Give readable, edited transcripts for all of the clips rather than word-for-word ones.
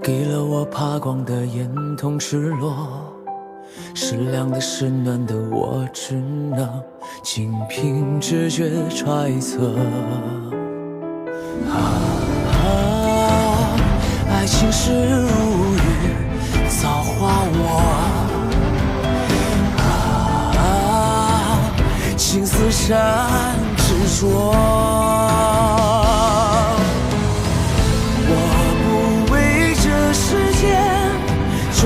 给了我怕光的眼，同赤裸。是凉的，是暖的，我只能仅凭直觉揣测。爱情是如雨，造化我。情丝缠执着。我不为这世间众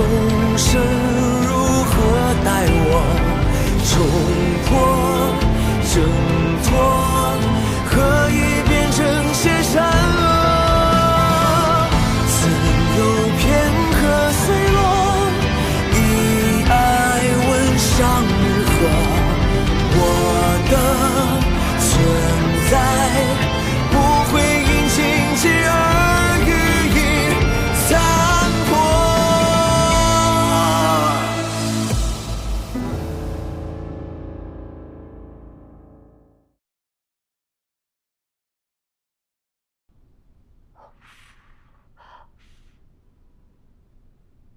生如何待我，冲破挣脱，何以变成些善恶？曾有片刻碎落，以爱问上日何？我的存在不会因荆棘而予以残破。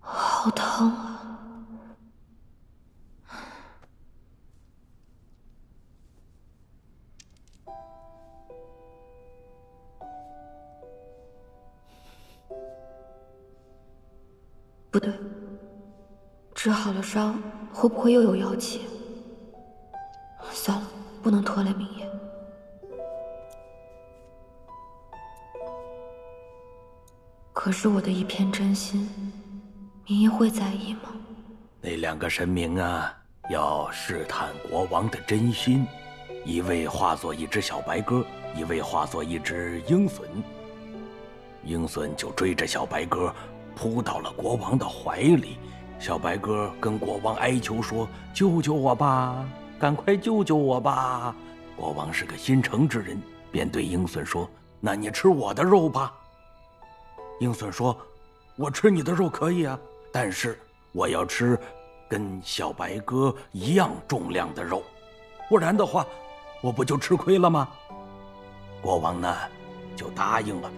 好疼啊！不对，治好了伤，会不会又有妖气？算了，不能拖累明夜。可是我的一片真心，明夜会在意吗？那两个神明啊，要试探国王的真心，一位化作一只小白鸽，一位化作一只鹰隼。鹰隼就追着小白鸽扑到了国王的怀里，小白鸽跟国王哀求说：“救救我吧，赶快救救我吧！”国王是个心诚之人，便对鹰隼说：“那你吃我的肉吧。”鹰隼说：“我吃你的肉可以啊，但是我要吃跟小白鸽一样重量的肉，不然的话，我不就吃亏了吗？”国王呢，就答应了。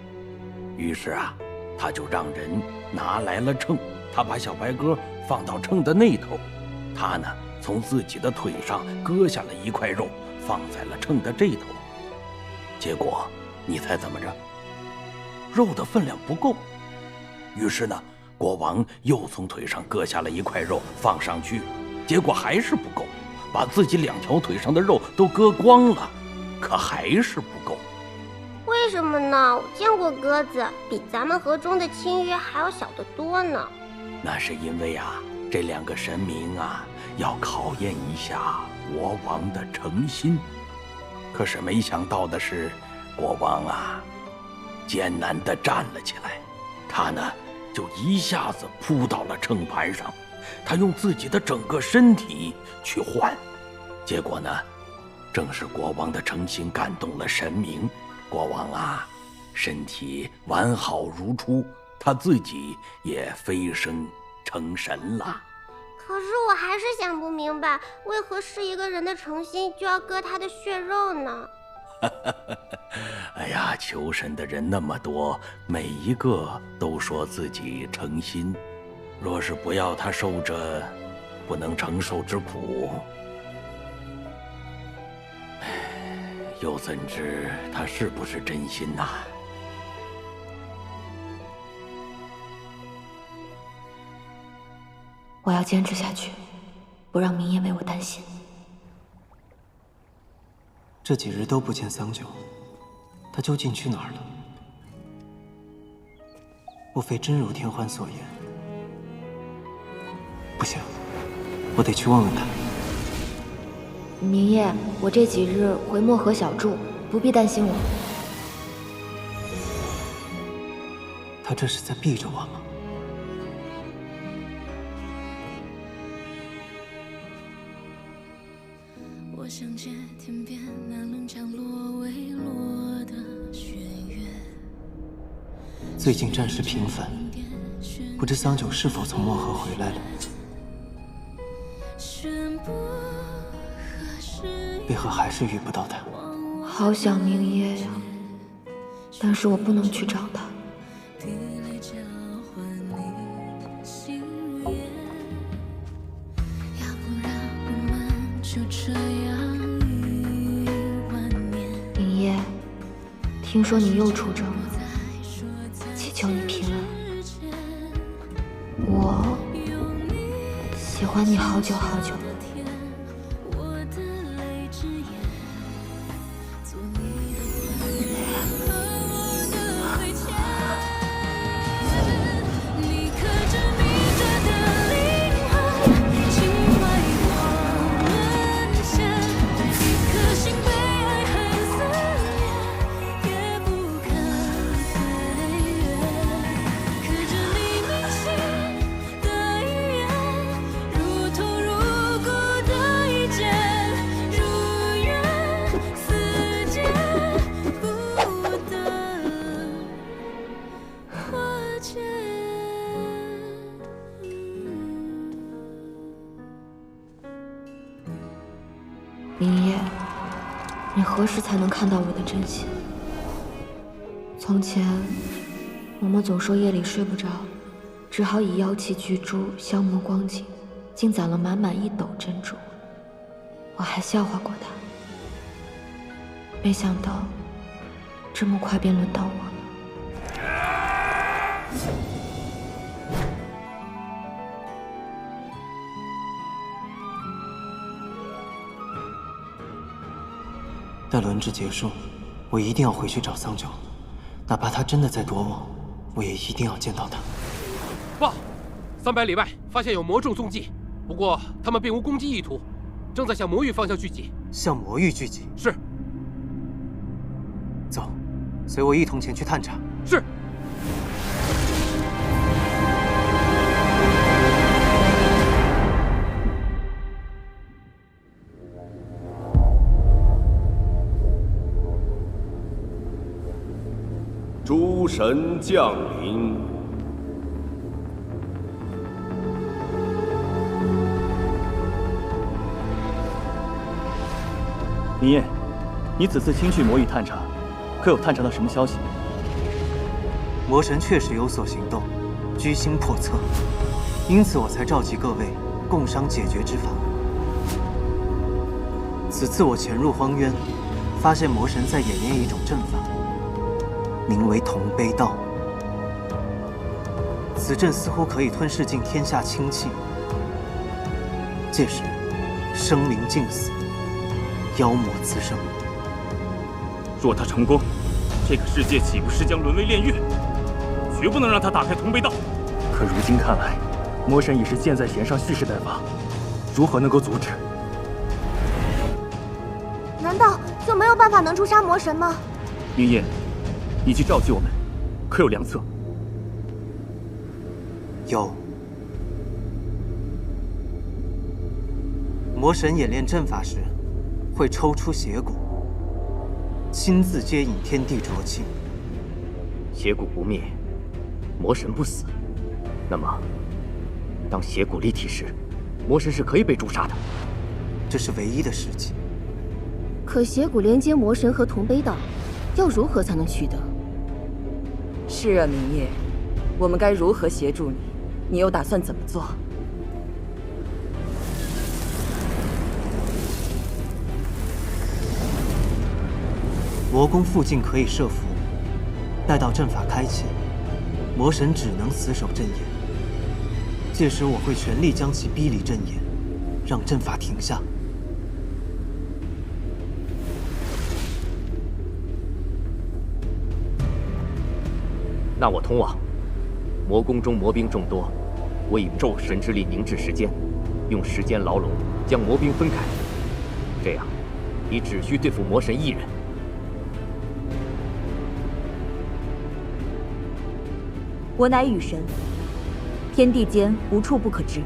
于是啊，他就让人拿来了秤，他把小白鸽放到秤的那头，他呢从自己的腿上割下了一块肉，放在了秤的这头。结果你猜怎么着？肉的分量不够。于是呢，国王又从腿上割下了一块肉放上去，结果还是不够，把自己两条腿上的肉都割光了，可还是不够。为什么呢？我见过鸽子，比咱们河中的青鱼还要小得多呢。那是因为啊，这两个神明啊，要考验一下国王的诚心。可是没想到的是，国王啊，艰难地站了起来，他呢，就一下子扑到了秤盘上，他用自己的整个身体去换。结果呢，正是国王的诚心感动了神明。国王啊，身体完好如初，他自己也飞升成神了。可是我还是想不明白，为何是一个人的诚心就要割他的血肉呢？哎呀，求神的人那么多，每一个都说自己诚心，若是不要他受着不能承受之苦，又怎知他是不是真心呐？我要坚持下去，不让明夜为我担心。这几日都不见桑九，他究竟去哪儿了？莫非真如天欢所言？不行，我得去问问他。明夜，我这几日回漠河小住，不必担心我。他这是在避着我吗？我想借天边那棱降落未落的雪月。最近战事频繁，不知桑九是否从漠河回来了？为何还是遇不到他？好想明夜呀，但是我不能去找他。地雷交换听说你又出征了，祈求你平安。我喜欢你好久好久了。明夜，你何时才能看到我的真心？从前，嬷嬷总说夜里睡不着，只好以妖气聚珠消磨光景，竟攒了满满1斗珍珠。我还笑话过她，没想到这么快便轮到我了。待轮值结束，我一定要回去找桑九，哪怕他真的在躲我，我也一定要见到他。报，300里外发现有魔众踪迹，不过他们并无攻击意图，正在向魔域方向聚集。向魔域聚集？是。走，随我一同前去探查。是。诸神降临。明夜，你此次亲去魔域探查，可有探查到什么消息？魔神确实有所行动，居心叵测，因此我才召集各位共商解决之法。此次我潜入荒渊，发现魔神在演练一种阵法。名为同悲道，此阵似乎可以吞噬尽天下清气，届时生灵尽死，妖魔滋生。若他成功，这个世界岂不是将沦为炼狱？绝不能让他打开同悲道。可如今看来，魔神已是箭在弦上，蓄势待发，如何能够阻止？难道就没有办法能诛杀魔神吗？明夜，你去召集我们，可有良策？有。魔神演练阵法时，会抽出邪骨，亲自接引天地浊气。邪骨不灭，魔神不死。那么，当邪骨离体时，魔神是可以被诛杀的。这是唯一的时机。可邪骨连接魔神和同悲道，要如何才能取得？是啊，明夜，我们该如何协助你？你又打算怎么做？魔宫附近可以设符，待到阵法开启，魔神只能死守阵眼。届时我会全力将其逼离阵眼，让阵法停下。那我通往魔宫中魔兵众多，我以咒神之力凝滞时间，用时间牢笼将魔兵分开，这样你只需对付魔神一人。我乃雨神，天地间无处不可知。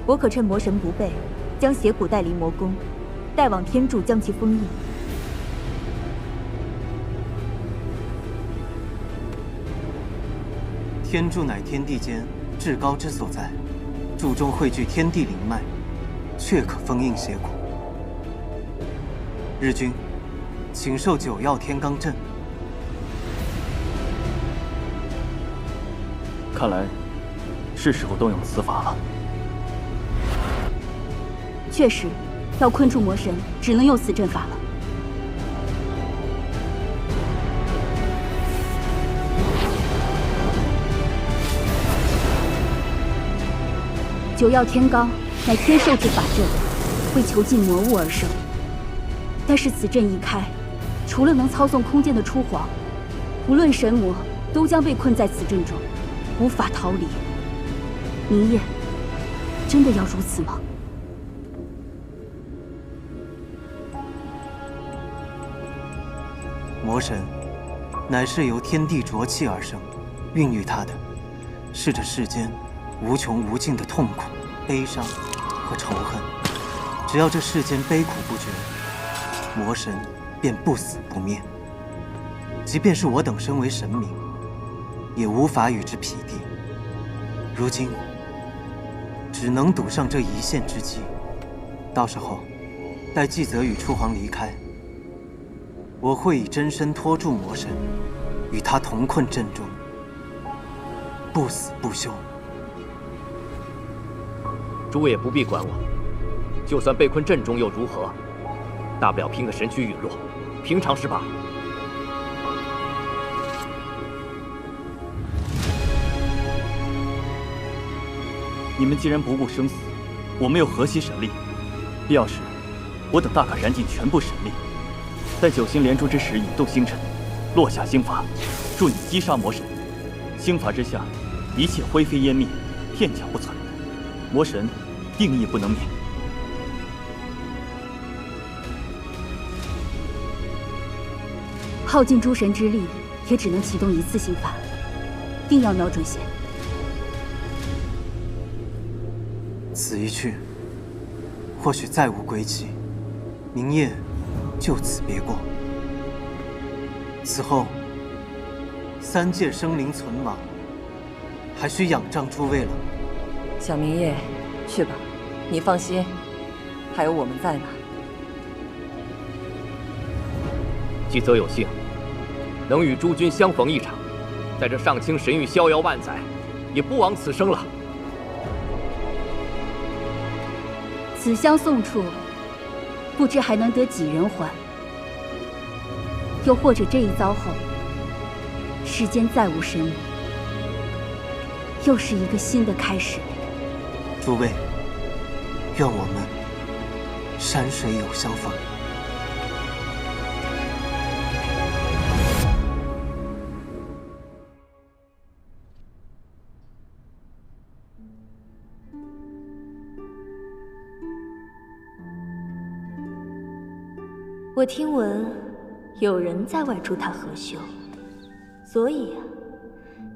我可趁魔神不备，将邪骨带离魔宫，带往天柱将其封印。天柱乃天地间至高之所在，柱中汇聚天地灵脉，确可封印邪骨。日君，请授9曜天罡阵。看来，是时候动用此法了。确实，要困住魔神，只能用此阵法了。九曜天罡乃天授之法阵，为囚禁魔物而生。但是此阵一开，除了能操纵空间的初皇，无论神魔都将被困在此阵中，无法逃离。明夜，真的要如此吗？魔神，乃是由天地浊气而生，孕育它的，是这世间无穷无尽的痛苦、悲伤和仇恨。只要这世间悲苦不绝，魔神便不死不灭。即便是我等身为神明，也无法与之匹敌。如今，只能赌上这一线之机。到时候，待纪泽与初皇离开，我会以真身托住魔神，与他同困阵中，不死不休。诸位也不必管我，就算被困阵中又如何？大不了拼个神躯陨落，平常事罢。你们既然不顾生死，我们又何惜神力？必要时，我等大可燃尽全部神力，在九星连珠之时引动星辰，落下星法，助你击杀魔神。星法之下，一切灰飞烟灭，片甲不存，魔神定亦不能免。耗尽诸神之力，也只能启动一次星法，定要瞄准些。此一去，或许再无归期，明夜就此别过。此后，三界生灵存亡，还需仰仗诸位了。小明夜，去吧，你放心，还有我们在呢。纪泽有幸能与诸君相逢一场，在这上清神域逍遥万载，也不枉此生了。此香送出，不知还能得几人还？又或者这一遭后，世间再无神魔，又是一个新的开始。诸位，愿我们山水有相逢。我听闻有人在外助他合修，所以啊，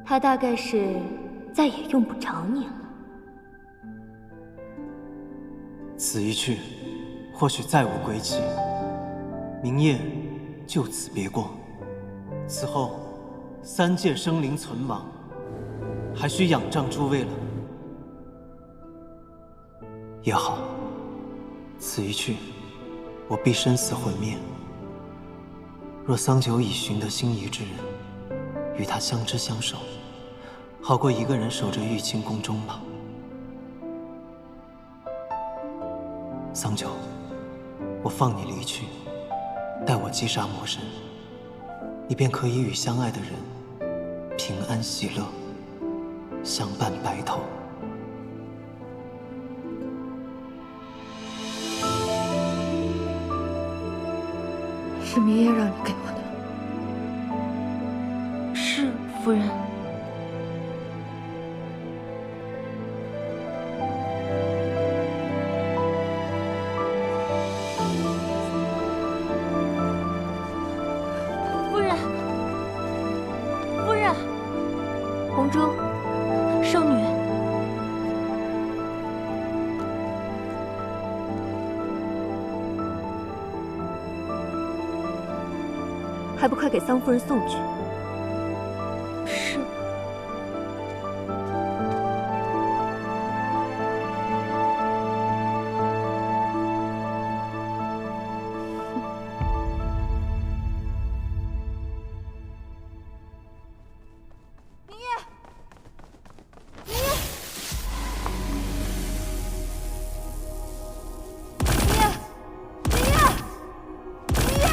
他大概是再也用不着你了。此一去，或许再无归期，明夜就此别过。此后，三界生灵存亡，还需仰仗诸位了。也好，此一去，我必生死毁灭。若桑九已寻得心仪之人，与他相知相守，好过一个人守着玉清宫终老。桑九，我放你离去，待我击杀魔神，你便可以与相爱的人平安喜乐，相伴白头。是明夜让你给我的。是，夫人。夫人，夫人，红珠，圣女。还不快给桑夫人送去！是。明夜，明夜，明夜，明夜，明夜。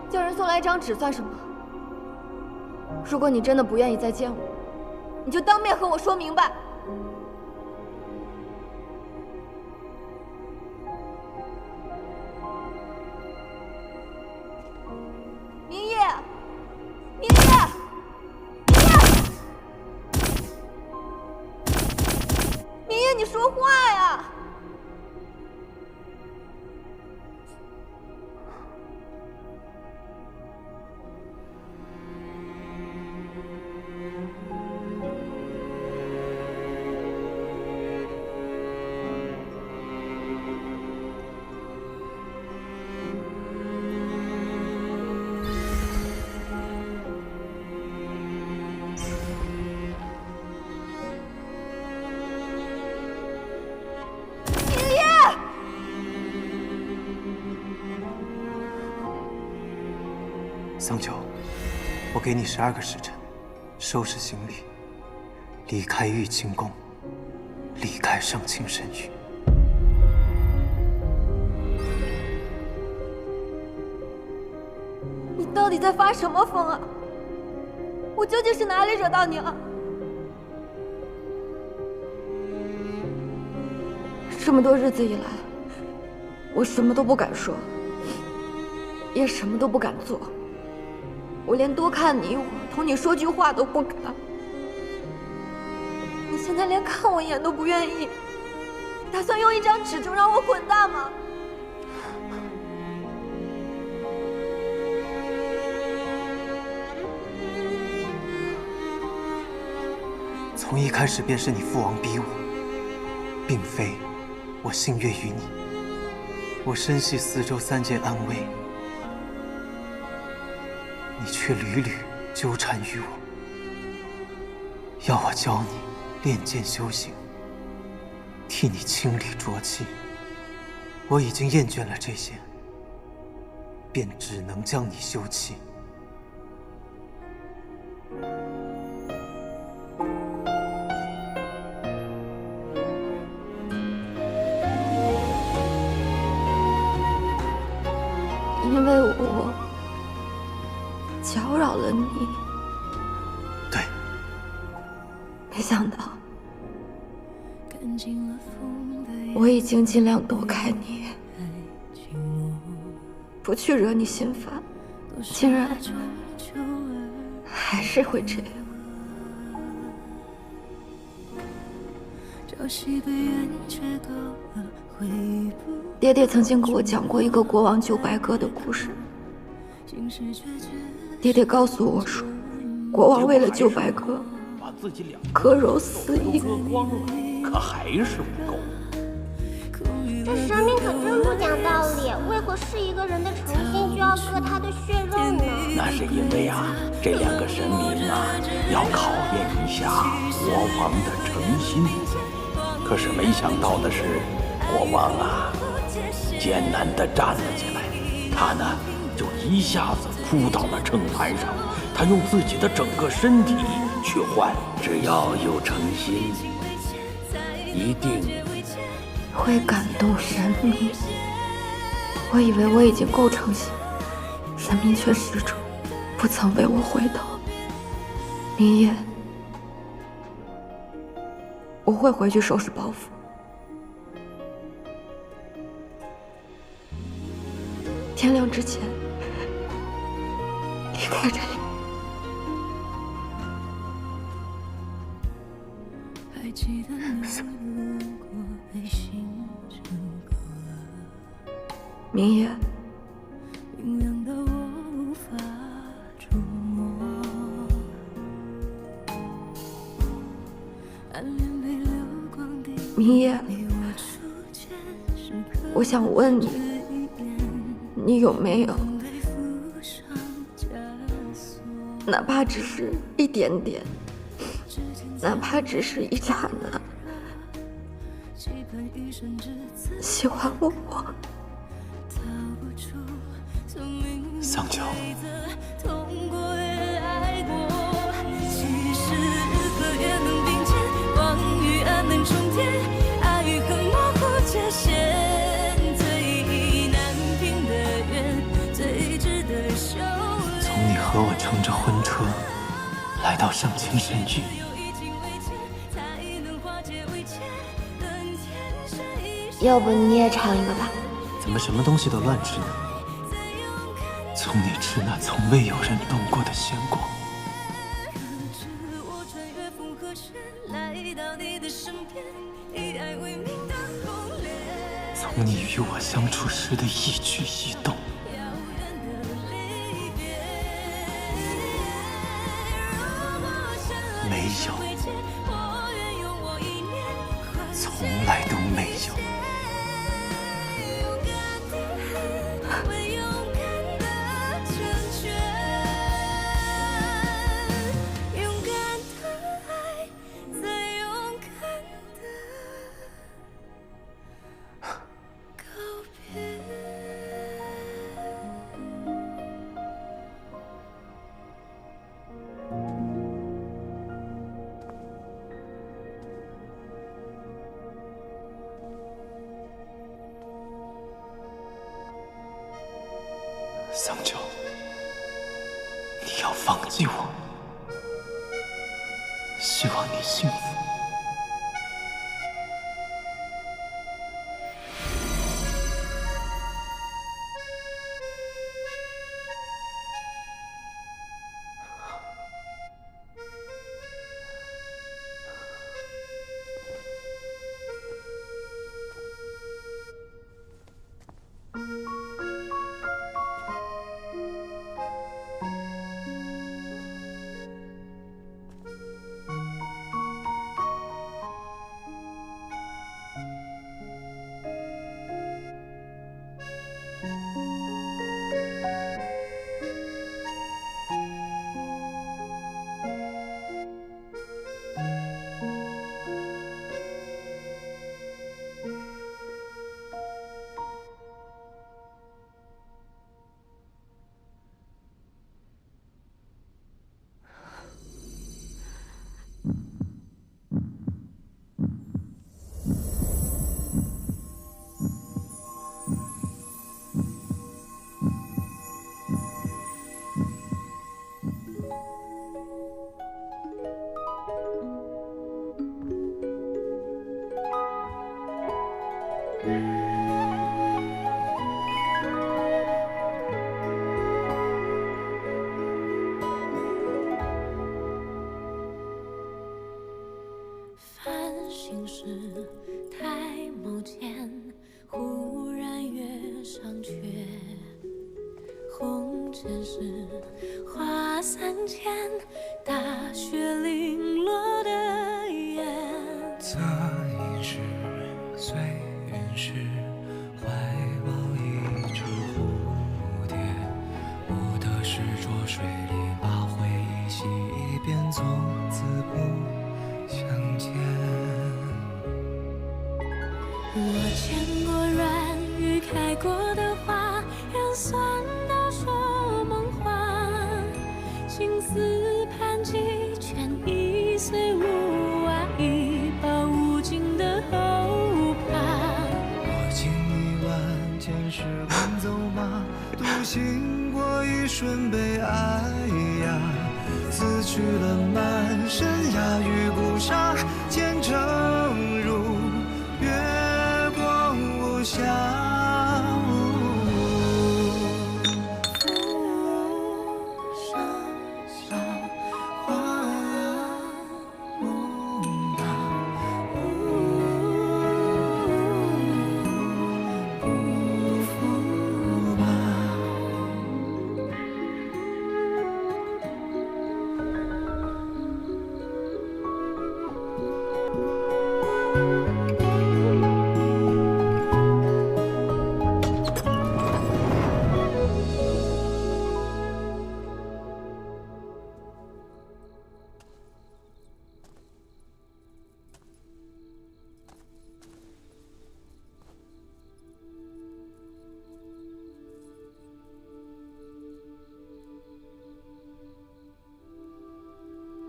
叫人送来一张纸算什么？如果你真的不愿意再见我，你就当面和我说明白。明夜，明夜，明夜，你说话呀！桑丘，我给你12个时辰，收拾行李，离开玉清宫，离开上清神域。你到底在发什么疯啊？我究竟是哪里惹到你了？这么多日子以来，我什么都不敢说，也什么都不敢做。我连多看你一会儿，同你说句话都不敢。你现在连看我一眼都不愿意，打算用一张纸就让我滚蛋吗？从一开始便是你父王逼我，并非我心悦于你。我深系四周3界安危，你却屡屡纠缠于我，要我教你练剑修行，替你清理浊气。我已经厌倦了这些，便只能将你休弃。因为我搅扰了你。对。没想到，我已经尽量躲开你，不去惹你心烦，竟然还是会这样。爹爹曾经给我讲过一个国王救白鸽的故事。爹爹告诉我说，国王为了救白鸽，割肉4亿，可还是不够。这神明可真不讲道理，为何是一个人的诚心就要割他的血肉呢？那是因为啊，这2个神明啊，要考验一下国王的诚心。可是没想到的是，国王啊，艰难地站了起来，他呢就一下子扑倒了秤盘上，他用自己的整个身体去换，只要有诚心，一定会感动神明。我以为我已经够诚心，神明却始终不曾为我回头。明夜，我会回去收拾包袱。天亮之前离开这里。明夜，明夜，我想问你，你有没有，哪怕只是一点点，哪怕只是一刹那，喜欢我？桑丘，从你和我乘着婚车来到圣情神域。要不你也尝一个吧？怎么什么东西都乱吃呢？从你吃那从未有人动过的鲜果。从你与我相处时的一举一动。没有，从来都没有。桑九，你要放弃我，希望你幸福。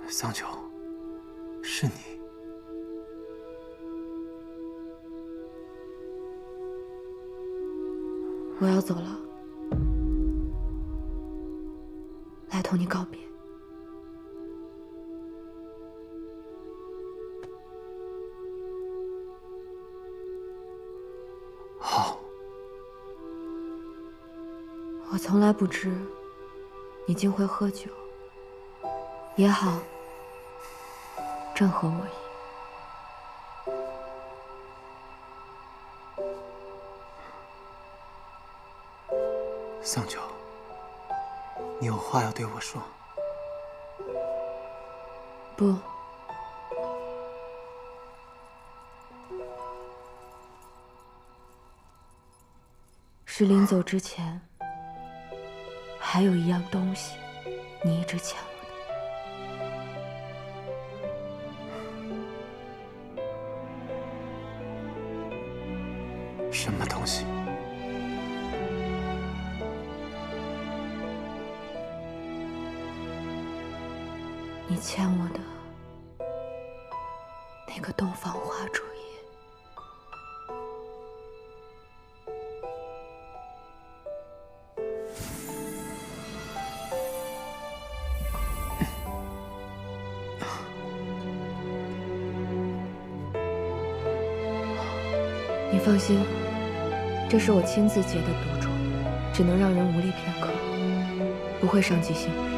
桑九，是你。我要走了，来同你告别。从来不知你竟会喝酒，也好，正合我意。桑九，你有话要对我说？不，是临走之前，还有一样东西，你一直欠我的。什么东西？你欠我的那个洞房花烛夜。你放心，这是我亲自结的赌注，只能让人无力片刻，不会伤及性命。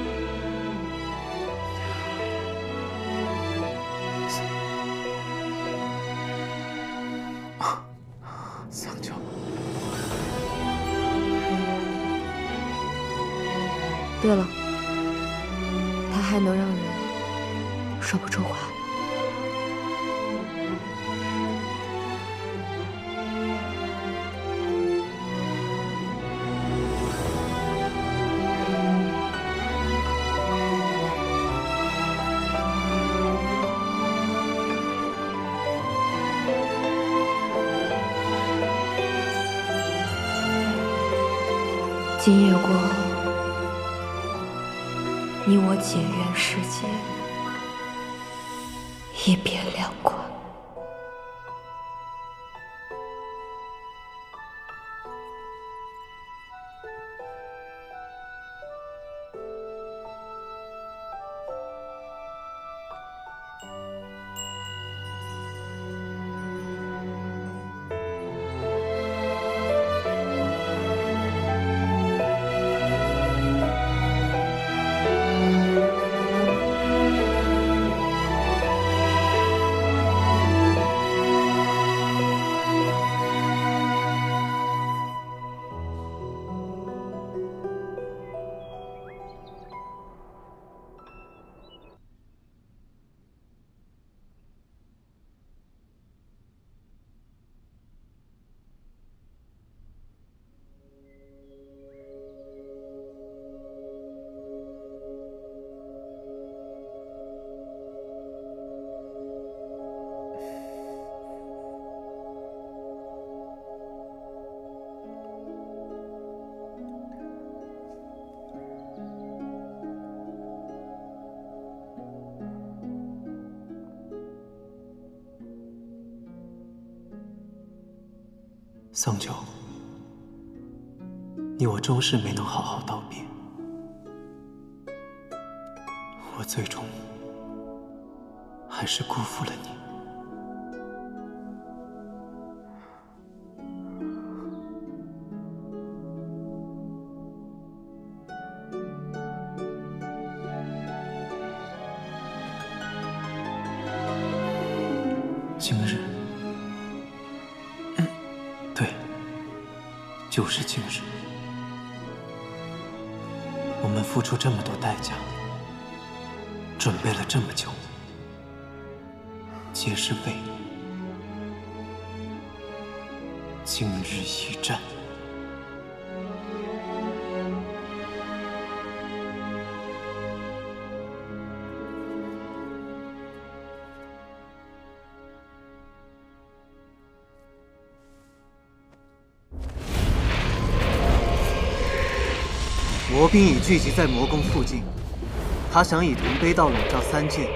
桑九，对了，它还能让人说不出话。今夜过后，你我结缘世间，一别两宽。桑九，你我终是没能好好道别，我最终还是辜负了你。今日，对，就是今日。我们付出这么多代价，准备了这么久，皆是为今日一战。魔兵已聚集在魔宫附近，他想以铜杯道笼罩三界。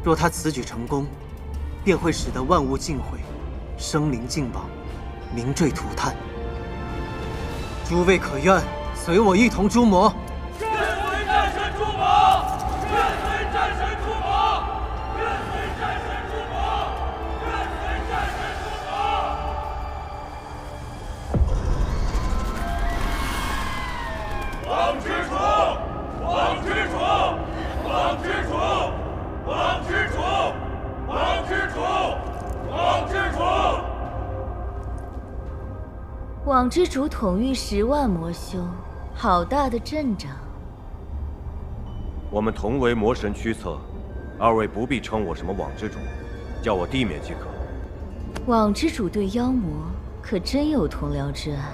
若他此举成功，便会使得万物尽毁，生灵尽亡，民坠涂炭。诸位可愿随我一同诛魔？愿随战神诛魔！愿随战神诛魔！愿随战神诛魔！愿随战神诛魔！网之主统御10万魔修，好大的阵仗。我们同为魔神驱策，二位不必称我什么网之主，叫我地面即可。网之主对妖魔可真有同僚之爱，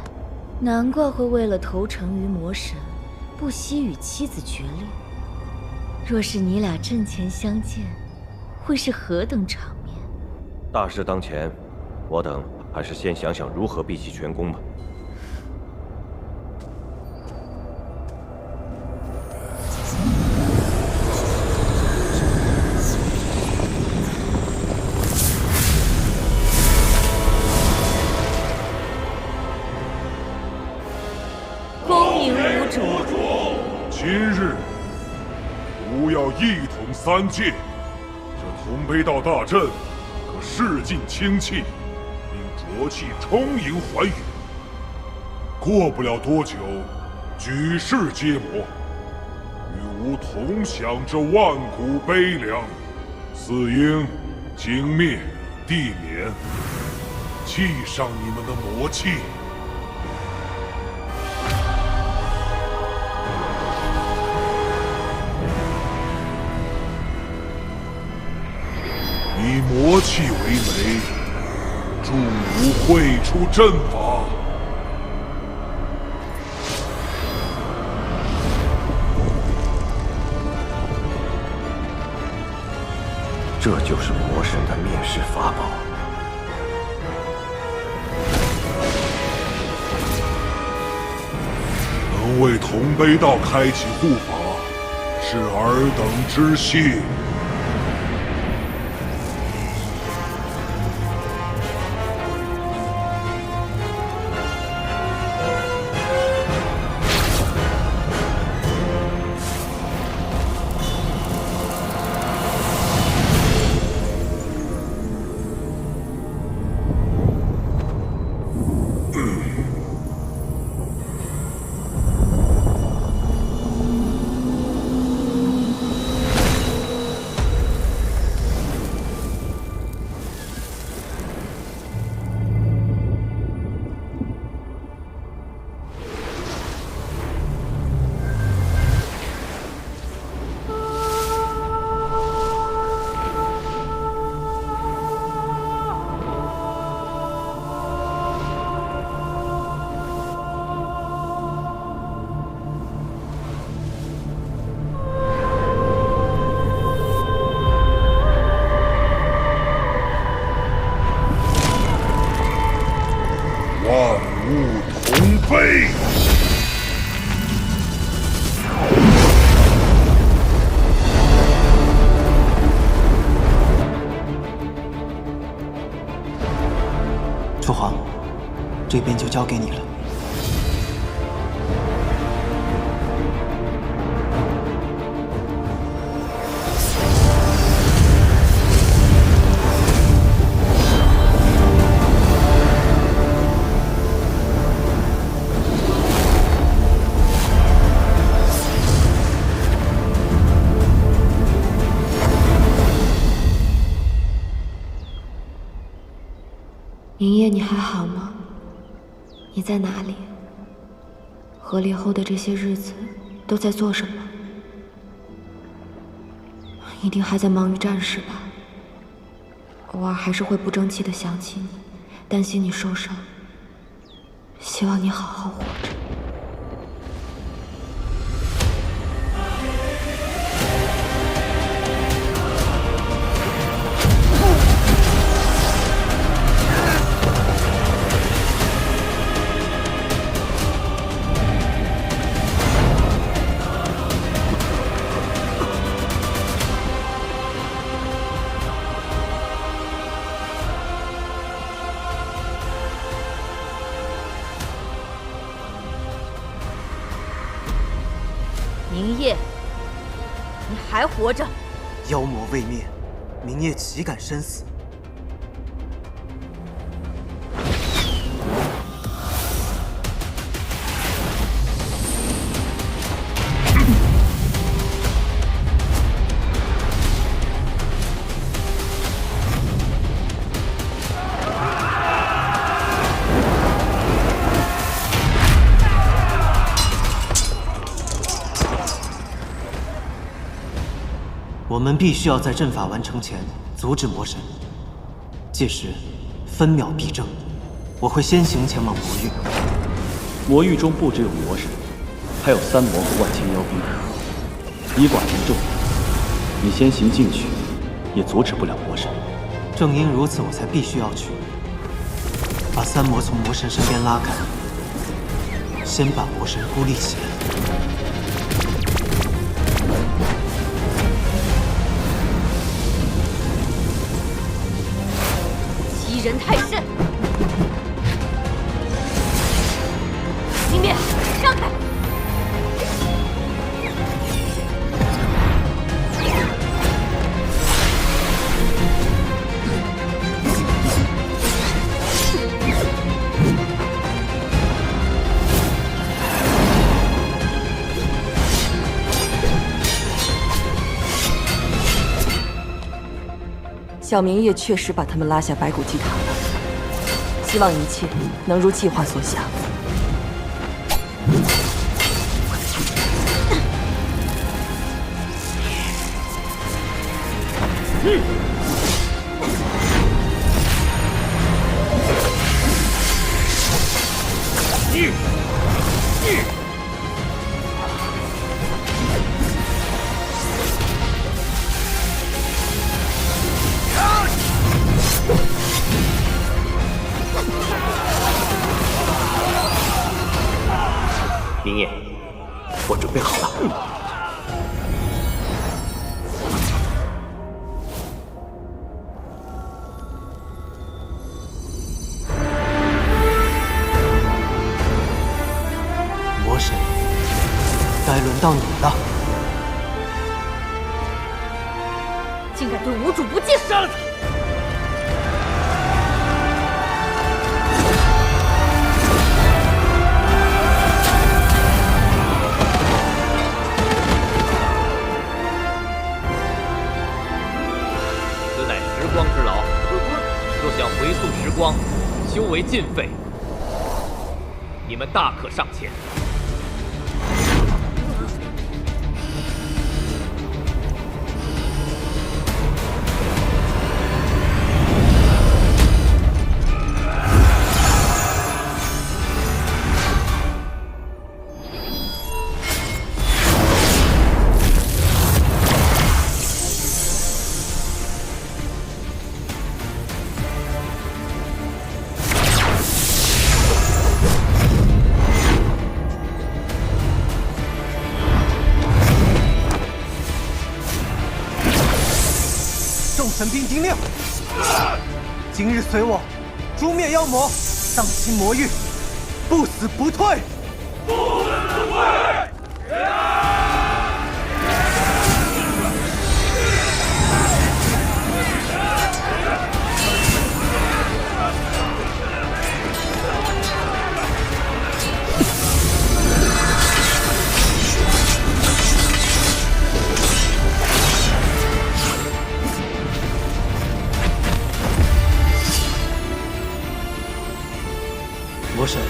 难怪会为了投诚于魔神，不惜与妻子决裂。若是你俩阵前相见，会是何等场面？大事当前，我等还是先想想如何毕其全功吧。恭迎无主。今日吾要一统三界，这同悲道大阵可试尽清气，并浊气充盈寰宇。过不了多久，举世皆魔，与吾同享这万古悲凉。四应经灭地免，祭上你们的魔气。以魔气为媒，助吾绘出阵法。这就是魔神的灭世法宝。能为同悲道开启护法，是尔等之幸。万物同悲。父皇，这边就交给你了。明夜，你还好吗？你在哪里？和离后的这些日子都在做什么？一定还在忙于战事吧。偶尔还是会不争气的想起你，担心你受伤。希望你好好活着。明夜，你还活着？妖魔未灭，明夜岂敢身死？我们必须要在阵法完成前阻止魔神，届时分秒必争。我会先行前往魔域。魔域中不只有魔神，还有三魔和万千妖兵，以寡敌众，你先行进去，也阻止不了魔神。正因如此，我才必须要去，把三魔从魔神身边拉开，先把魔神孤立起来。欺人太甚！明灭，让开！小明夜确实把他们拉下白骨祭塔了，希望一切能如计划所想。明夜，我准备好了。魔神，该轮到你了。竟敢对无主不敬！杀了他！回溯时光，修为尽废，你们大可上前。神兵丁亮，今日随我诛灭妖魔，荡清魔域，不死不退！不死不退！魔神，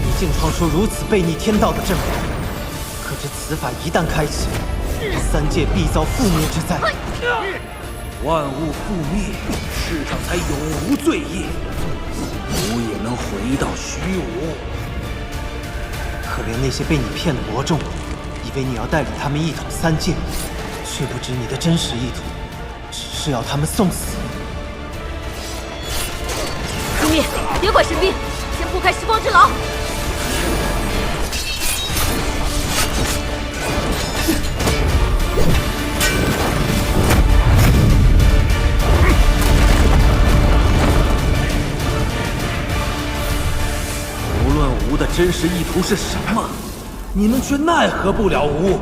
你竟创出如此悖逆天道的阵法，可知此法一旦开启，三界必遭覆灭之灾。万物覆灭，世上才永无罪业，吾也能回到虚无。可怜那些被你骗的魔众，以为你要带领他们一统三界，却不知你的真实意图，只是要他们送死。明灭，别管神兵。先破开时光之牢！无论吾的真实意图是什么，你们却奈何不了吾。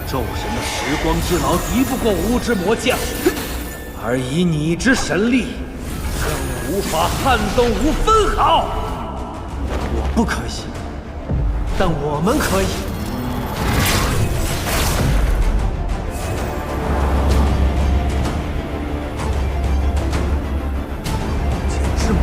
咒神的时光之牢敌不过吾之魔将，而以你之神力，更无法撼动吾分毫。我不可以，但我们可以。剑之魔，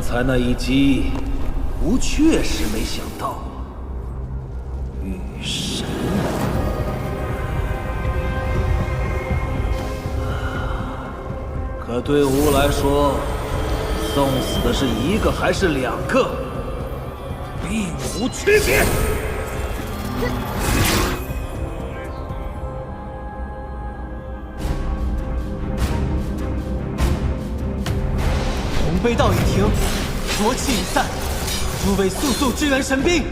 才那一击，吾确实没想到。雨神，可对吾来说，送死的是一个还是两个，并无区别。同悲道已停，浊气已散，诸位速速支援神兵。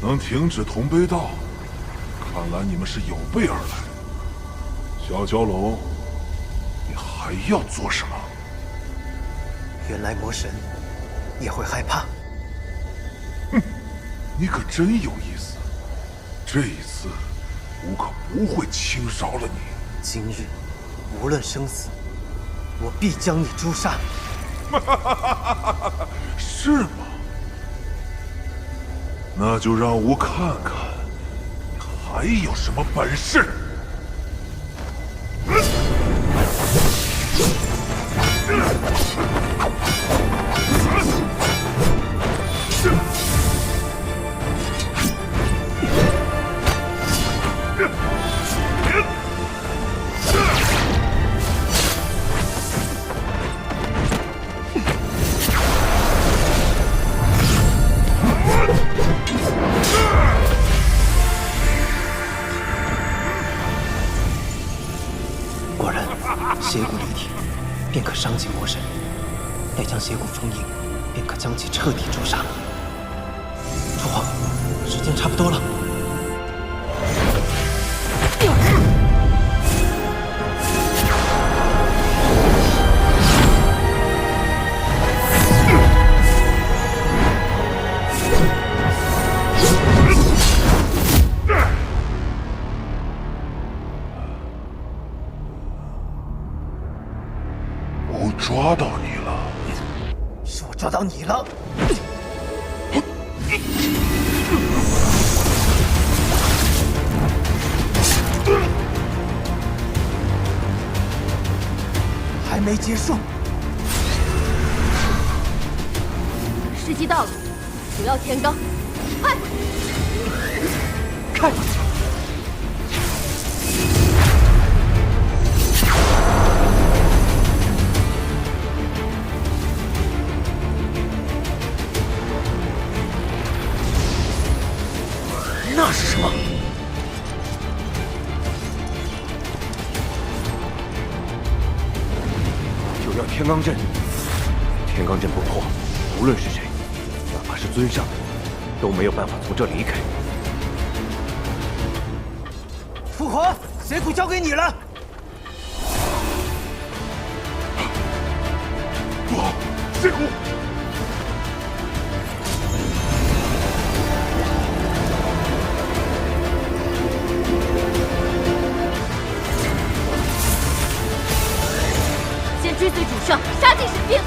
能停止同悲道，看来你们是有备而来。小蛟龙，你还要做什么？原来魔神也会害怕。哼，你可真有意思。这一次，吾可不会轻饶了你。今日，无论生死，我必将你诛杀。是吗？那就让吾看看，你还有什么本事！邪骨离体，便可伤及魔神；待将邪骨封印，便可将其彻底诛杀。父皇，时间差不多了。抓到你了！是我抓到你了！还没结束。时机到了，不要天罡，快！开！那是什么？就要天罡阵。天罡阵不破，无论是谁，哪怕是尊上，都没有办法从这离开。父皇，邪骨交给你了。不好，邪骨！追随主上，杀尽神兵！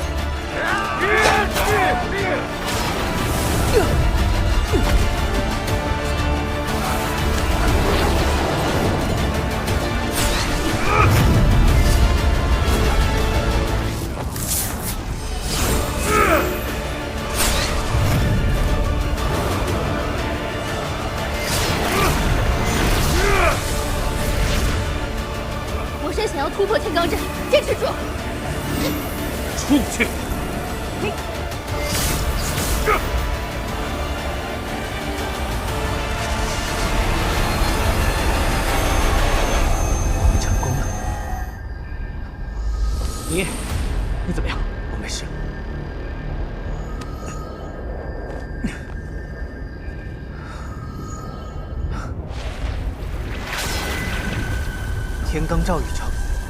天罡罩一成，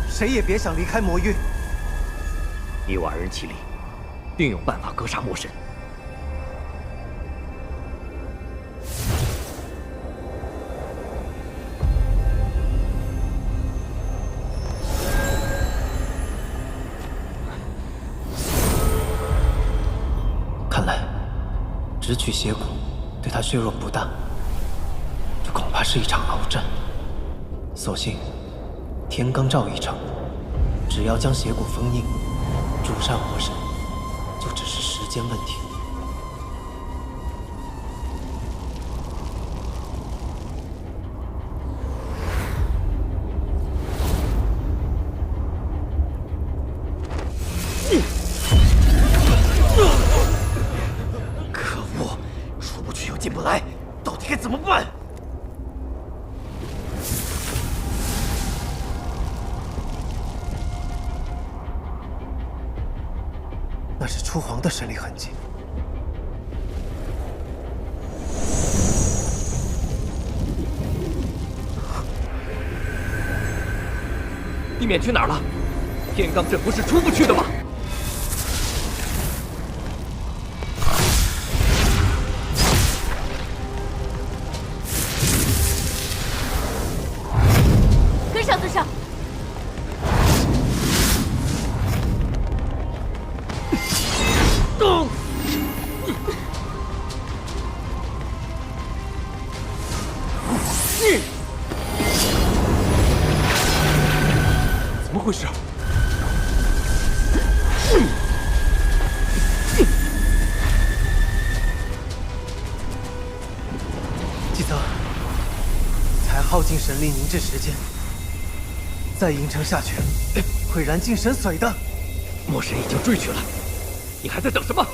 谁也别想离开魔域。以我二人气力，定有办法格杀魔神。看来，只取邪骨对他削弱不大，这恐怕是一场鏖战。所幸，天罡罩一成，只要将邪骨封印，诛杀魔神，就只是时间问题。可恶，出不去又进不来，到底该怎么办？那是初皇的神力痕迹。地面去哪儿了？天罡阵不是出不去的吗？跟上，跟上！怎么回事？季泽，才耗尽神力凝滞时间，再硬撑下去，会燃尽神髓的。魔神已经追去了，你还在等什么？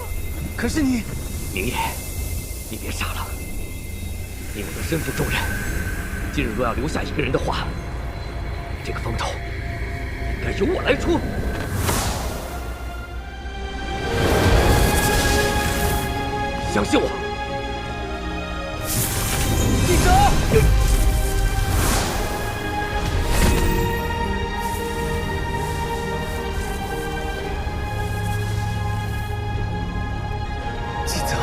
可是你，明夜，你别傻了。以我的身负重任，今日若要留下一个人的话，这个风头应该由我来出。相信我。季泽，季泽，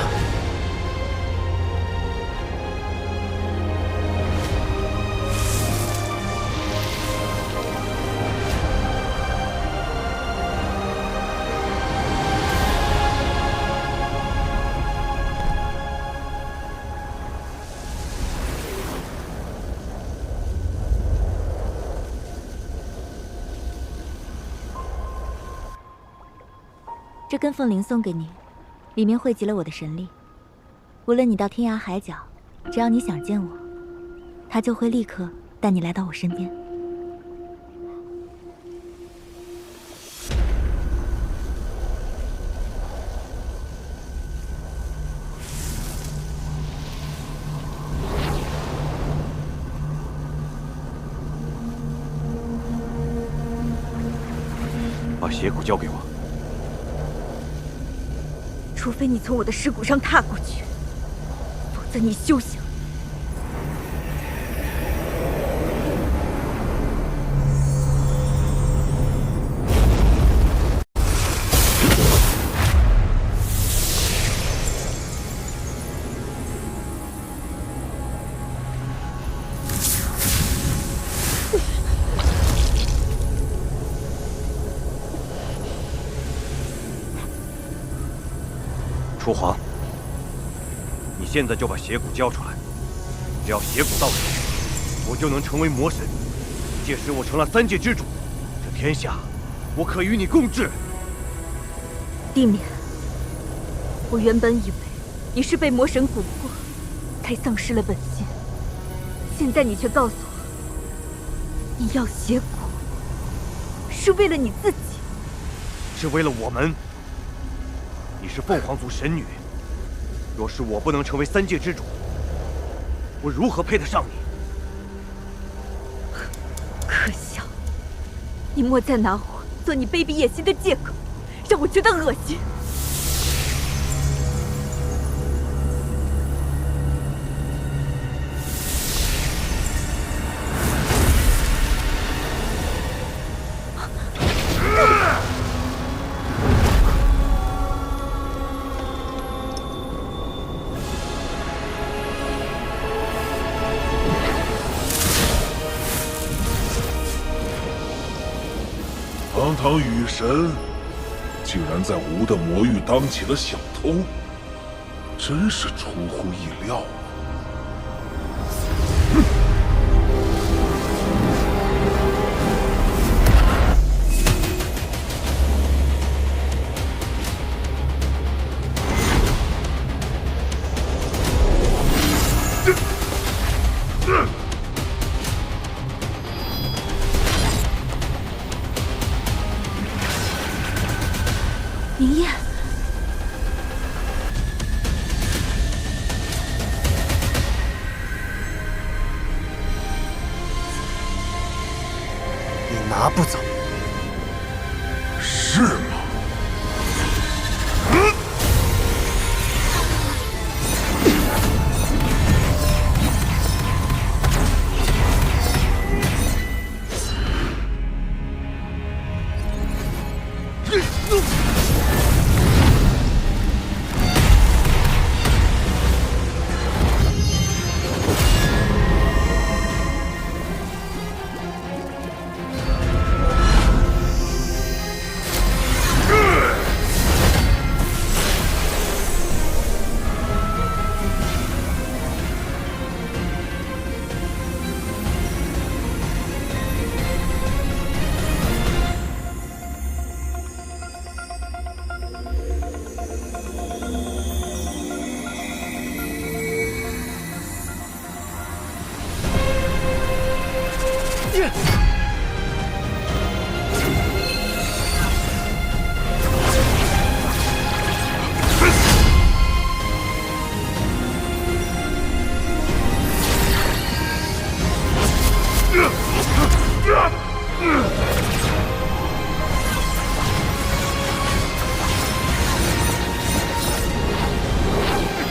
这根凤铃送给你，里面汇集了我的神力。无论你到天涯海角，只要你想见我，它就会立刻带你来到我身边。把邪骨交给我。除非你从我的尸骨上踏过去，否则你休想。初皇，你现在就把邪骨交出来。只要邪骨到手，我就能成为魔神。届时我成了三界之主，这天下我可与你共治。地面，我原本以为你是被魔神蛊惑，才丧失了本心。现在你却告诉我，你要邪骨，是为了你自己，是为了我们。你是凤凰族神女，若是我不能成为三界之主，我如何配得上你？可笑！你莫再拿我做你卑鄙野心的借口，让我觉得恶心。堂雨神，竟然在吾的魔域当起了小偷，真是出乎意料。明夜，你拿不走。是吗？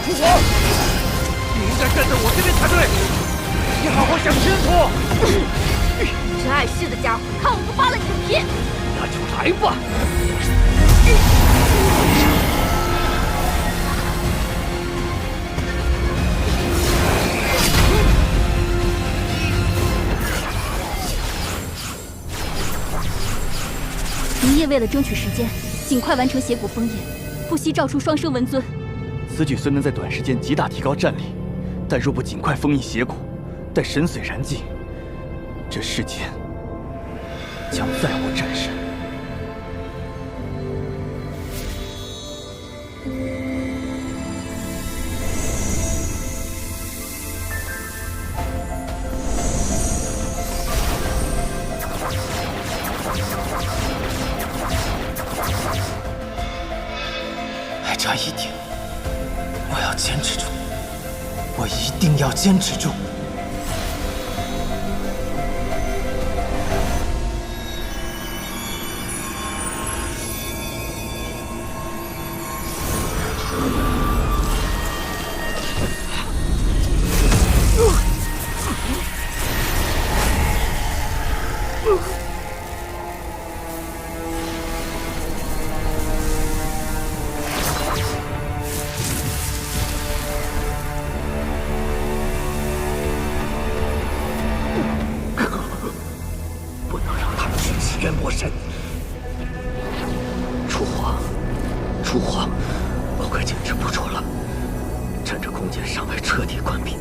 父皇，你应该站在我这边才对，你好好想清楚。这碍事的家伙，看我不扒了你的皮！那就来吧。明夜为了争取时间，尽快完成邪骨封印，不惜召出双生文尊。此举虽能在短时间极大提高战力，但若不尽快封印邪骨，待神髓燃尽，这世间将再无战神。还差一点，我要坚持住，我一定要坚持住。元魔神，初皇，我快坚持不住了。趁着空间尚未彻底关闭，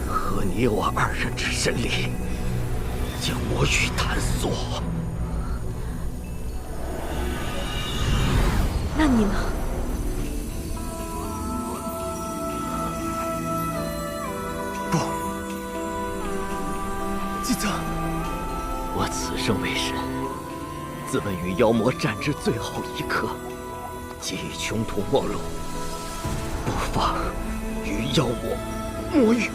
和你我二人之神力，将魔域探索。那你呢？不，姬泽。我此生为神，自问与妖魔战至最后一刻，皆已穷途末路，不妨与妖魔魔域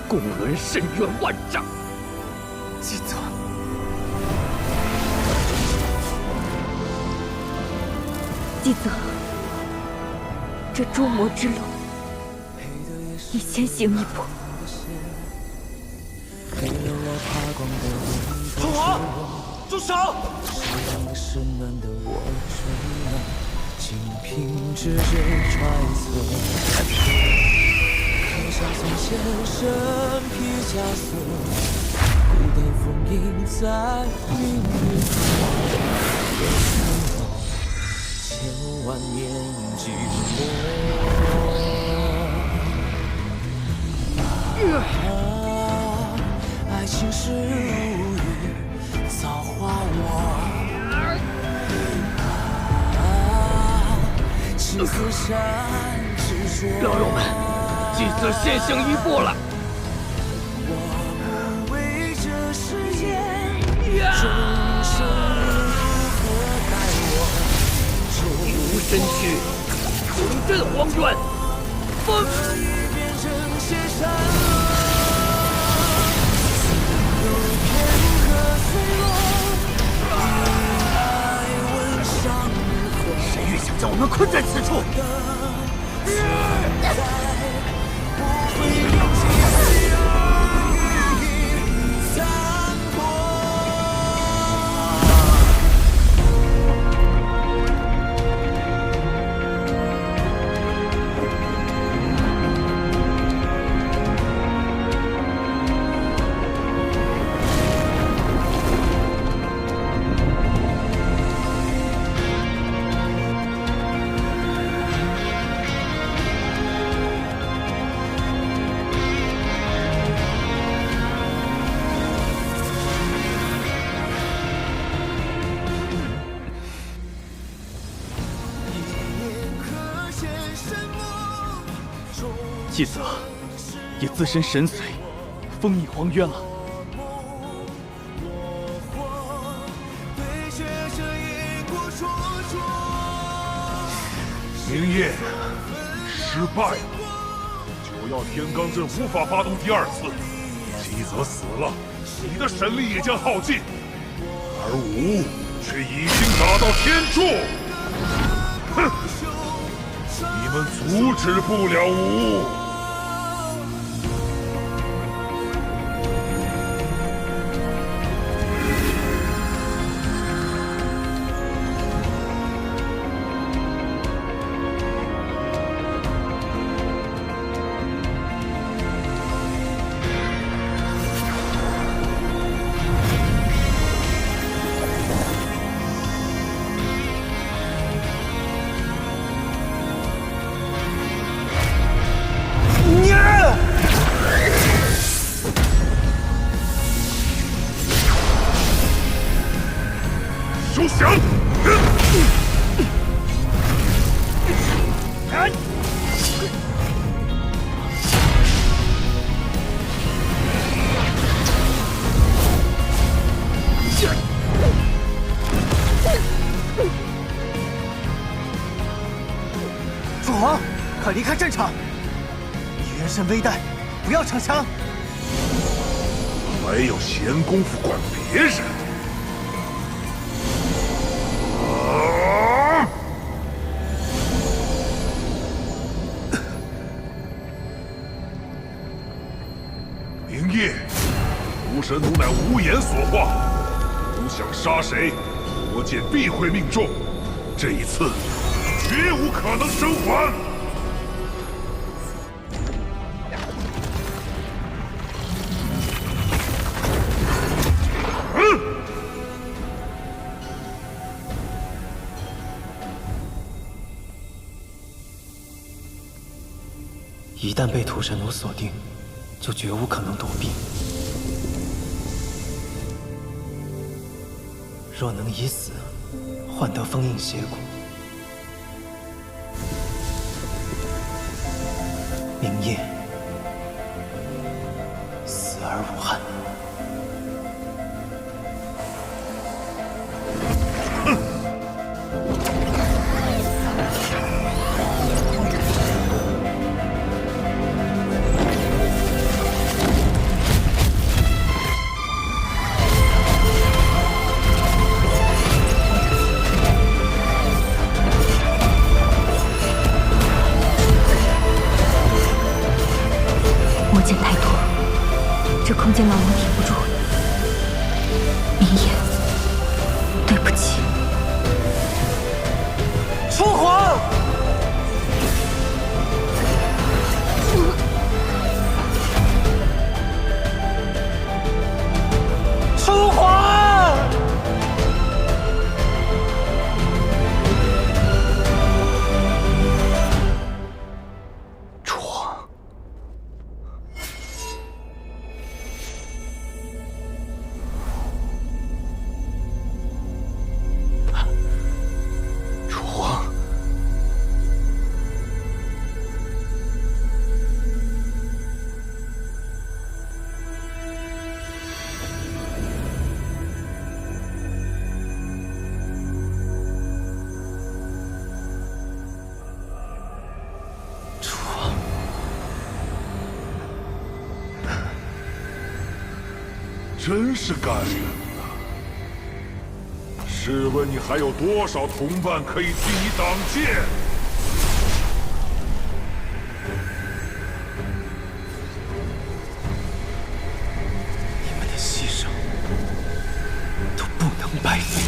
共论深渊万丈。姬泽，姬泽，这诛魔之路，你先行一步。父皇，住手！是暖的我追暖，仅凭直觉揣测。刻下从前身披枷锁，孤单封印在云里。千万年寂寞。爱情是如雨，造化我。青丝山执着。表友们，祭祀先行一步了。我们为这世界，众生如何待我？一无身躯，重振黄砖。风已变成邪山。谁越想将我们困在此处？祭司也自身神髓，封印荒渊了。明夜失败了，就要天罡阵无法发动第二次。姬泽死了，你的神力也将耗尽，而吾却已经达到天柱。哼！你们阻止不了吾。休想！父皇，快离开战场！你人身危殆，不要逞强。没有闲工夫管别人。明夜，屠神弩乃无言所化，吾想杀谁，多见必会命中。这一次，绝无可能生还。一旦被屠神弩锁定，就绝无可能躲避。若能以死换得封印邪骨，明夜死而无憾。这空间牢笼挺不住，明夜，对不起。父皇，父皇，真是感人呐！试问你还有多少同伴可以替你挡剑？你们的牺牲都不能白费。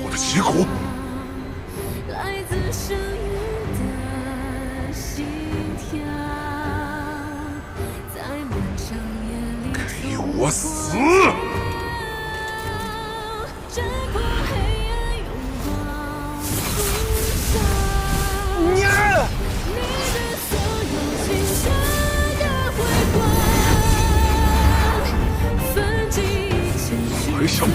我的邪骨，来自声音的心跳，在漫长夜里给我死！战过黑暗，拥抱浮上。你的所有青春的辉光，奋起一切，还想跑？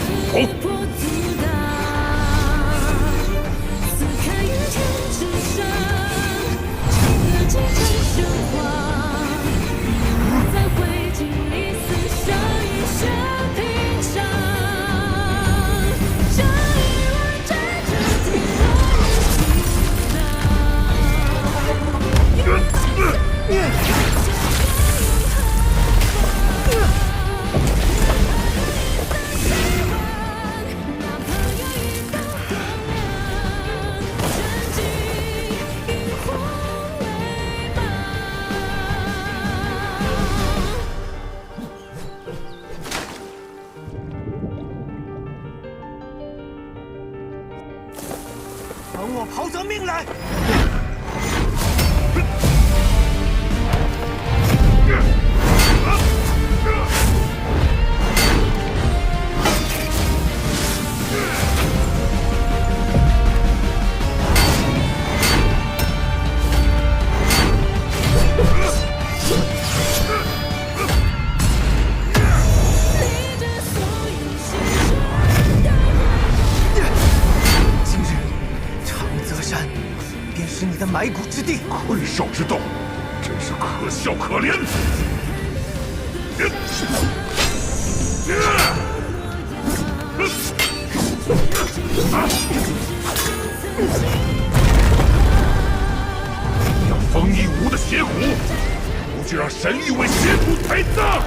等我刨得命来！你的埋骨之地，困兽之斗，真是可笑可怜。要封一吾的邪骨，吾就让神域为邪骨陪葬。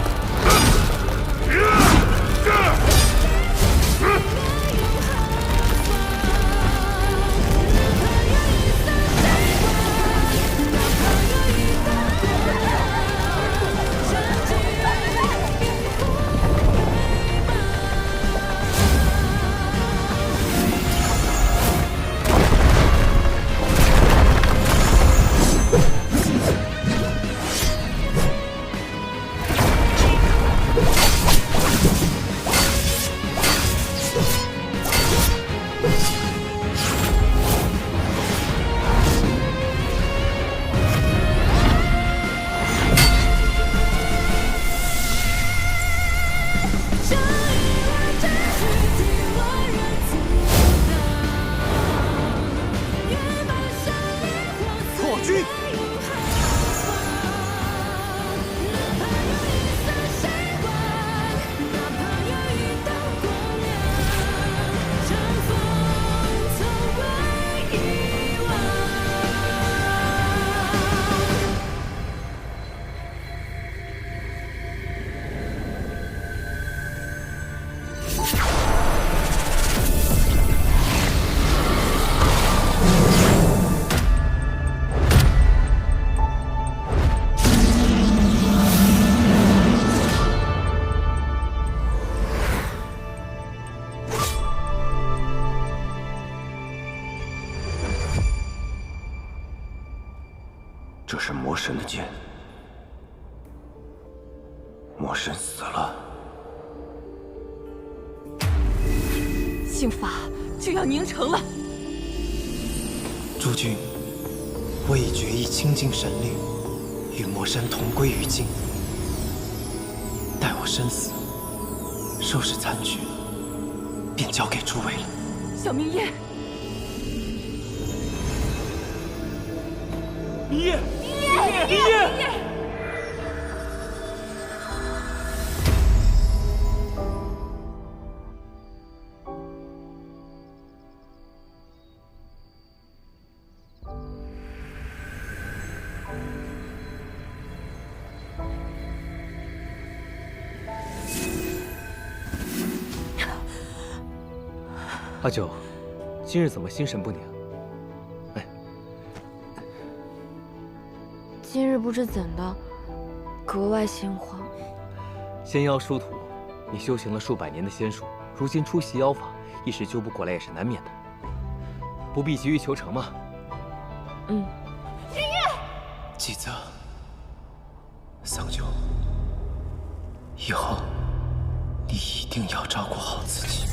这是魔神的剑，魔神死了，刑罚就要凝成了。诸君，我已决意倾尽神力，与魔神同归于尽。待我身死，收拾残局，便交给诸位了。小明夜，明夜，明夜，阿九，今日怎么心神不宁？哎，今日不知怎的，格外心慌。仙妖殊途，你修行了数百年的仙术，如今出袭妖法，一时救不过来也是难免的。不必急于求成嘛。嗯。君月，季泽，桑九，以后你一定要照顾好自己。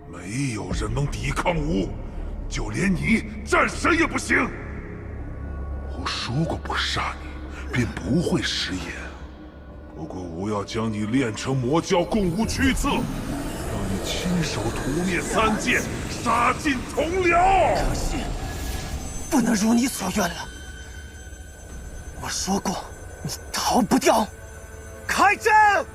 没有人能抵抗吾，就连你战神也不行。我说过不杀你，便不会食言。不过吾要将你炼成魔教，供吾驱策，让你亲手屠灭三界，杀尽同僚。可惜，不能如你所愿了。我说过，你逃不掉。开战！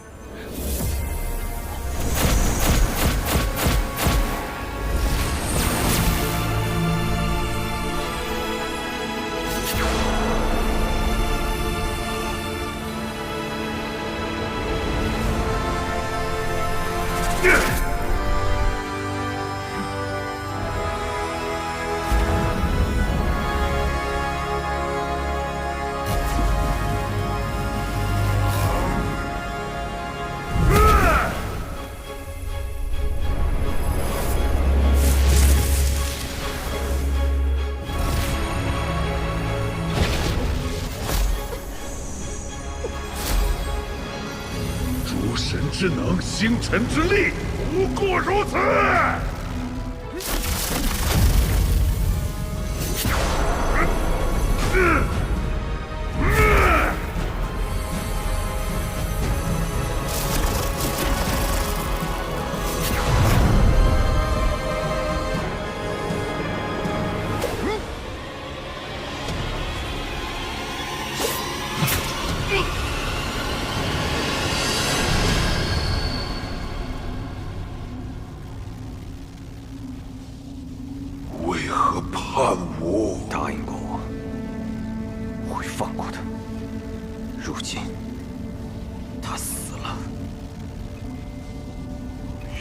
之能，星辰之力，不过如此。答应过我，会放过他。如今，他死了。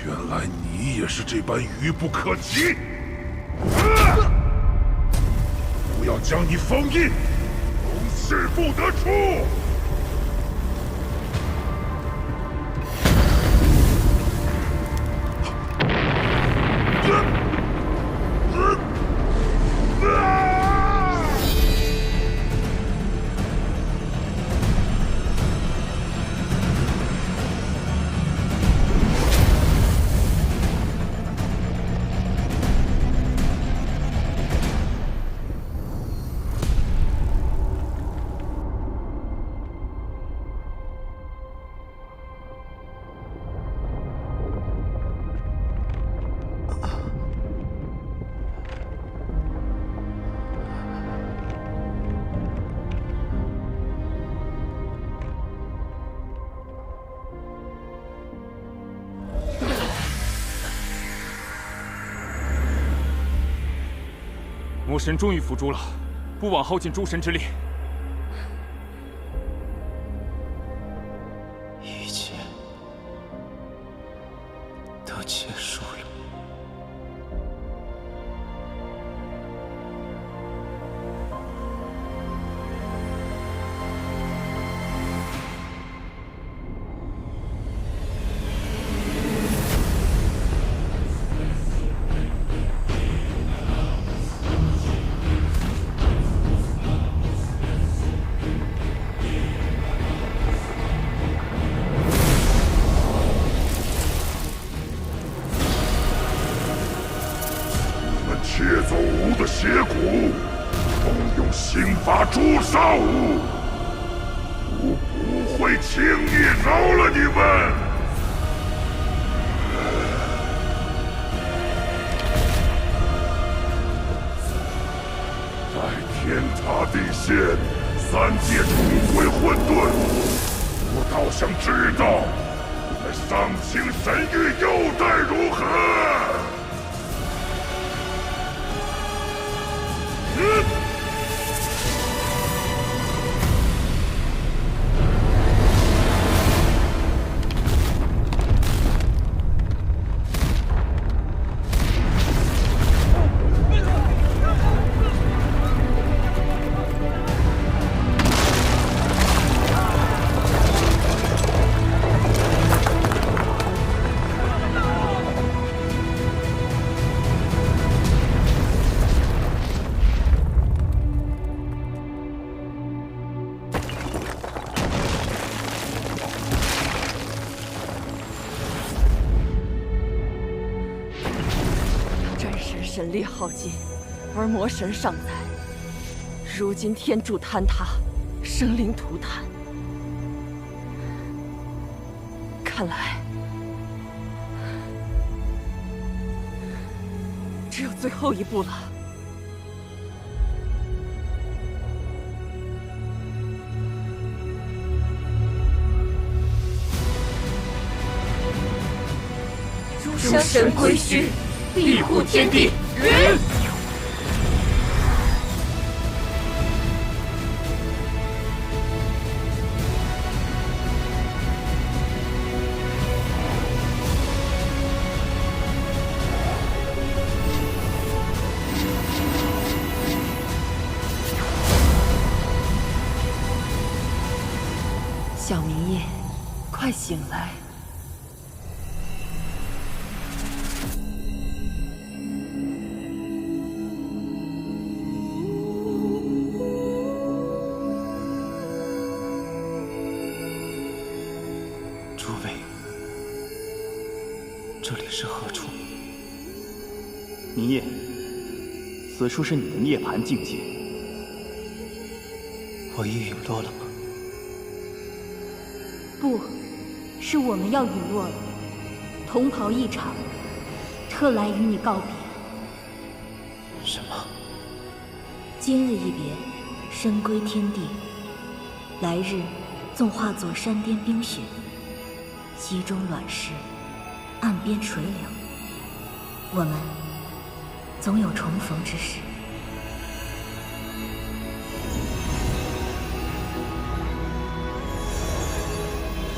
原来你也是这般愚不可及！不要将你封印，永世不得出！魔神终于伏诛了，不枉耗尽诸神之力。一切都结束了。窃走吾的邪骨，动用刑法诛杀吾，吾不会轻易饶了你们。天塌地陷，三界重回混沌。我倒想知道，那上清神域又待如何？神力耗尽，而魔神尚在。如今天柱坍塌，生灵涂炭，看来只有最后一步了。诸神归虚，庇护天地。云。小明夜，快醒来！诸位，这里是何处？明夜，此处是你的涅槃境界。我已陨落了吗？不，是我们要陨落了。同袍一场，特来与你告别。什么？今日一别，身归天地。来日纵化作山巅冰雪，溪中卵石，岸边垂柳。我们总有重逢之时。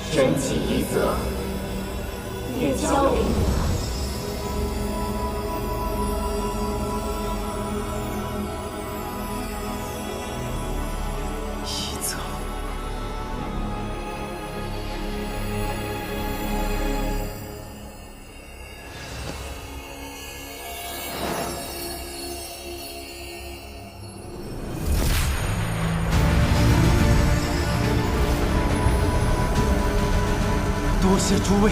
神起一则，也交给你了。一则，多谢诸位。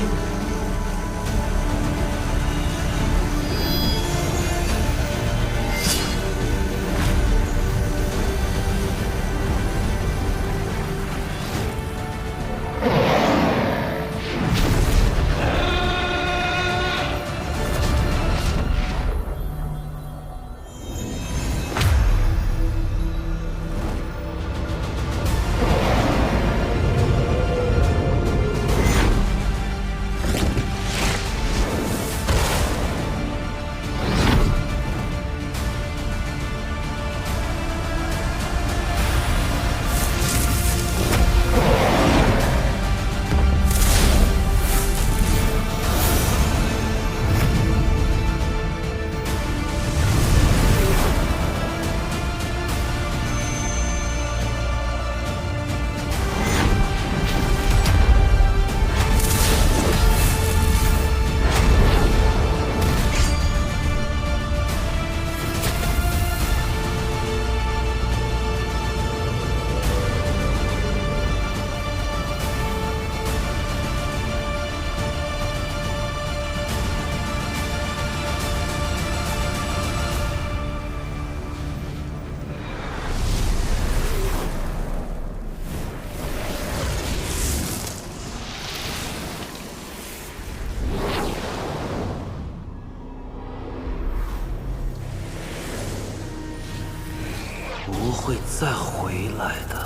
再回来的。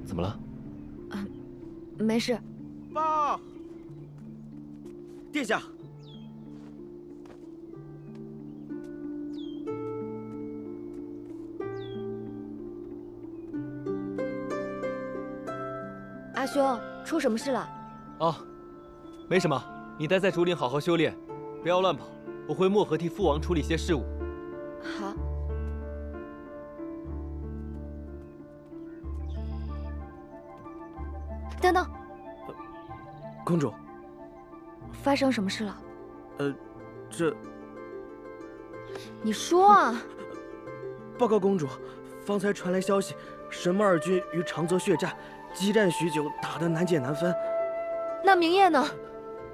怎么了？没事。爸，殿下，阿兄，出什么事了？哦，没什么，你待在竹林好好修炼，不要乱跑。我回漠河替父王处理些事务。好。等等，公主，发生什么事了？这……你说啊！报告公主，方才传来消息，神木二军与长泽血战，激战许久，打得难解难分。那明夜呢？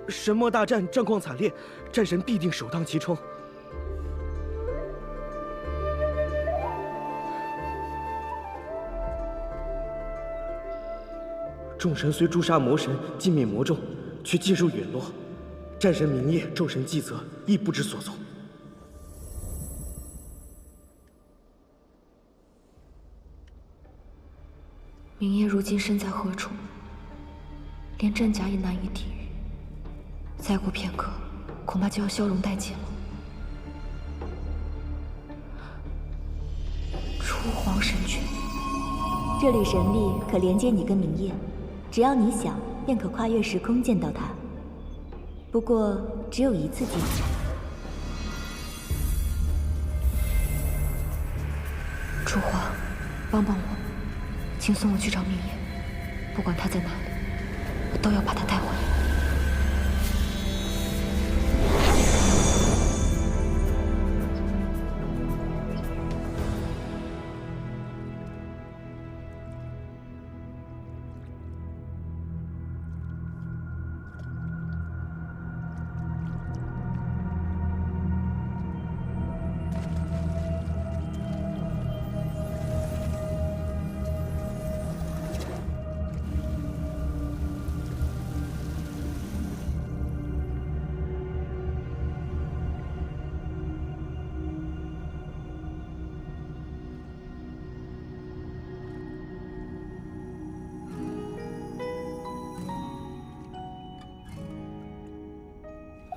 神墨大战战况惨烈，战神必定首当其冲。众神虽诛杀魔神，尽灭魔众，却尽数陨落。战神明夜、众神祭泽亦不知所踪。明夜如今身在何处？连阵甲也难以抵御。再过片刻，恐怕就要消融殆尽了。初皇神诀，这缕神力可连接你跟明夜，只要你想，便可跨越时空见到他。不过只有一次机会。初皇，帮帮我，请送我去找明夜，不管他在哪里，我都要把他带回来。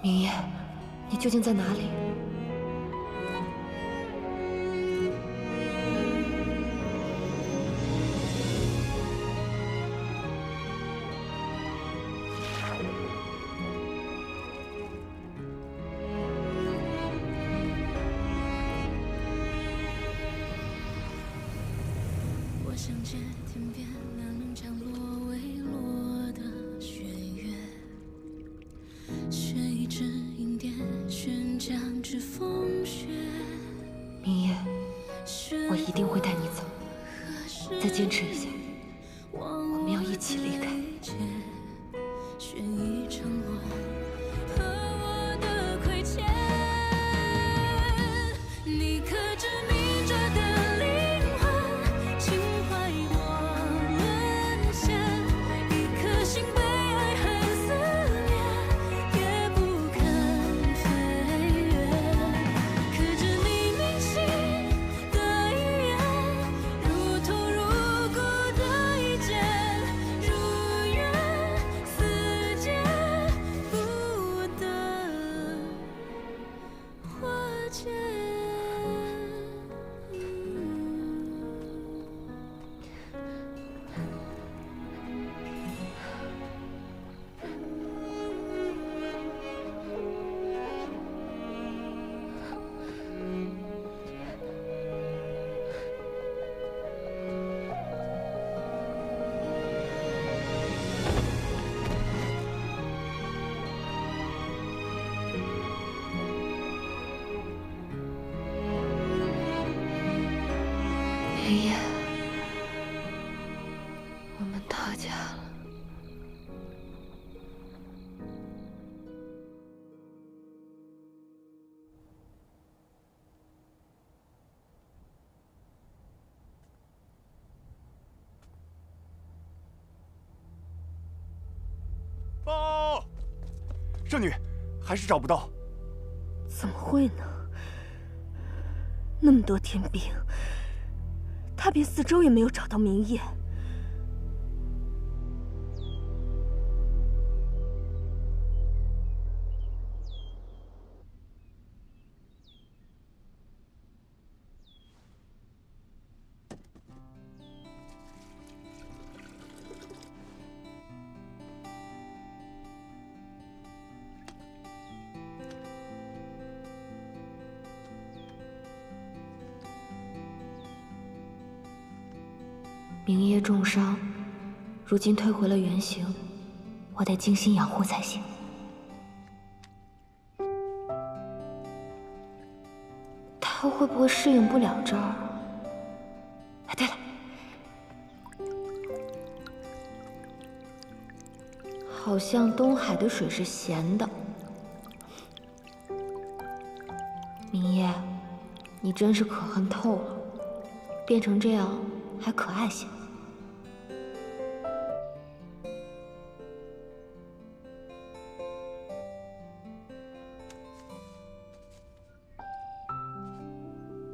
明夜，你究竟在哪里？我想见天边那能降落未落的雪月，选一支银蝶，悬江之风雪。明夜，我一定会带你走。再坚持一下，我们要一起离开。选一场我和我的亏欠，你可知迷着的灵魂，情怀我沦陷，一颗心被爱恨撕裂，也不肯飞跃。可知你铭心的语言，如同入骨明夜，我们到家了。报，圣女，还是找不到。怎么会呢？那么多天兵，踏遍四周也没有找到明夜。明夜重伤，如今退回了原形，我得精心养护才行。他会不会适应不了这儿？哎，对了，好像东海的水是咸的。明夜，你真是可恨透了，变成这样还可爱些。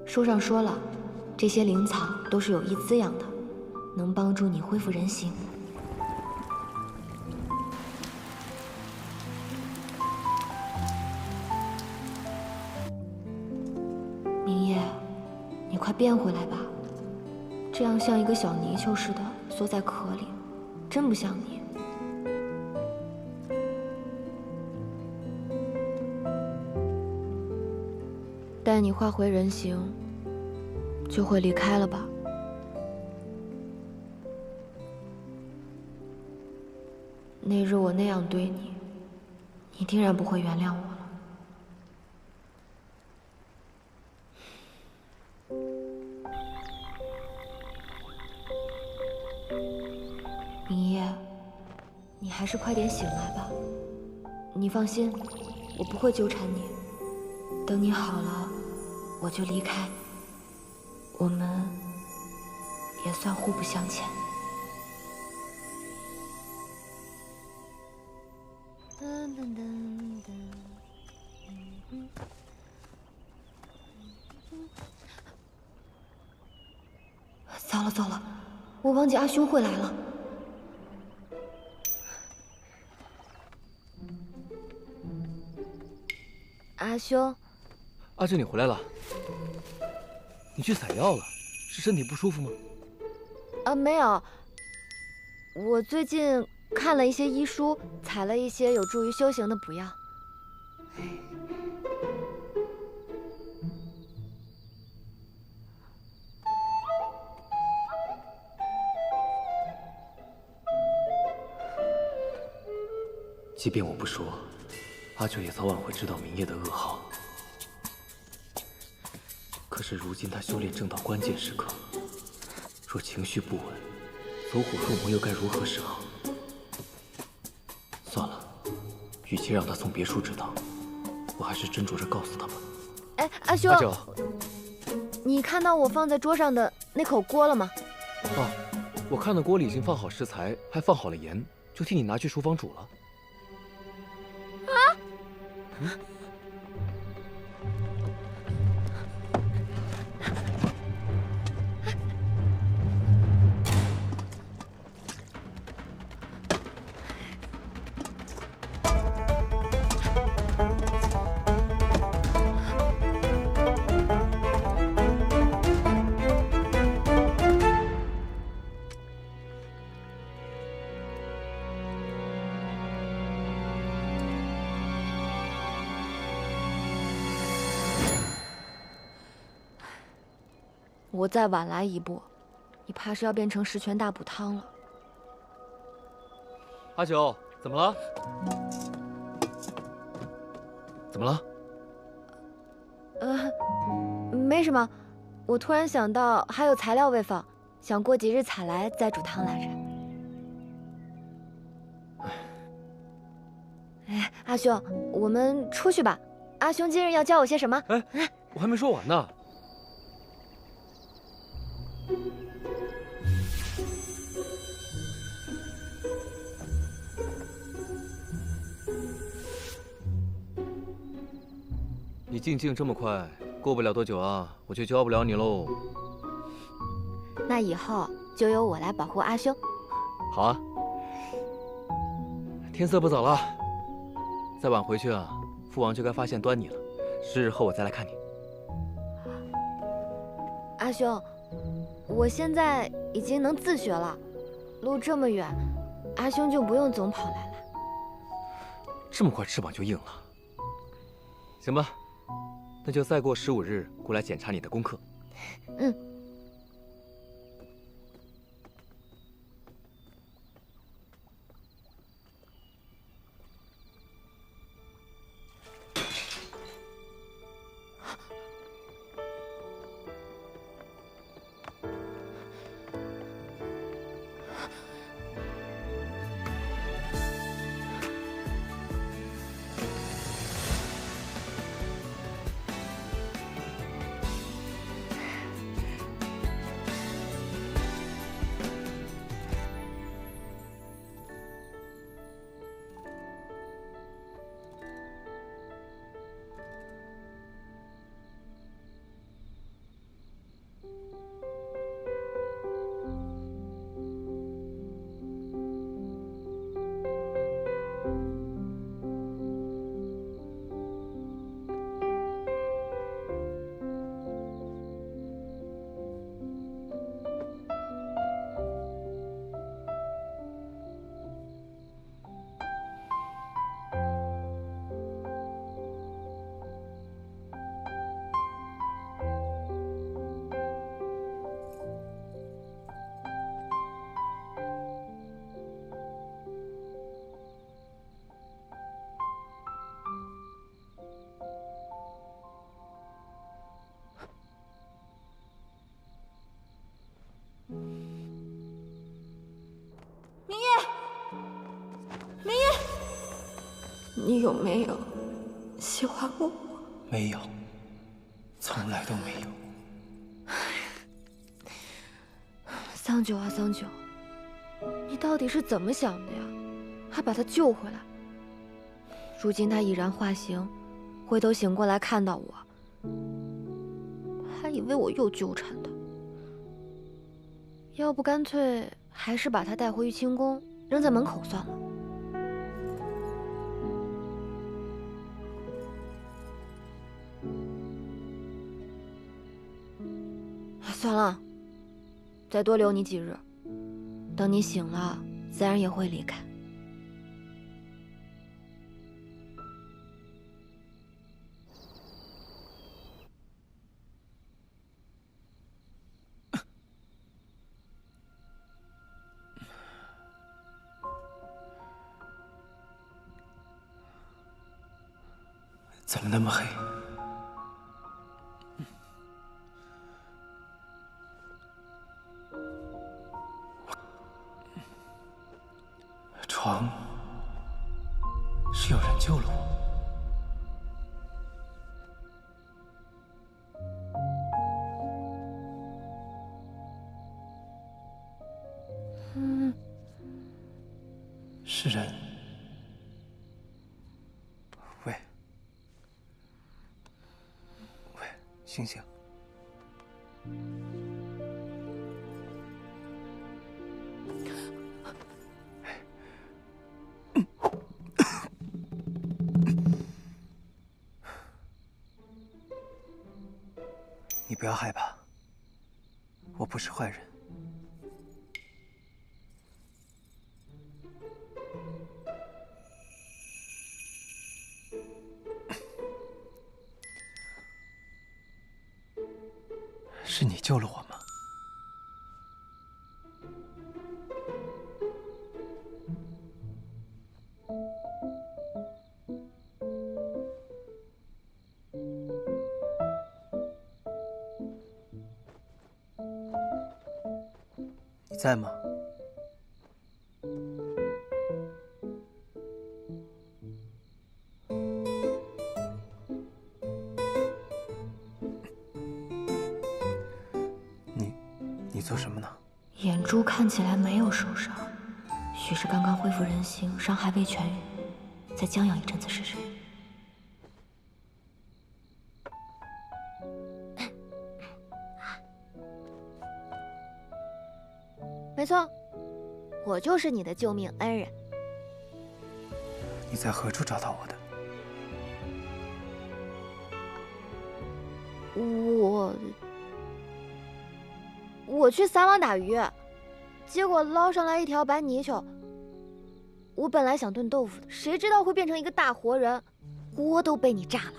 书上说了，这些灵草都是有益滋养的，能帮助你恢复人形。明夜，你快变回来吧，这样像一个小泥鳅似的缩在壳里，真不像你。待你化回人形，就会离开了吧？那日我那样对你，你定然不会原谅我了。明夜，你还是快点醒来吧。你放心，我不会纠缠你。等你好了，我就离开。我们也算互不相欠。糟了糟了，我忘记阿兄会来了。阿兄，阿正，你回来了。你去采药了，是身体不舒服吗？没有。我最近看了一些医书，采了一些有助于修行的补药。即便我不说，阿九也早晚会知道明夜的噩耗。可是如今他修炼正到关键时刻，若情绪不稳，走火入魔又该如何是好？算了，与其让他从别处知道，我还是斟酌着告诉他吧。哎，阿兄，阿九，你看到我放在桌上的那口锅了吗？哦，我看到锅里已经放好食材，还放好了盐，就替你拿去厨房煮了。啊？我再晚来一步，你怕是要变成十全大补汤了。阿九，怎么了？怎么了？没什么，我突然想到还有材料未放，想过几日采来再煮汤来着。哎，阿兄，我们出去吧。阿兄今日要教我些什么？哎，我还没说完呢。你进境这么快，过不了多久啊，我就教不了你喽。那以后就由我来保护阿兄。好啊。天色不早了，再晚回去啊，父王就该发现端倪了。10日后我再来看你。阿兄，我现在已经能自学了，路这么远，阿兄就不用总跑来了。这么快翅膀就硬了？行吧，那就再过15日过来检查你的功课。嗯。明夜，明夜，你有没有喜欢过我？没有，从来都没有。桑九啊，桑九，你到底是怎么想的呀？还把他救回来。如今他已然化形，回头醒过来看到我，还以为我又纠缠他。要不干脆还是把他带回玉清宫，扔在门口算了。算了，再多留你几日，等你醒了，自然也会离开。怎么那么黑？床是有人救了我。是人。喂，醒醒！你不要害怕，我不是坏人。是你救了我吗？在吗？你做什么呢？眼珠看起来没有受伤，许是刚刚恢复人形，伤还未痊愈，再将养一阵子试试。没错，我就是你的救命恩人。你在何处找到我的？我去撒网打鱼，结果捞上来一条白泥鳅。我本来想炖豆腐的，谁知道会变成一个大活人，锅都被你炸了。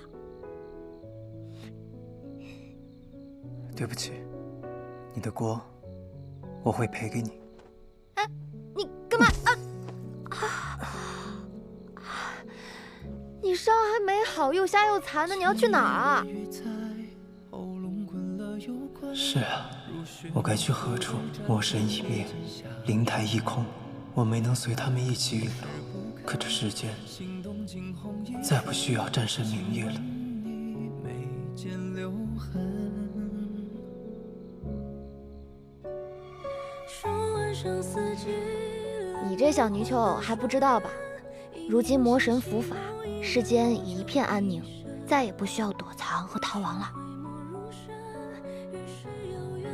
对不起，你的锅我会赔给你。哎，你干嘛你伤还没好，又瞎又残的，你要去哪儿啊？是啊，我该去何处？魔神已灭，灵台已空，我没能随他们一起陨落。可这世间再不需要战神明月了。你这小泥鳅还不知道吧？如今魔神伏法，世间已一片安宁，再也不需要躲藏和逃亡了。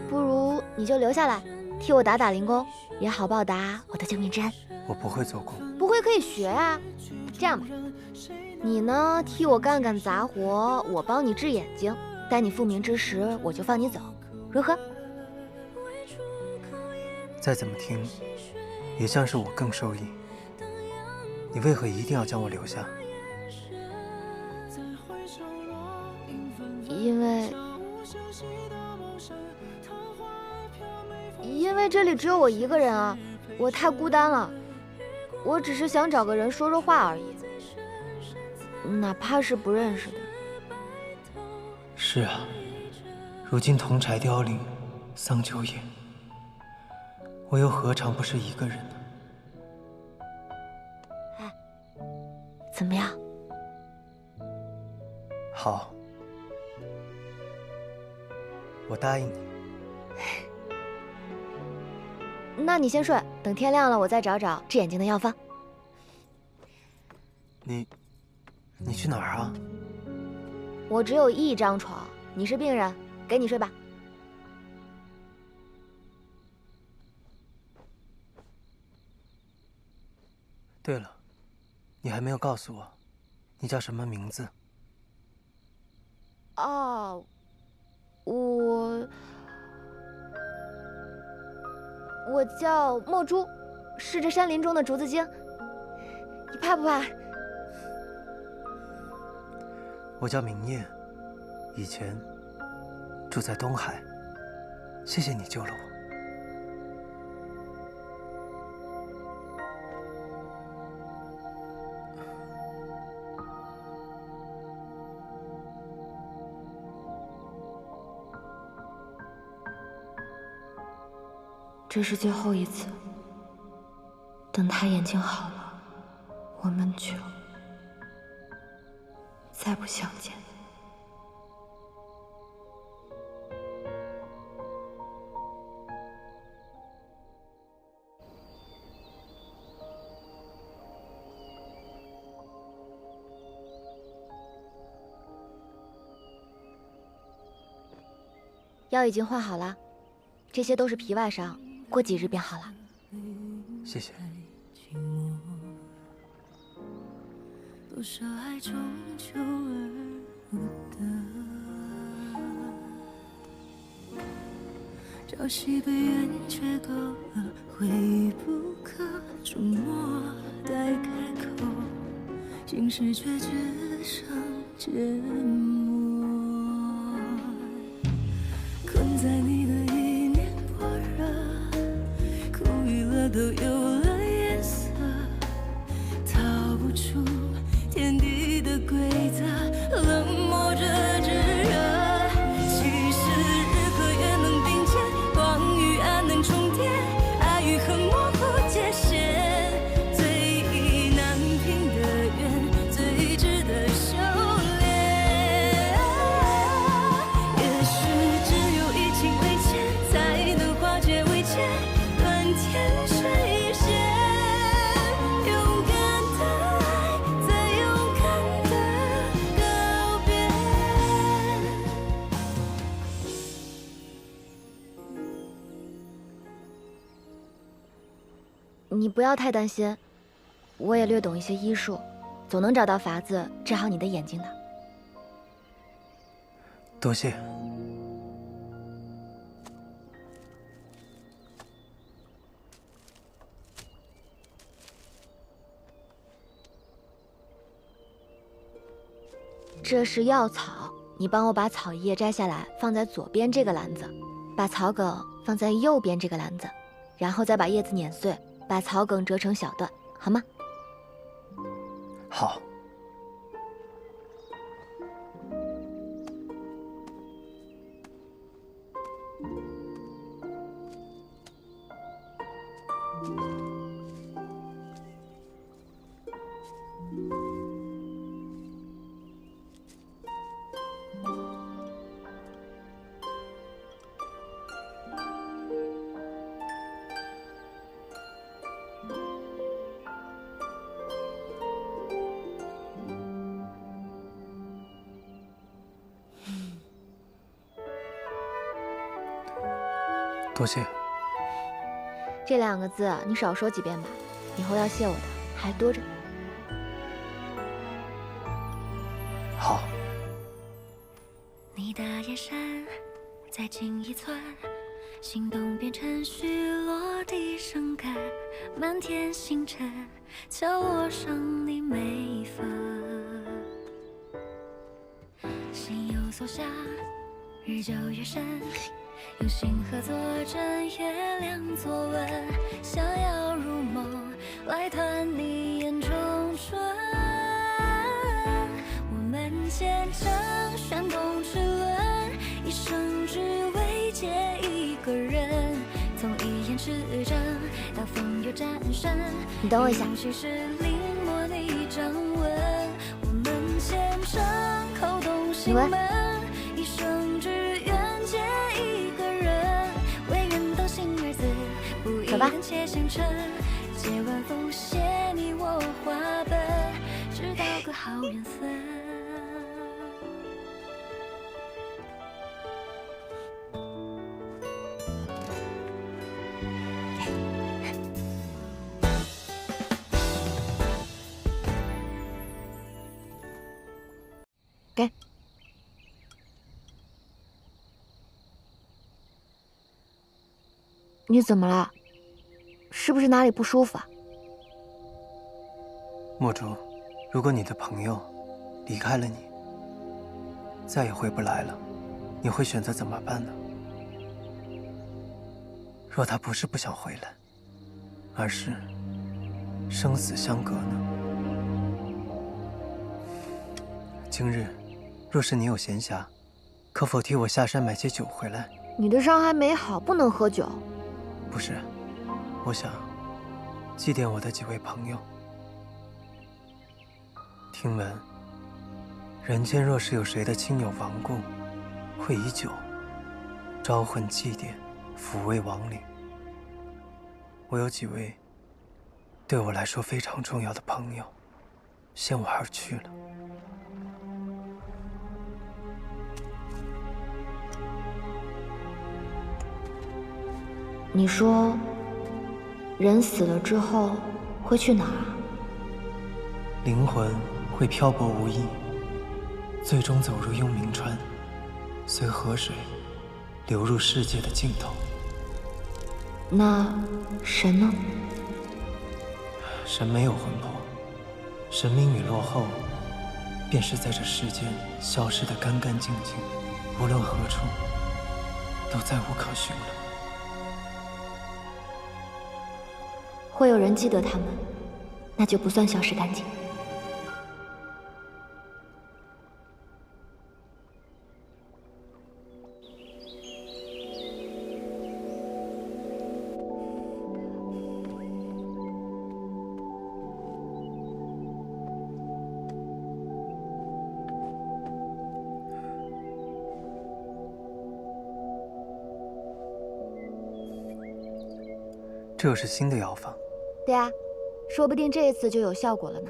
不如你就留下来，替我打打灵功，也好报答我的救命之恩。我不会做工，不会可以学啊。这样吧，你呢替我干干杂活，我帮你治眼睛，待你复明之时，我就放你走，如何？再怎么听，也像是我更受益。你为何一定要将我留下？因为这里只有我一个人啊，我太孤单了。我只是想找个人说说话而已，哪怕是不认识的。是啊，如今铜柴凋零，桑丘野，我又何尝不是一个人呢？哎，怎么样？好，我答应你。那你先睡，等天亮了我再找找治眼睛的药方。你去哪儿啊？我只有一张床，你是病人，给你睡吧。对了，你还没有告诉我，你叫什么名字？哦，我叫墨珠，是这山林中的竹子精。你怕不怕？我叫明夜，以前住在东海，谢谢你救了我。这是最后一次，等他眼睛好了，我们就再不相见。药已经换好了，这些都是皮外伤，过几日便好了。谢谢。多少爱终究而不得，朝夕被冤却够了，回忆不可触摸，待开口，心事却只剩缄默，困在你的意念火热，哭与乐都有了颜色，逃不出天地的规则，冷漠着炙热。其实日和月能并肩，光与暗能重叠。你不要太担心，我也略懂一些医术，总能找到法子治好你的眼睛的。多谢。这是药草，你帮我把草叶摘下来，放在左边这个篮子，把草梗放在右边这个篮子，然后再把叶子碾碎，把草梗折成小段，好吗？好。多谢。这2个字你少说几遍吧，以后要谢我的还多着。好。你的眼神再近一寸，心动变成虚落地生根，满天星辰敲落上你每一分，心有所想，日久月深。用星河作证，月亮作文，想要入梦来探你眼中春。我们见证旋风齿轮，一生只为见一个人。从一眼之争到风流战胜，你等我一下。其实临摹你掌纹，我们见证扣动心门，一生只愿见一个人。唯愿当心儿子，不一人且相称。借晚风写你我话本，直到个好缘分。给。你怎么了？是不是哪里不舒服啊？墨竹，如果你的朋友离开了你，再也回不来了，你会选择怎么办呢？若他不是不想回来，而是生死相隔呢？今日，若是你有闲暇，可否替我下山买些酒回来？你的伤还没好，不能喝酒。不是，我想祭奠我的几位朋友。听闻，人间若是有谁的亲友亡故，会以酒招魂祭奠，抚慰亡灵。我有几位对我来说非常重要的朋友，先我而去了。你说，人死了之后会去哪儿？灵魂会漂泊无依，最终走入幽冥川，随河水流入世界的尽头。那神呢？神没有魂魄，神明陨落后，便是在这世间消失得干干净净，无论何处都再无可寻了。会有人记得他们，那就不算消失干净。这又是新的药方。对啊，说不定这一次就有效果了呢。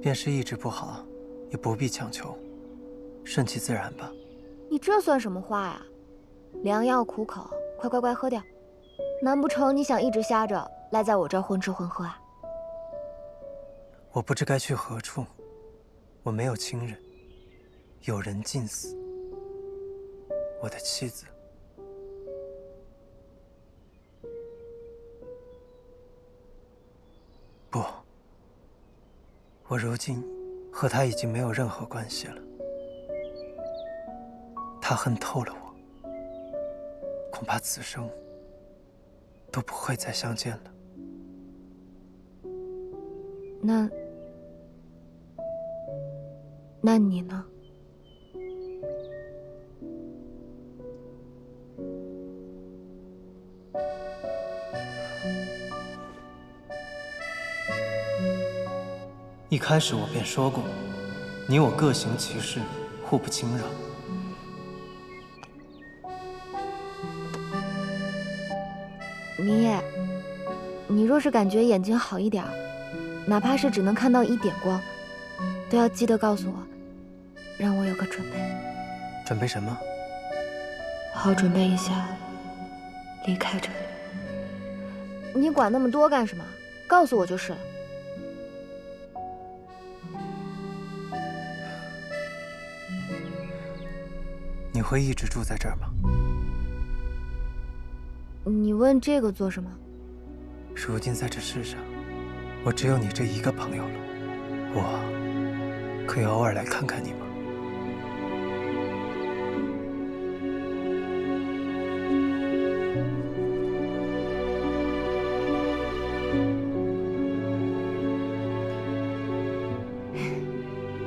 便是意志不好，也不必强求，顺其自然吧。你这算什么话呀？良药苦口，快乖乖喝掉。难不成你想一直瞎着赖在我这儿混吃混喝啊？我不知该去何处，我没有亲人，有人尽死。我的妻子，不，我如今和她已经没有任何关系了。她恨透了我，恐怕此生都不会再相见了。那你呢？一开始我便说过，你我各行其事，互不侵扰。明夜，你若是感觉眼睛好一点，哪怕是只能看到一点光，都要记得告诉我，让我有个准备。准备什么？好准备一下离开这里。你管那么多干什么？告诉我就是了。你会一直住在这儿吗？你问这个做什么？如今在这世上，我只有你这一个朋友了，我可以偶尔来看看你吗？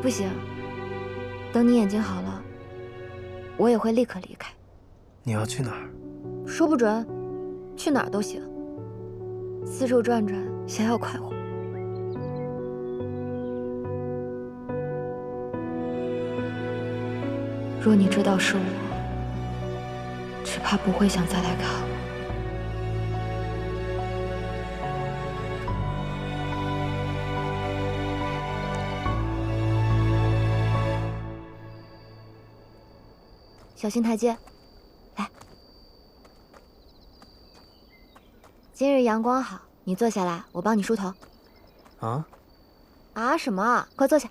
不行，等你眼睛好了，我也会立刻离开。你要去哪儿？说不准，去哪儿都行。四处转转，想要快活。若你知道是我，只怕不会想再来看我。小心台阶，来。今日阳光好，你坐下来，我帮你梳头。啊什么？快坐下。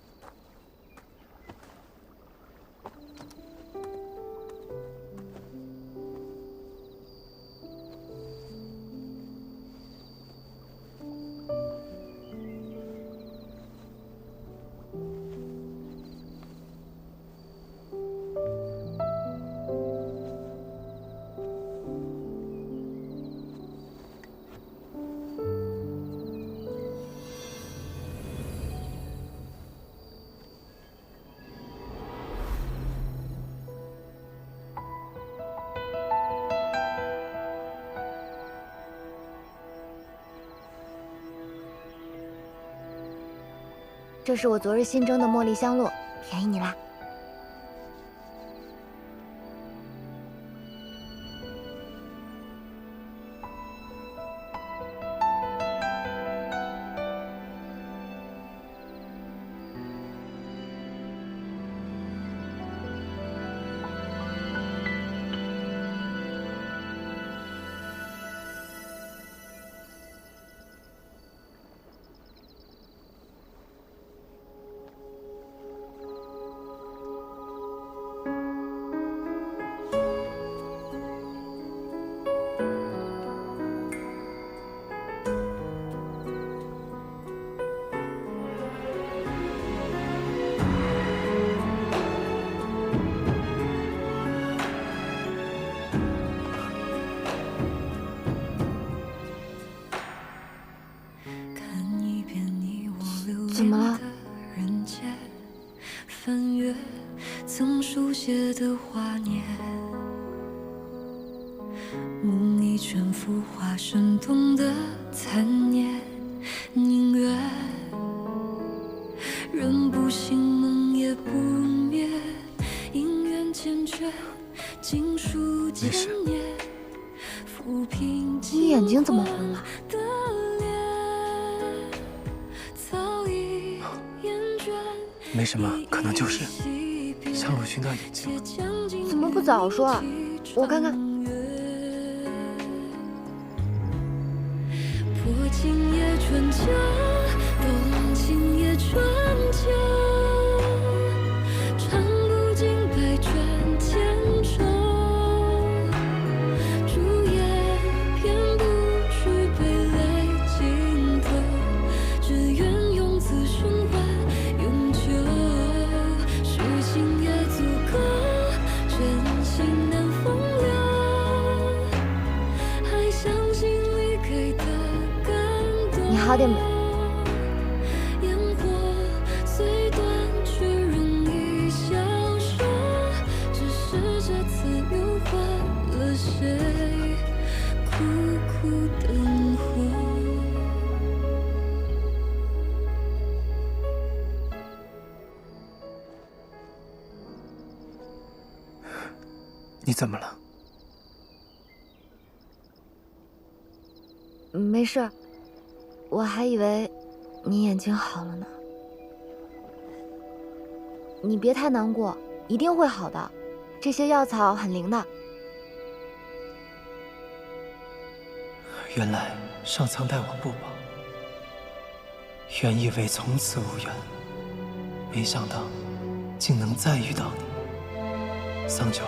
这是我昨日新蒸的茉莉香露，便宜你啦。怎么了？翻阅曾书写的华年，梦一圈浮华生动的残念，宁愿人不醒梦也不灭，因缘缱绻经书千年，抚平你眼睛怎么红了？没什么，可能就是向鲁迅的眼睛。怎么不早说啊？我看看。情也春秋，动情也春秋。穿不尽百转千重，竹叶偏不去悲泪尽头，只愿用此循环永久。虚情也足够，真心难风流。还相信你给的感动。你好点没？烟火虽短，却容易消瘦。只是这次又换了谁，苦苦等候。你怎么了？没事，我还以为你眼睛好了呢。你别太难过，一定会好的。这些药草很灵的。原来上苍待我不薄，原以为从此无缘，没想到竟能再遇到你。桑九，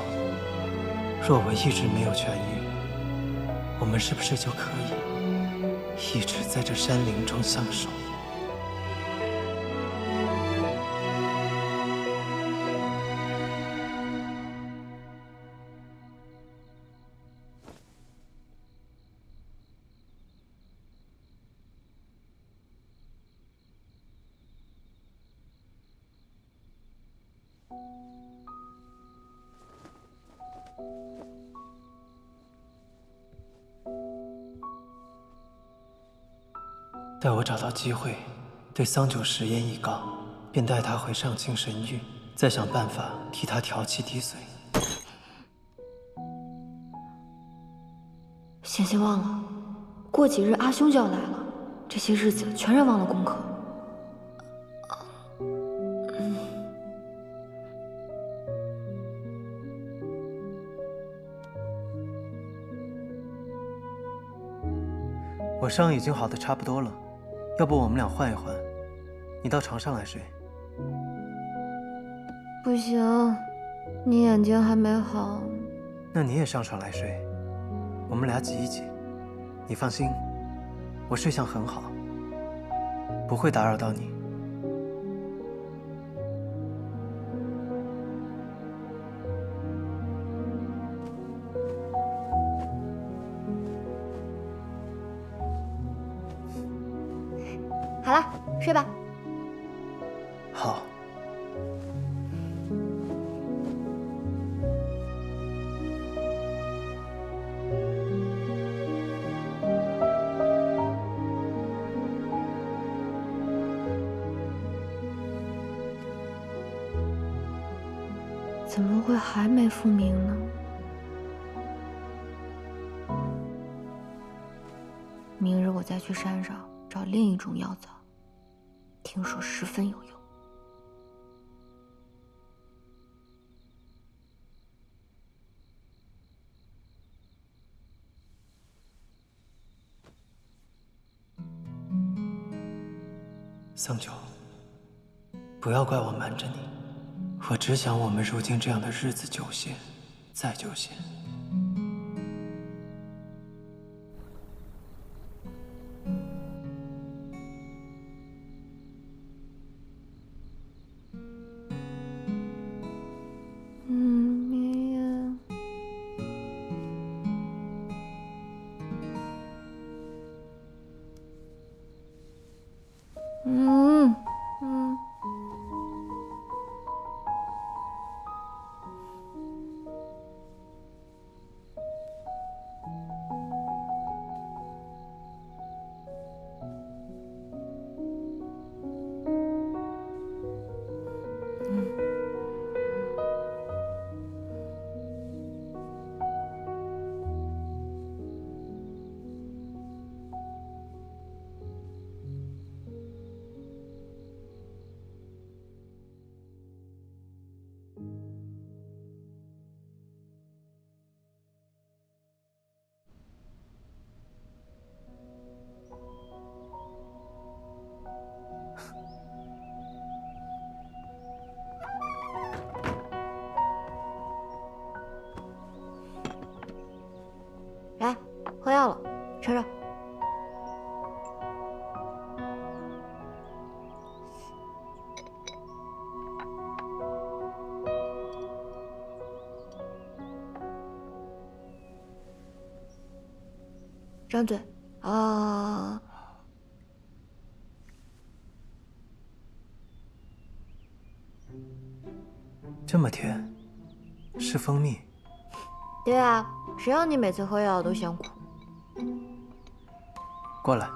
若我一直没有痊愈，我们是不是就可以一直在这山林中相守？待我找到机会，对桑九实验一告，便带他回上清神域，再想办法替他调气滴髓。险些忘了，过几日阿兄就要来了，这些日子全然忘了功课。我伤已经好的差不多了，要不我们俩换一换，你到床上来睡。不行，你眼睛还没好。那你也上床来睡，我们俩挤一挤。你放心，我睡相很好，不会打扰到你。好了，睡吧。好。怎么会还没复明呢？明日我再去山上找另一种药草，听说十分有用。桑九，不要怪我瞒着你，我只想我们如今这样的日子久些，再久些。来，喝药了，吃着。张嘴。啊。这么甜，是蜂蜜。对啊，谁让你每次喝药都嫌苦？过来。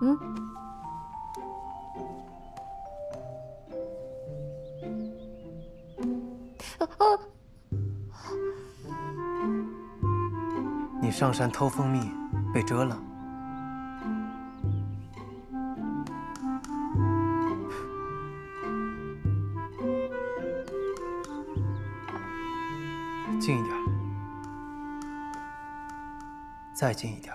嗯。你上山偷蜂蜜，被蛰了。近一点，再近一点。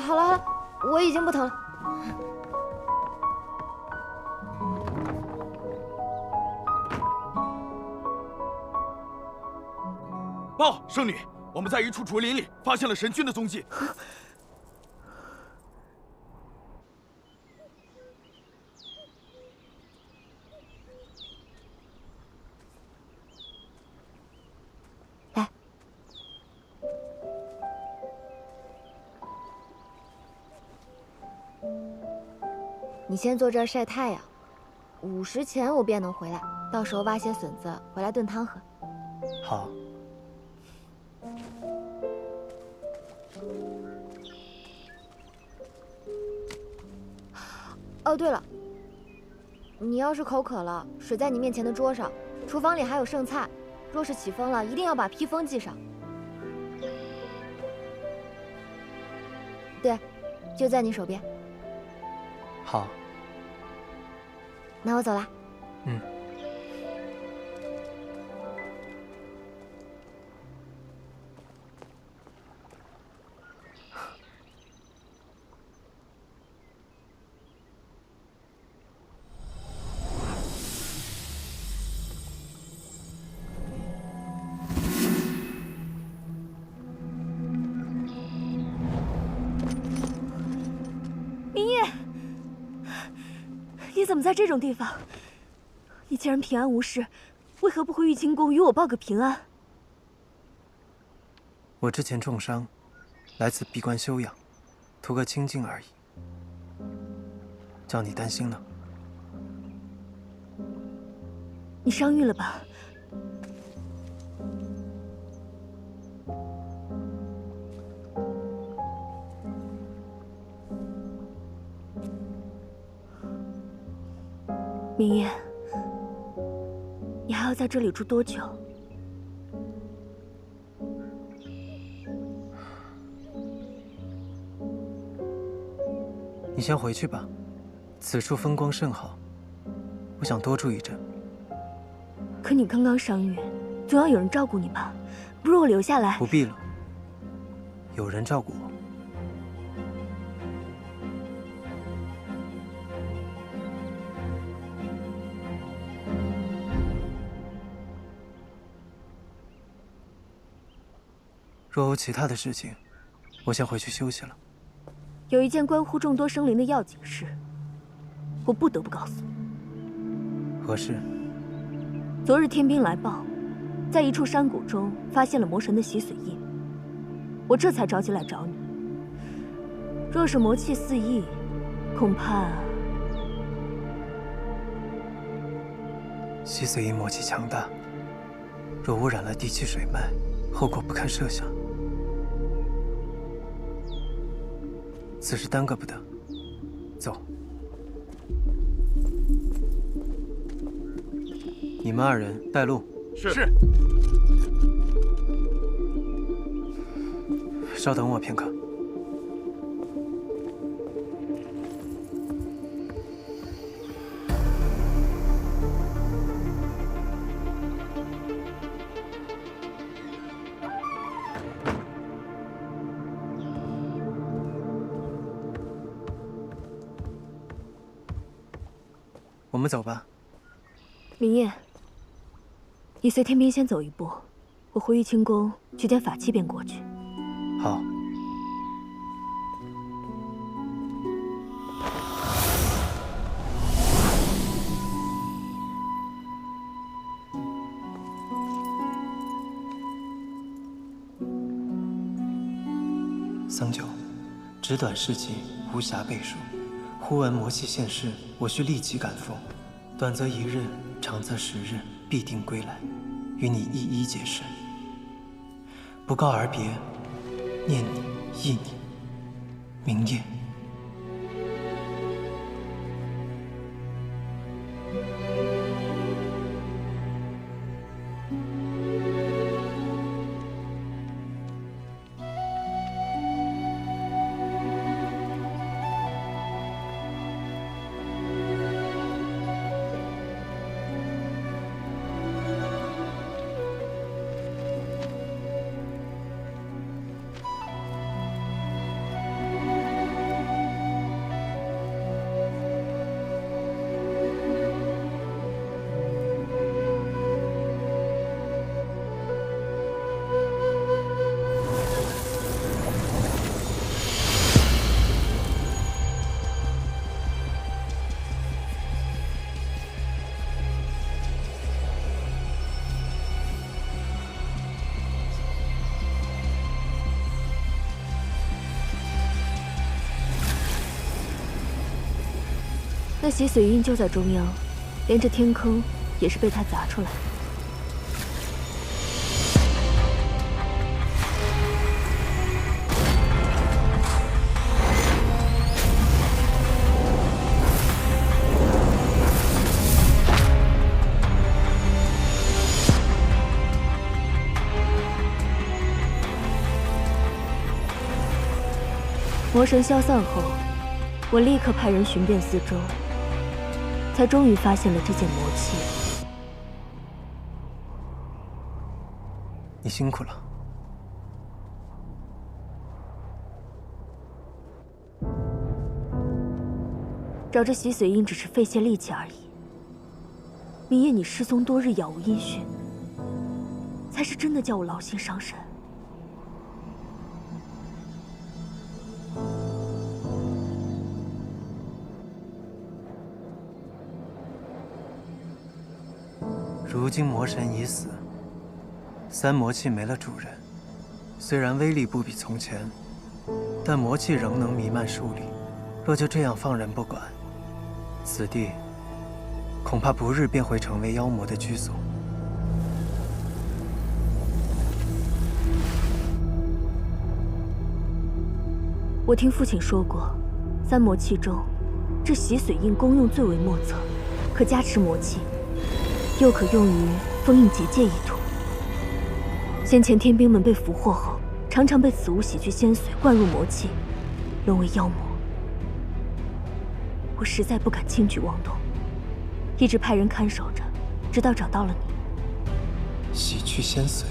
好了好了，我已经不疼了。报，圣女，我们在一处竹林里发现了神君的踪迹。来，你先坐这儿晒太阳，5时前我便能回来，到时候挖些笋子回来炖汤喝。好。哦，对了，你要是口渴了，水在你面前的桌上，厨房里还有剩菜，若是起风了，一定要把披风系上。对，就在你手边。好。那我走了。嗯。明夜，你怎么在这种地方？你既然平安无事，为何不回玉清宫与我报个平安？我之前重伤，来此闭关休养，图个清静而已。叫你担心了。你伤愈了吧？明夜，你还要在这里住多久？你先回去吧，此处风光甚好，我想多住一阵。可你刚刚伤愈，总要有人照顾你吧？不如我留下来。不必了，有人照顾我。若有其他的事情，我先回去休息了。有一件关乎众多生灵的要紧事，我不得不告诉你。何事？昨日天兵来报，在一处山谷中发现了魔神的洗髓印，我这才着急来找你。若是魔气四溢，恐怕……洗髓印魔气强大，若污染了地气水脉，后果不堪设想。此事耽搁不得，走。你们二人带路。是。稍等我片刻。我们走吧。明夜，你随天兵先走一步，我回玉清宫取点法器便过去。好。桑九，纸短事迹，无暇背述。忽闻魔气现世，我需立即赶赴。短则1日，长则10日，必定归来，与你一一解释。不告而别，念你，忆你，明夜。那洗髓印就在中央，连着天坑也是被他砸出来的。魔神消散后，我立刻派人寻遍四周。才终于发现了这件魔器。你辛苦了。找这洗髓印只是费些力气而已。明夜，你失踪多日，杳无音讯，才是真的叫我劳心伤神。如今魔神已死，三魔器没了主人，虽然威力不比从前，但魔气仍能弥漫数里。若就这样放任不管，此地恐怕不日便会成为妖魔的居所。我听父亲说过，三魔器中，这洗髓印功用最为莫测，可加持魔气。又可用于封印结界一途。先前天兵们被俘获后，常常被此物洗去仙髓，灌入魔气，沦为妖魔。我实在不敢轻举妄动，一直派人看守着，直到找到了你。洗去仙髓，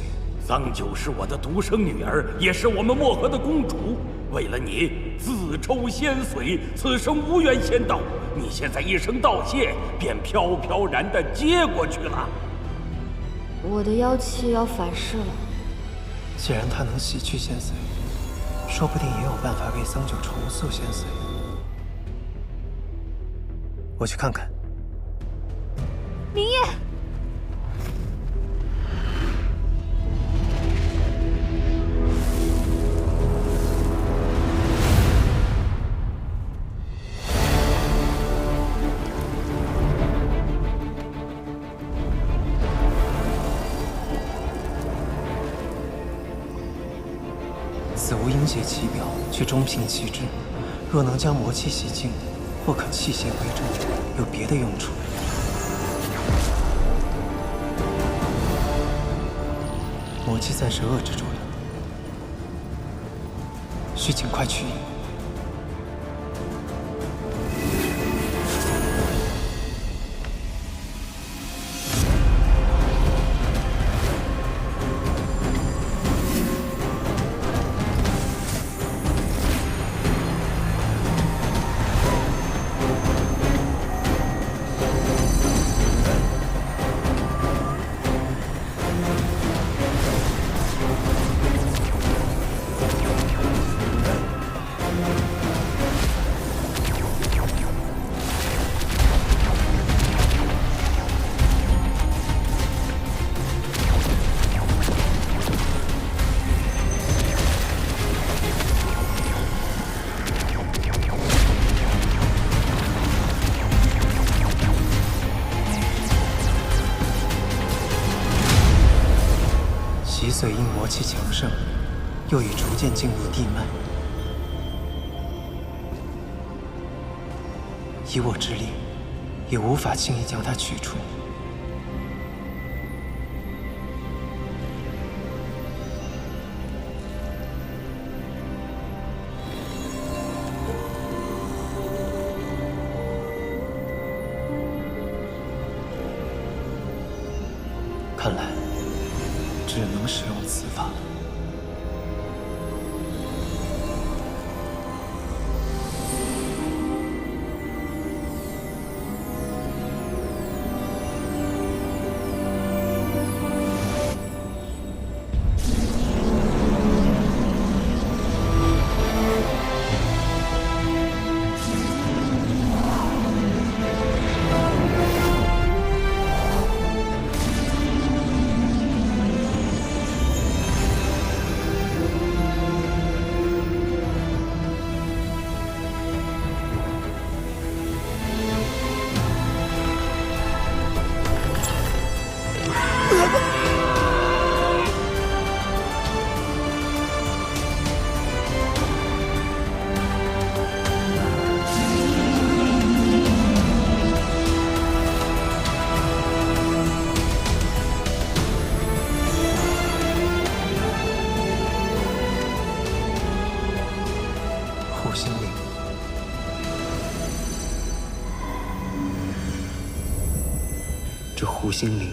桑九是我的独生女儿，也是我们漠河的公主。为了你，自抽仙髓，此生无缘仙道。你现在一声道谢，便飘飘然地接过去了。我的妖气要反噬了。既然他能洗去仙髓，说不定也有办法为桑九重塑仙髓。我去看看。明夜，此无阴邪奇表，却中平其志。若能将魔气洗净，或可弃邪归正，有别的用处。魔气暂时遏制住了，需尽快去。洗髓印魔气强盛，又已逐渐进入地脉。以我之力，也无法轻易将它取出。看来只能使用此法了。护心灵，这护心灵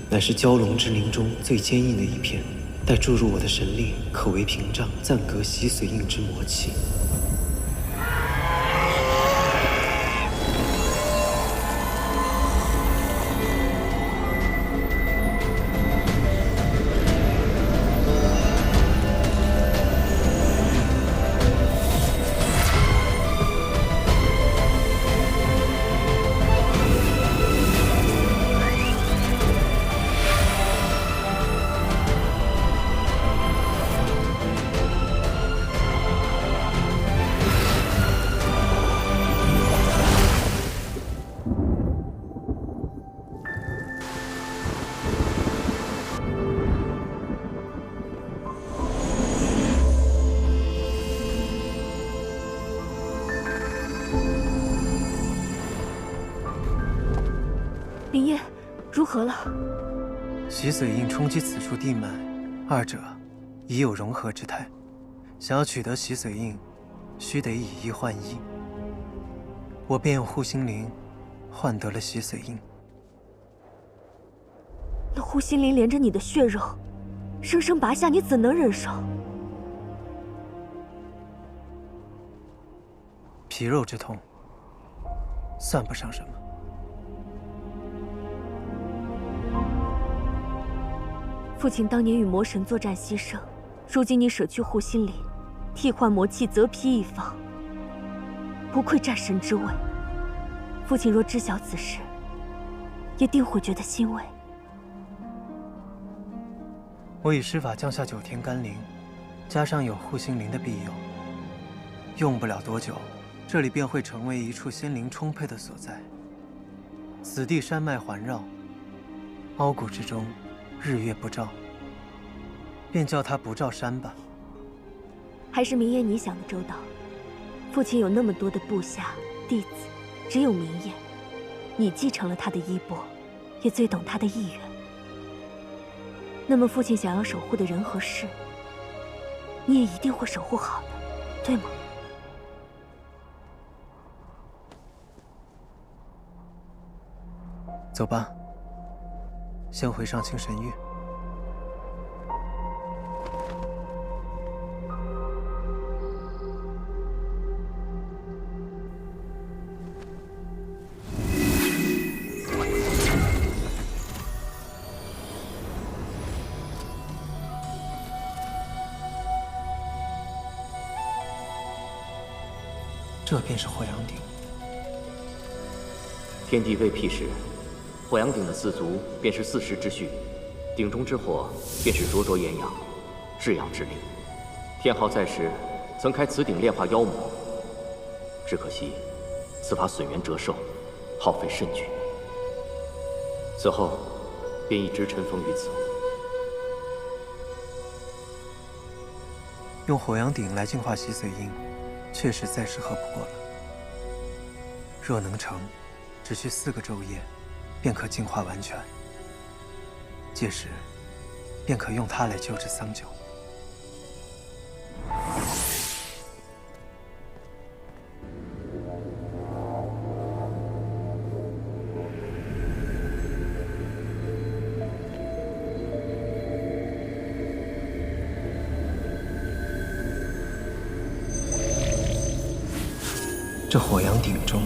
乃是蛟龙之灵中最坚硬的一片，待注入我的神力，可为屏障，暂隔洗髓印之魔气。明夜，如何了？洗髓印冲击此处地脉，二者已有融合之态。想要取得洗髓印，须得以一换一。我便用护心灵换得了洗髓印。那护心灵连着你的血肉，生生拔下，你怎能忍受？皮肉之痛，算不上什么。父亲当年与魔神作战牺牲，如今你舍去护心灵，替换魔气，择披一方，不愧战神之位。父亲若知晓此事，也定会觉得欣慰。我已施法降下9天甘霖，加上有护心灵的庇佑，用不了多久，这里便会成为一处仙灵充沛的所在。此地山脉环绕，凹谷之中，日月不照，便叫它不照山吧。还是明夜你想的周到。父亲有那么多的部下弟子，只有明夜，你继承了他的衣钵，也最懂他的意愿。那么父亲想要守护的人和事，你也一定会守护好的，对吗？走吧，先回上清神域。这便是火阳鼎。天地未辟时，火阳鼎的四足便是4时之序，鼎中之火便是灼灼炎阳，至阳之力。天昊在时曾开此鼎炼化妖魔，只可惜此法损元折寿，耗费甚巨。此后便一直尘封于此。用火阳鼎来净化洗髓印，确实再适合不过了。若能成，只需4个昼夜，便可净化完全。届时，便可用它来救治桑九。这火阳鼎中，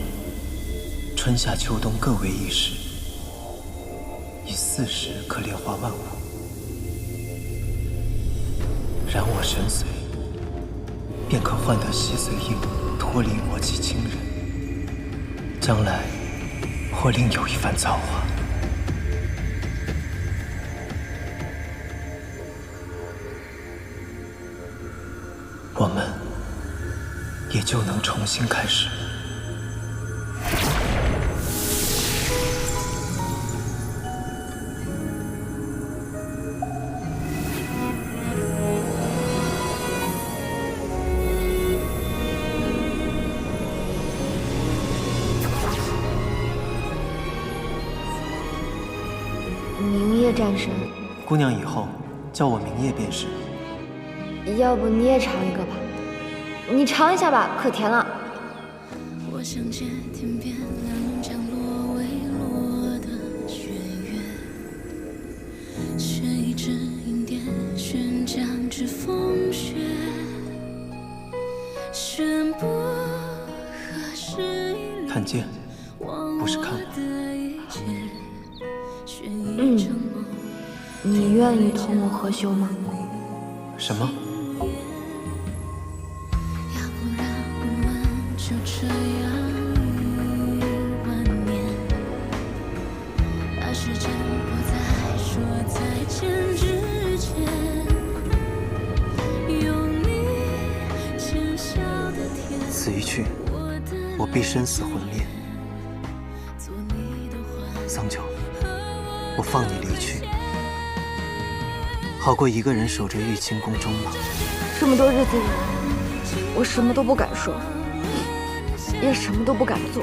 春夏秋冬各为1时，以4时可炼化万物。燃我神髓，便可换得洗髓印，脱离魔气侵人。将来或另有一番造化。我们也就能重新开始。明夜战神，姑娘以后叫我明夜便是。要不你也尝一个吧？你尝一下吧，可甜了。我想见天边两降落未落的雪月，却一直引点悬将至风雪，宣布何时看见，不是看我。你愿意同我合修吗？什么？就这样10000年，把时间握在说再见之前，有你浅笑的天。此一去，我必生死魂灭。桑九，我放你离去，好过一个人守着玉清宫终老。这么多日子里，我什么都不敢说。也什么都不敢做，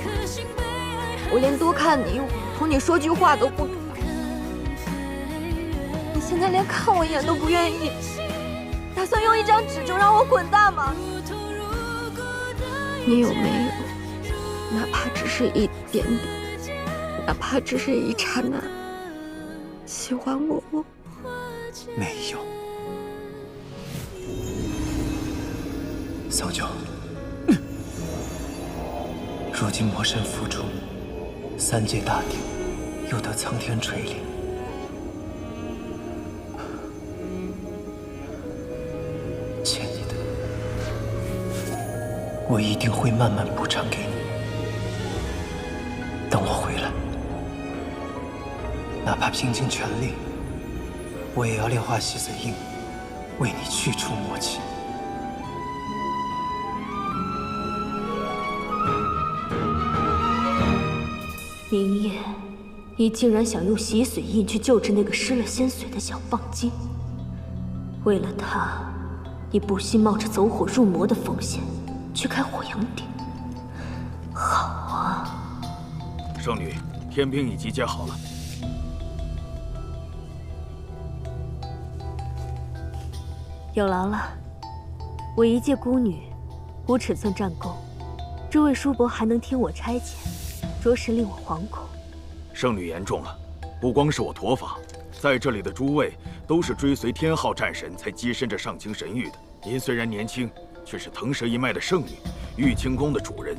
我连多看你一会儿，同你说句话都不敢。你现在连看我一眼都不愿意，打算用1张纸就让我滚蛋吗？你有没有，哪怕只是一点点，哪怕只是一刹那，喜欢我？没有。桑九。如今魔神复出，3界大定，又得苍天垂怜，欠你的，我一定会慢慢补偿给你。等我回来，哪怕拼尽全力，我也要炼化洗髓印，为你去除魔气。明夜，你竟然想用洗髓印去救治那个失了仙髓的小棒精？为了他，你不惜冒着走火入魔的风险去开火阳鼎。好啊！圣女，天兵已集结好了。有劳了，我一介孤女，无尺寸战功，诸位叔伯还能听我差遣，着实令我惶恐。圣女言重了，不光是我驼法，在这里的诸位都是追随天昊战神才跻身这上清神域的。您虽然年轻，却是腾蛇一脉的圣女，玉清宫的主人，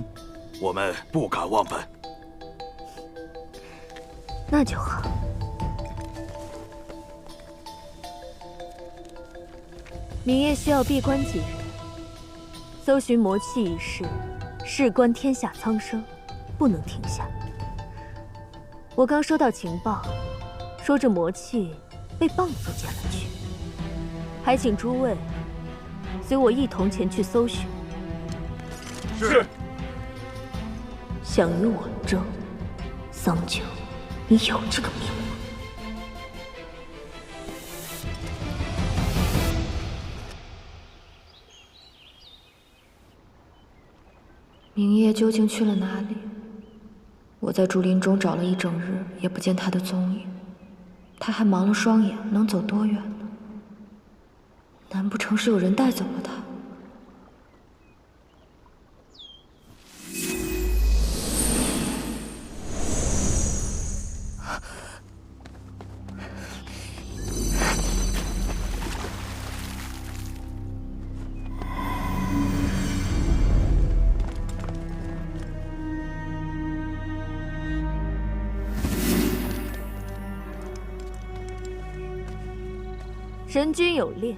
我们不敢忘本。那就好。明夜需要闭关几日，搜寻魔气一事，事关天下苍生，不能停下。我刚收到情报，说这魔气被棒族捡了去，还请诸位随我一同前去搜寻。是。想与我争，桑九，你有这个命吗？明夜究竟去了哪里？我在竹林中找了一整日，也不见他的踪影。他还盲了双眼，能走多远呢？难不成是有人带走了他？神君有令，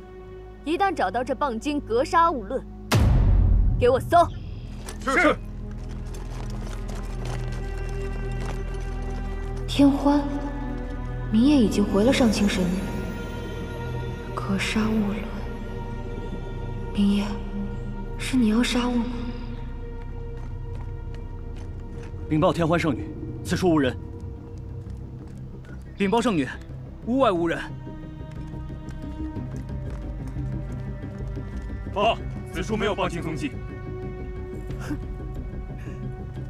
一旦找到这棒精，格杀勿论。给我搜！是。天欢，明夜已经回了上清神域，格杀勿论。明夜，是你要杀我吗？禀报天欢圣女，此处无人。禀报圣女，屋外无人。报，此处没有棒精踪迹。哼，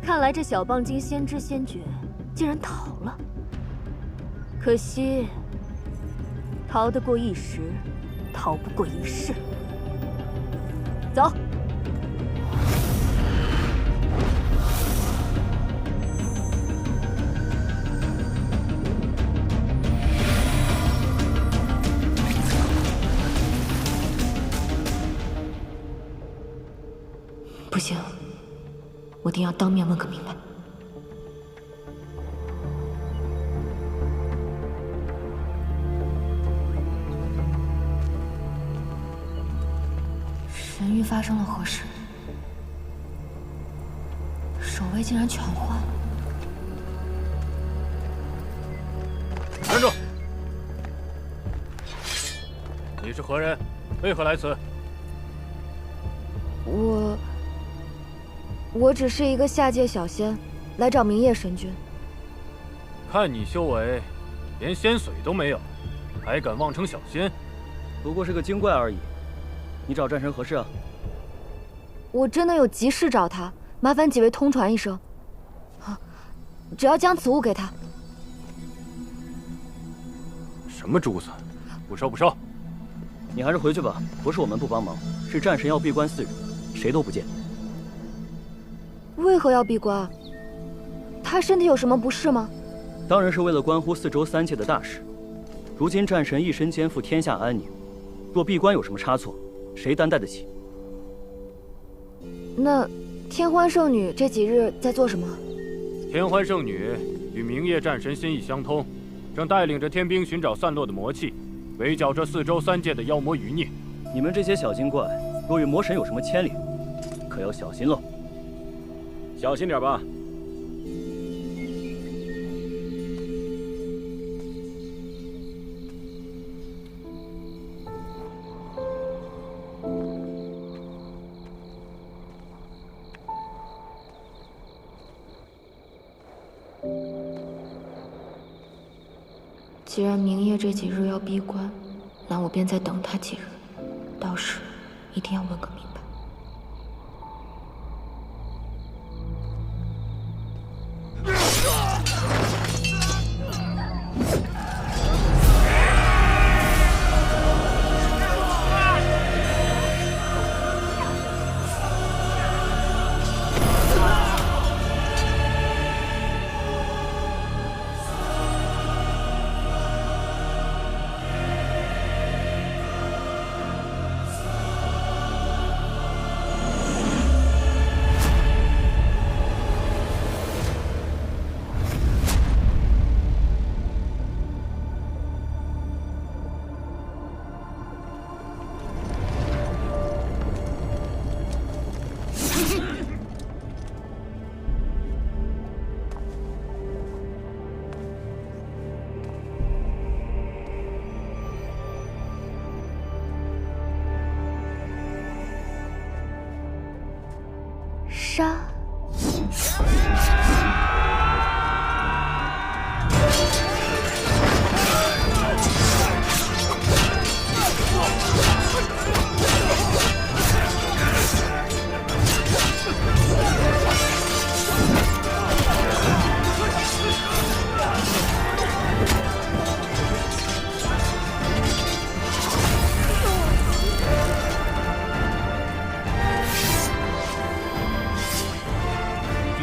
看来这小棒精先知先觉，竟然逃了。可惜，逃得过一时，逃不过一世。走。不行，我定要当面问个明白。神域发生了何事？守卫竟然全换了。站住！你是何人？为何来此？我只是一个下界小仙，来找明夜神君。看你修为，连仙髓都没有，还敢妄称小仙？不过是个精怪而已。你找战神何事啊？我真的有急事找他，麻烦几位通传一声。啊，只要将此物给他。什么珠子？不收不收。你还是回去吧，不是我们不帮忙，是战神要闭关4日，谁都不见。为何要闭关？他身体有什么不适吗？当然是为了关乎4州3界的大事。如今战神一身肩负天下安宁，若闭关有什么差错，谁担待得起？那天欢圣女这几日在做什么？天欢圣女与明夜战神心意相通，正带领着天兵寻找散落的魔气，围剿这4州3界的妖魔余孽。你们这些小精怪，若与魔神有什么牵连，可要小心喽。小心点吧。既然明夜这几日要闭关，那我便再等他几日，到时一定要问个明白。杀！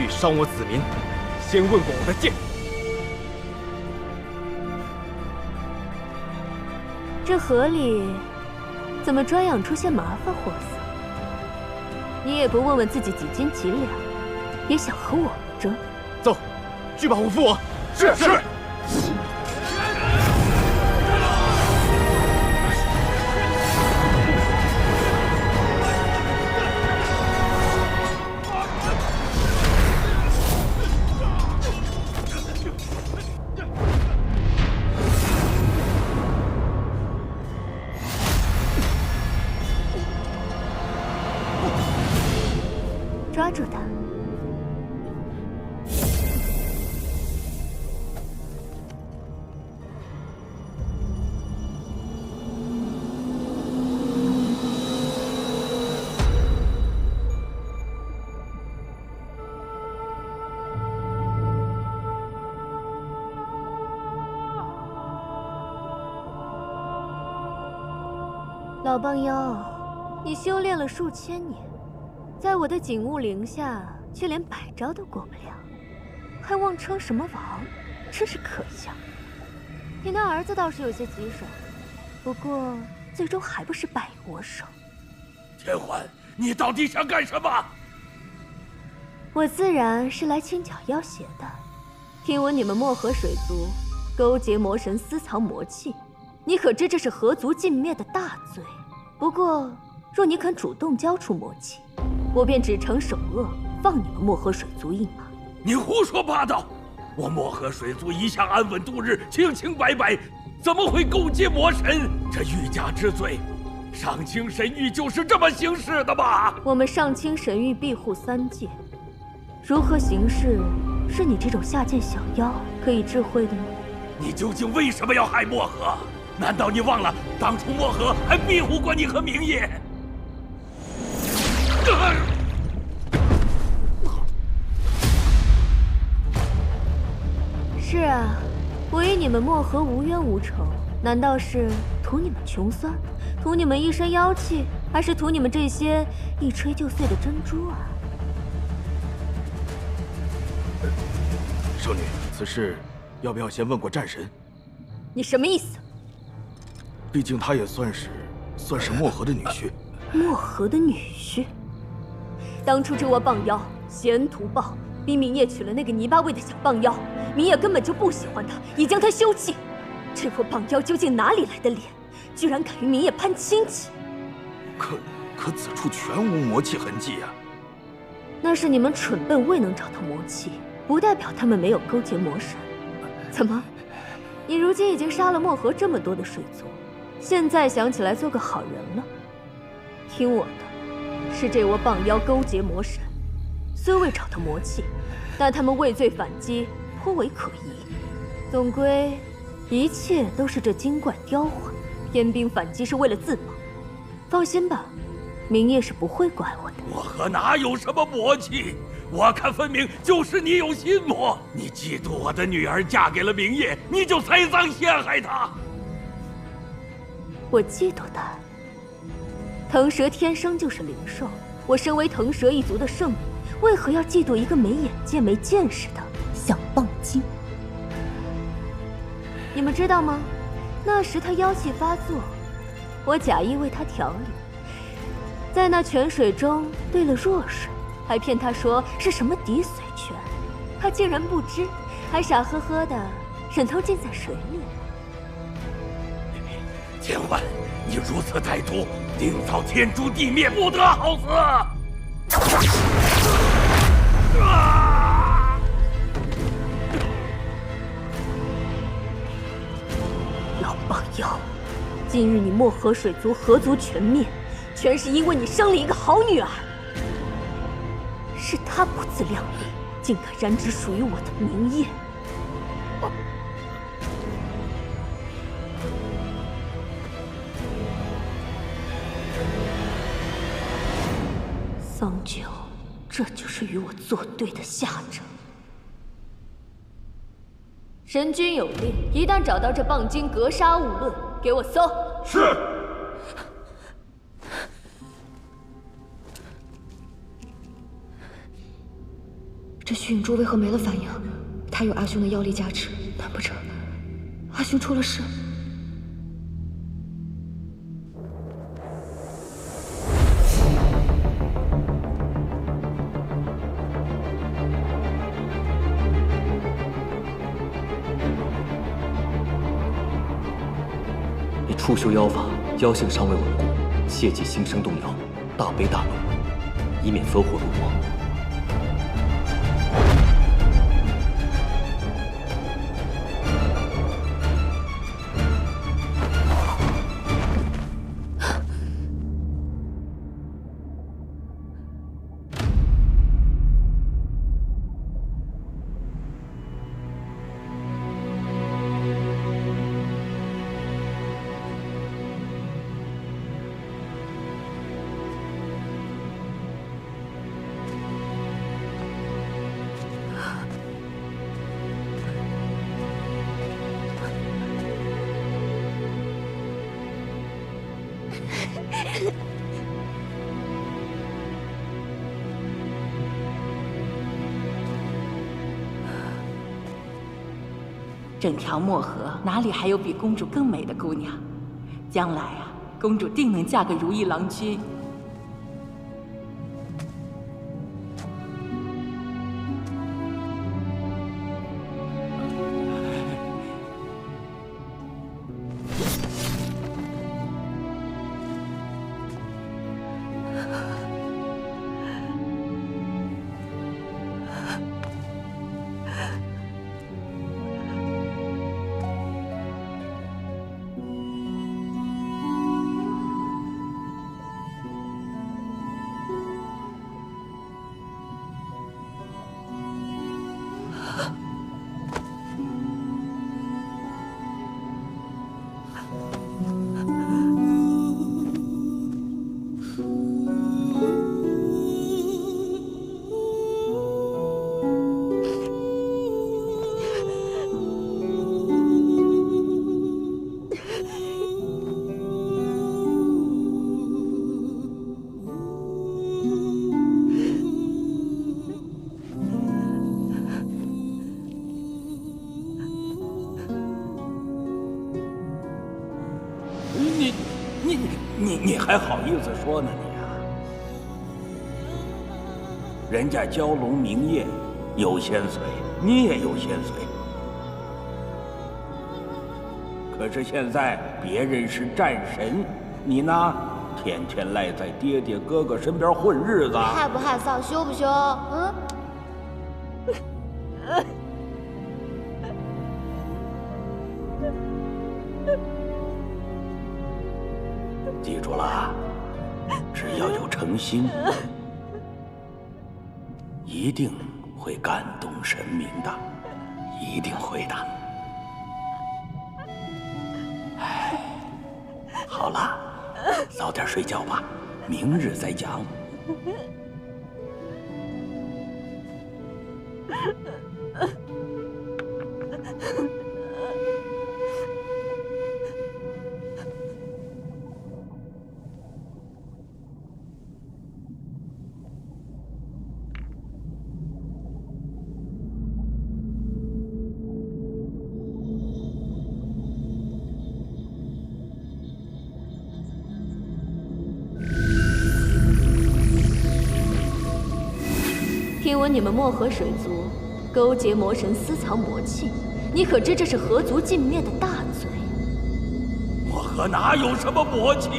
伤我子民，先问过我的剑。这河里怎么专养出些麻烦货色？你也不问问自己几斤几两，也想和我争？走，去把虎扶我。是是。抓住他！老帮妖，你修炼了数千年。在我的景物陵下，却连百招都过不了，还妄称什么王，真是可笑。你那儿子倒是有些棘手，不过最终还不是败于我手。天欢，你到底想干什么？我自然是来清剿妖邪的。听闻你们漠河水族勾结魔神，私藏魔器，你可知这是河族尽灭的大罪？不过，若你肯主动交出魔器，我便只惩首恶，放你们漠河水族一马。你胡说八道！我漠河水族一向安稳度日，清清白白，怎么会勾结魔神？这欲加之罪，上清神域就是这么行事的吗？我们上清神域庇护三界，如何行事，是你这种下贱小妖可以智慧的吗？你究竟为什么要害漠河？难道你忘了当初漠河还庇护过你和明夜？是啊，我与你们漠河无冤无仇，难道是图你们穷酸，图你们一身妖气，还是图你们这些一吹就碎的珍珠啊？圣女，此事要不要先问过战神？你什么意思？毕竟他也算是漠河的女婿。漠河的女婿？当初这窝棒妖嫌图报，逼明夜娶了那个泥巴味的小棒妖，明夜根本就不喜欢他，已将他休弃。这窝棒妖究竟哪里来的脸，居然敢与明夜攀亲戚？可此处全无魔气痕迹啊！那是你们蠢笨未能找到魔气，不代表他们没有勾结魔神。怎么，你如今已经杀了漠河这么多的水族，现在想起来做个好人了？听我的，是这窝棒妖勾结魔神，虽未找到魔气，但他们畏罪反击，颇为可疑。总归一切都是这精怪刁化，天兵反击是为了自保。放心吧，明夜是不会怪我的。我和哪有什么魔气？我看分明就是你有心魔。你嫉妒我的女儿嫁给了明夜，你就栽赃陷害她。我嫉妒他。腾蛇天生就是灵兽，我身为腾蛇一族的圣女，为何要嫉妒一个没眼界、没见识的小棒精？你们知道吗？那时他妖气发作，我假意为他调理，在那泉水中兑了弱水，还骗他说是什么滴髓泉，他竟然不知，还傻呵呵的忍头浸在水里。千万，你如此歹毒，定遭天诛地灭，不得好死！老棒妖，今日你漠河水族河族全灭，全是因为你生了一个好女儿。是她不自量力，竟敢染指属于我的明夜。桑九，这就是与我作对的下场。神君有令，一旦找到这棒精，格杀勿论，给我搜。是。这虚影珠为何没了反应？他有阿兄的妖力加持，难不成阿兄出了事？初修妖法，妖性尚未稳固，切忌心生动摇，大悲大怒，以免走火入魔。整条漠河哪里还有比公主更美的姑娘？将来啊，公主定能嫁个如意郎君。你还好意思说呢你啊？人家蛟龙明夜有仙髓，你也有仙髓，可是现在别人是战神，你呢，天天赖在爹爹哥哥身边混日子，害不害臊，羞不羞？嗯。记住了，只要有诚心，一定会感动神明的，一定会的。好了，早点睡觉吧，明日再讲。听闻你们漠河水族勾结魔神，私藏魔器，你可知这是河族尽灭的大罪？漠河哪有什么魔气？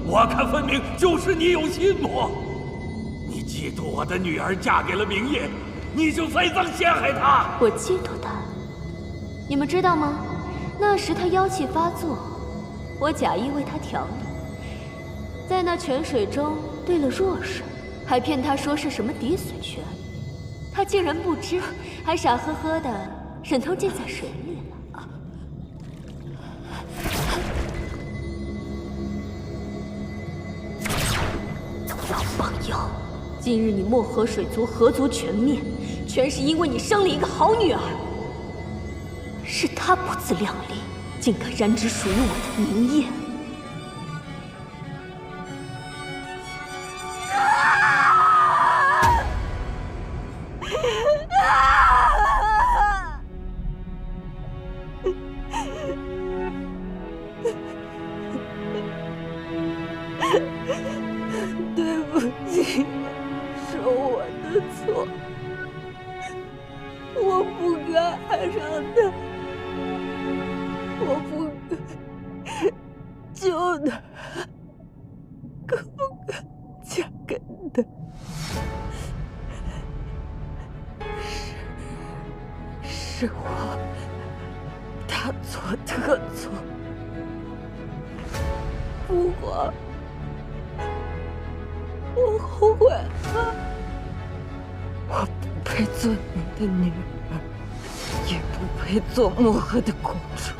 我看分明就是你有心魔。你嫉妒我的女儿嫁给了明夜，你就栽赃陷害她。我嫉妒他？你们知道吗？那时他妖气发作，我假意为他调理，在那泉水中兑了弱水，还骗他说是什么滴水泉。他竟然不知，还傻呵呵的人都浸在水里了。王八妖！今日你漠河水族河族全灭，全是因为你生了一个好女儿。是她不自量力，竟敢染指属于我的明夜。对不起，是我的错，我不该爱上他，我不该救他，更不该嫁给他。是我大错特错，不过我后悔了，我不配做你的女儿，也不配做漠河的公主。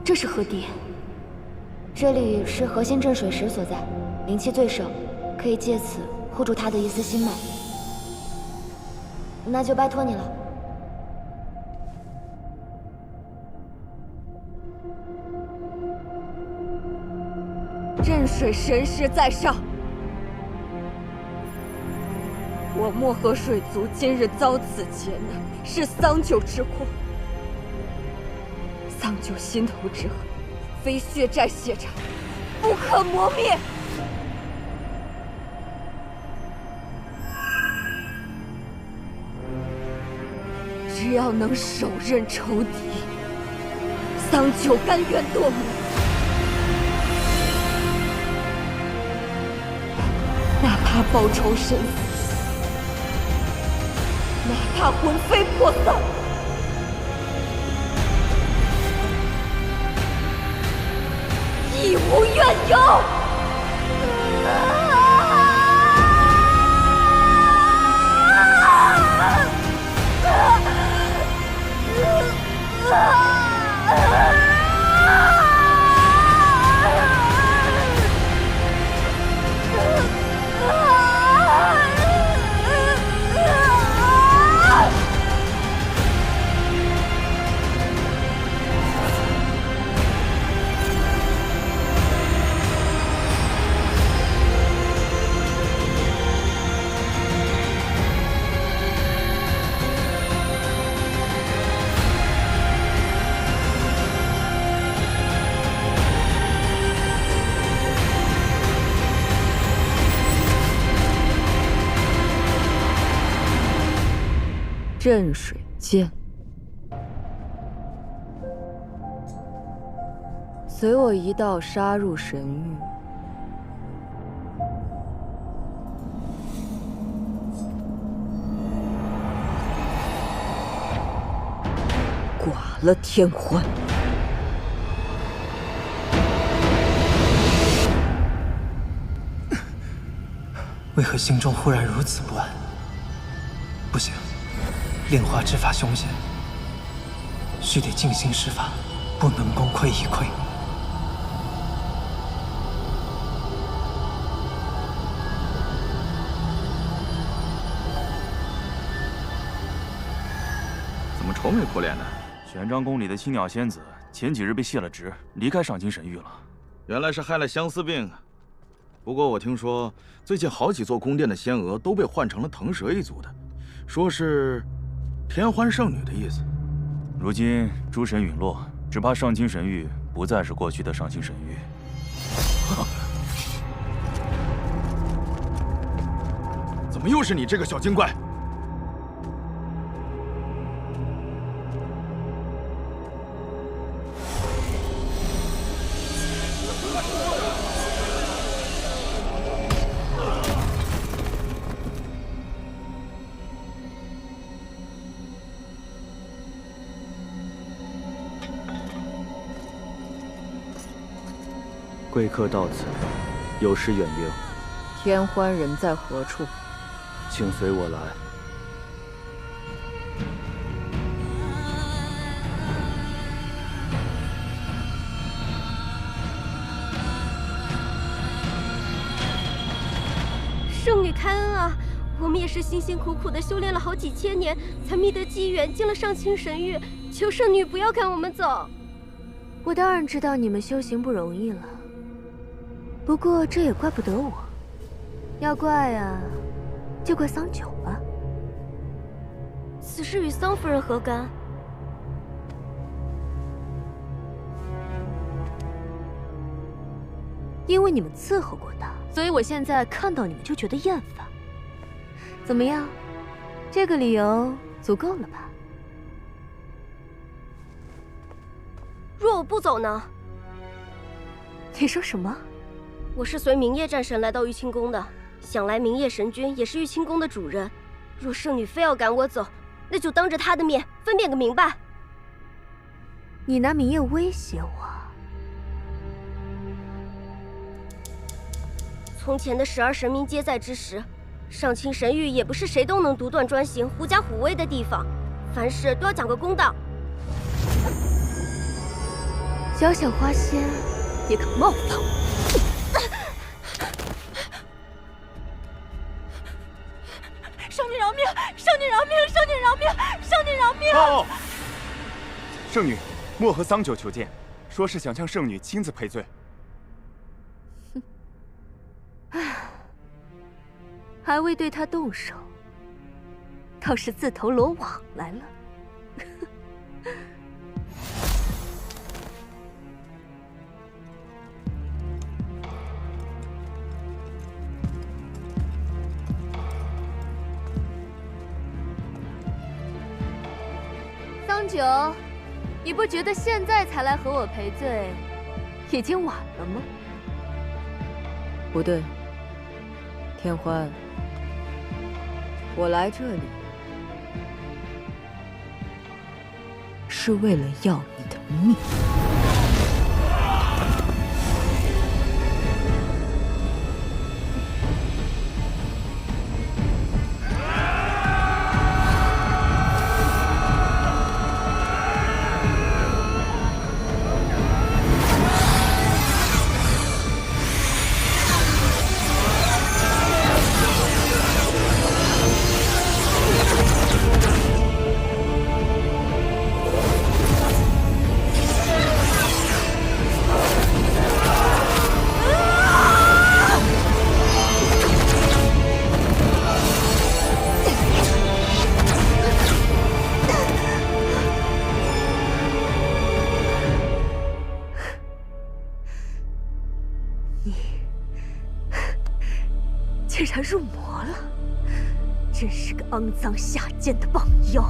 这是何地？这里是核心镇水石所在，灵气最盛，可以借此护住他的一丝心脉。那就拜托你了。镇水神石在上，我漠河水族今日遭此劫难，是桑丘之祸。桑丘心头之恨，非血债血偿，不可磨灭。只要能手刃仇敌，桑丘甘愿堕落。哪怕报仇身死，哪怕魂飞魄散，亦无怨尤。镇水剑。随我一道杀入神域。剐了天欢。为何心中忽然如此不安？不行，炼化之法凶险，须得静心施法，不能功亏一篑。怎么愁眉苦脸的？玄奘宫里的青鸟仙子前几日被卸了职，离开上清神域了。原来是害了相思病啊。不过我听说，最近好几座宫殿的仙娥都被换成了腾蛇一族的，说是天欢圣女的意思。如今诸神陨落，只怕上清神域不再是过去的上清神域。怎么又是你这个小精怪？贵客到此，有失远迎。天欢人在何处？请随我来。圣女开恩啊！我们也是辛辛苦苦的修炼了好几千年，才觅得机缘进了上清神域，求圣女不要赶我们走。我当然知道你们修行不容易了。不过这也怪不得我，要怪啊，就怪桑九吧。此事与桑夫人何干？因为你们伺候过他，所以我现在看到你们就觉得厌烦。怎么样，这个理由足够了吧？若我不走呢？你说什么？我是随明夜战神来到玉清宫的，想来明夜神君也是玉清宫的主人。若圣女非要赶我走，那就当着他的面分辨个明白。你拿明夜威胁我？从前的12神明皆在之时，上清神域也不是谁都能独断专行、狐假虎威的地方，凡事都要讲个公道。小小花仙也敢冒犯我？圣女饶命！圣女饶命！圣女饶命！圣女饶命！报！圣女，漠河桑九求见，说是想向圣女亲自赔罪。还未对他动手，倒是自投罗网来了。桑九，你不觉得现在才来和我赔罪，已经晚了吗？不对，天欢，我来这里是为了要你的命。竟然入魔了，真是个肮脏下贱的蚌妖！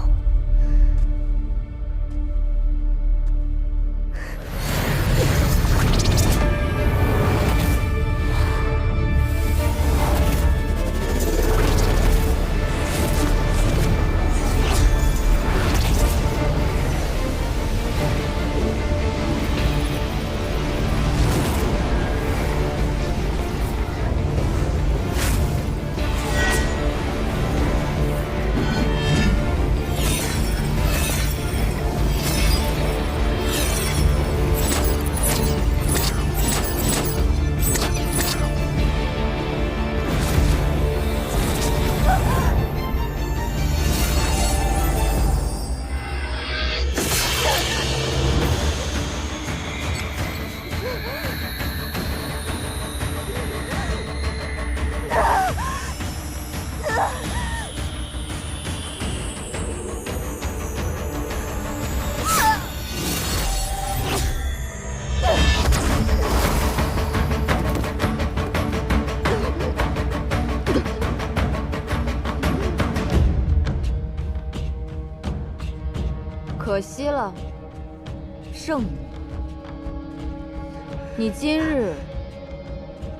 可惜了，圣女，你今日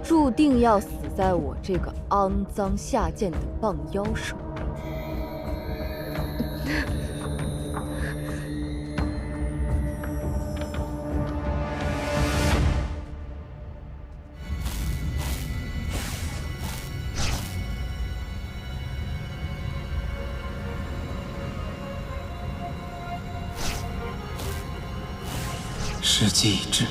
注定要死在我这个肮脏下贱的蚌妖手里。时机已至。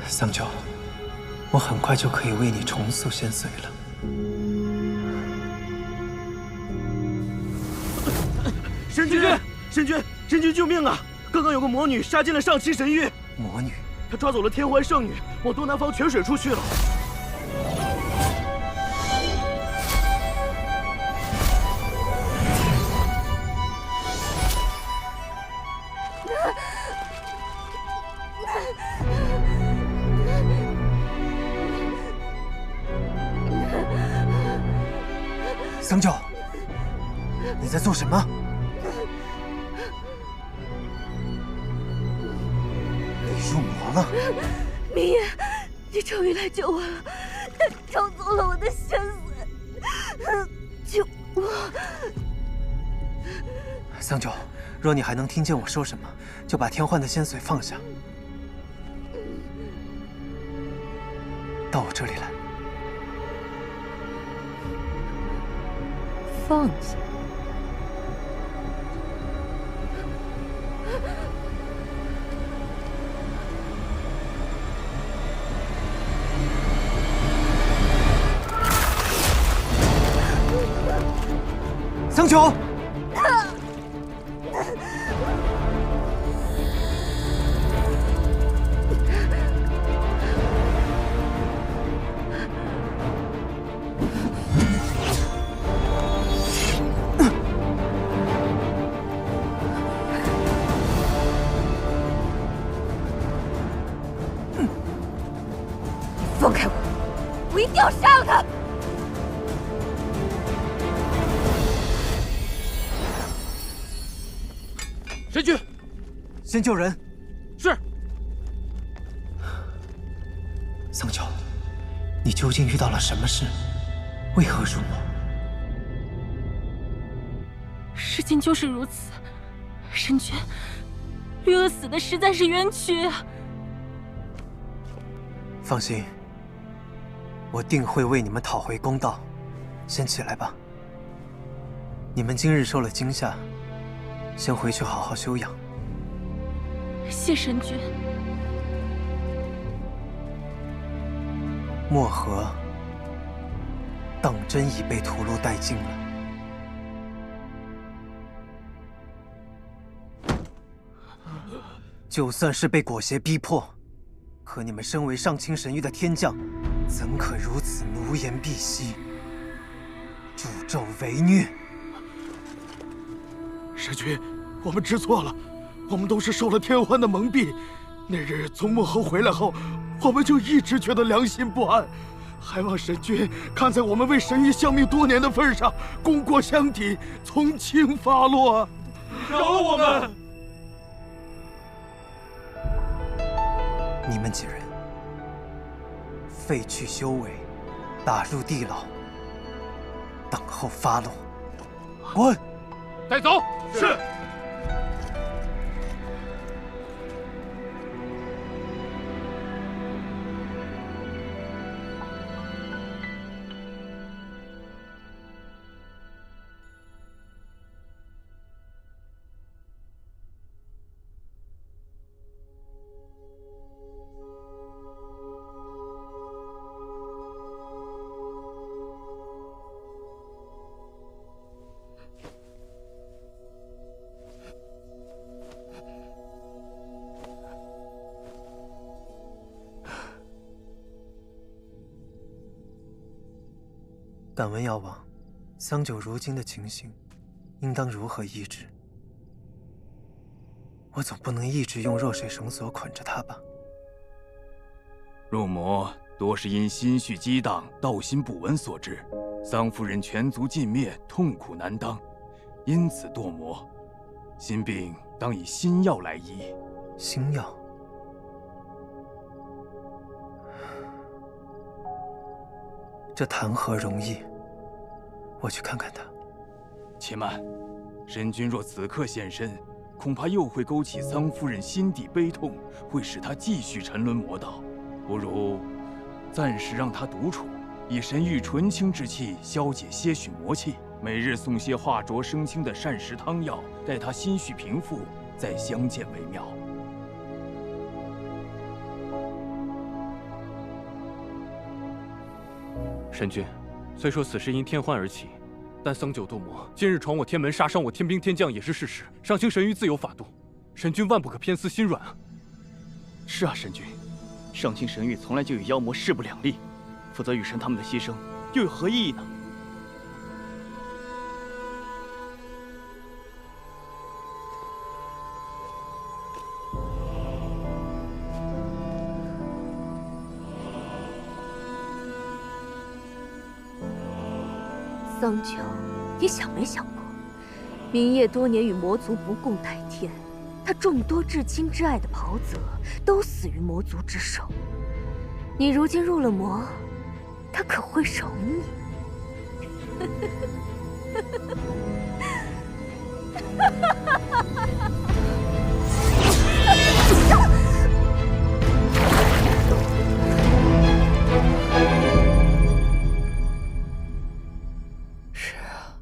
桑九，我很快就可以为你重塑仙髓了。神君，神君，神君救命啊！刚刚有个魔女杀进了上期神域。魔女？她抓走了天欢圣女，往东南方泉水处去了。桑九，你在做什么？你入魔了？明夜，你终于来救我了！他抽走了我的仙髓，救我！桑九，若你还能听见我说什么，就把天幻的仙髓放下，到我这里来。放下。桑九，放开我！我一定要杀了他！神君，先救人。是。桑九，你究竟遇到了什么事？为何入魔？事情就是如此，神君，绿萼死的实在是冤屈啊！放心，我定会为你们讨回公道。先起来吧。你们今日受了惊吓，先回去好好休养。谢神君。漠河，当真已被屠戮殆尽了。就算是被裹挟逼迫，可你们身为上清神域的天将，怎可如此奴颜婢膝、助纣为虐？神君，我们知错了，我们都是受了天欢的蒙蔽。那日从漠河回来后，我们就一直觉得良心不安，还望神君看在我们为神域相命多年的份上，功过相抵，从轻发落。饶了我们！你们几人废去修为，打入地牢，等候发落。滚！带走。是。敢问药王，桑九如今的情形，应当如何医治？我总不能一直用弱水绳索捆着他吧？入魔多是因心绪激荡、道心不稳所致，桑夫人全族尽灭，痛苦难当，因此堕魔。心病当以心药来医。心药？这谈何容易？我去看看他。且慢，神君若此刻现身，恐怕又会勾起桑夫人心底悲痛，会使她继续沉沦魔道。不如暂时让她独处，以神域纯清之气消解些许魔气，每日送些化浊生清的膳食汤药，待她心绪平复，再相见为妙。神君，虽说此事因天欢而起，但桑九堕魔，今日闯我天门，杀伤我天兵天将也是事实。上清神域自有法度，神君万不可偏私心软啊！是啊，神君，上清神域从来就与妖魔势不两立，否则雨神他们的牺牲又有何意义呢？桑九，你想没想过，明夜多年与魔族不共戴天，他众多至亲至爱的袍泽都死于魔族之手。你如今入了魔，他可会饶你？是啊，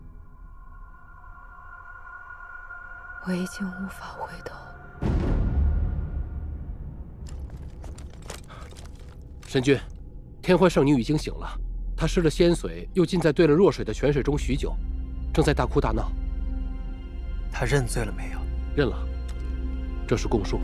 我已经无法回头。神君，天欢圣女已经醒了，她失了仙髓，又浸在兑了弱水的泉水中许久，正在大哭大闹。她认罪了没有？认了，这是供述。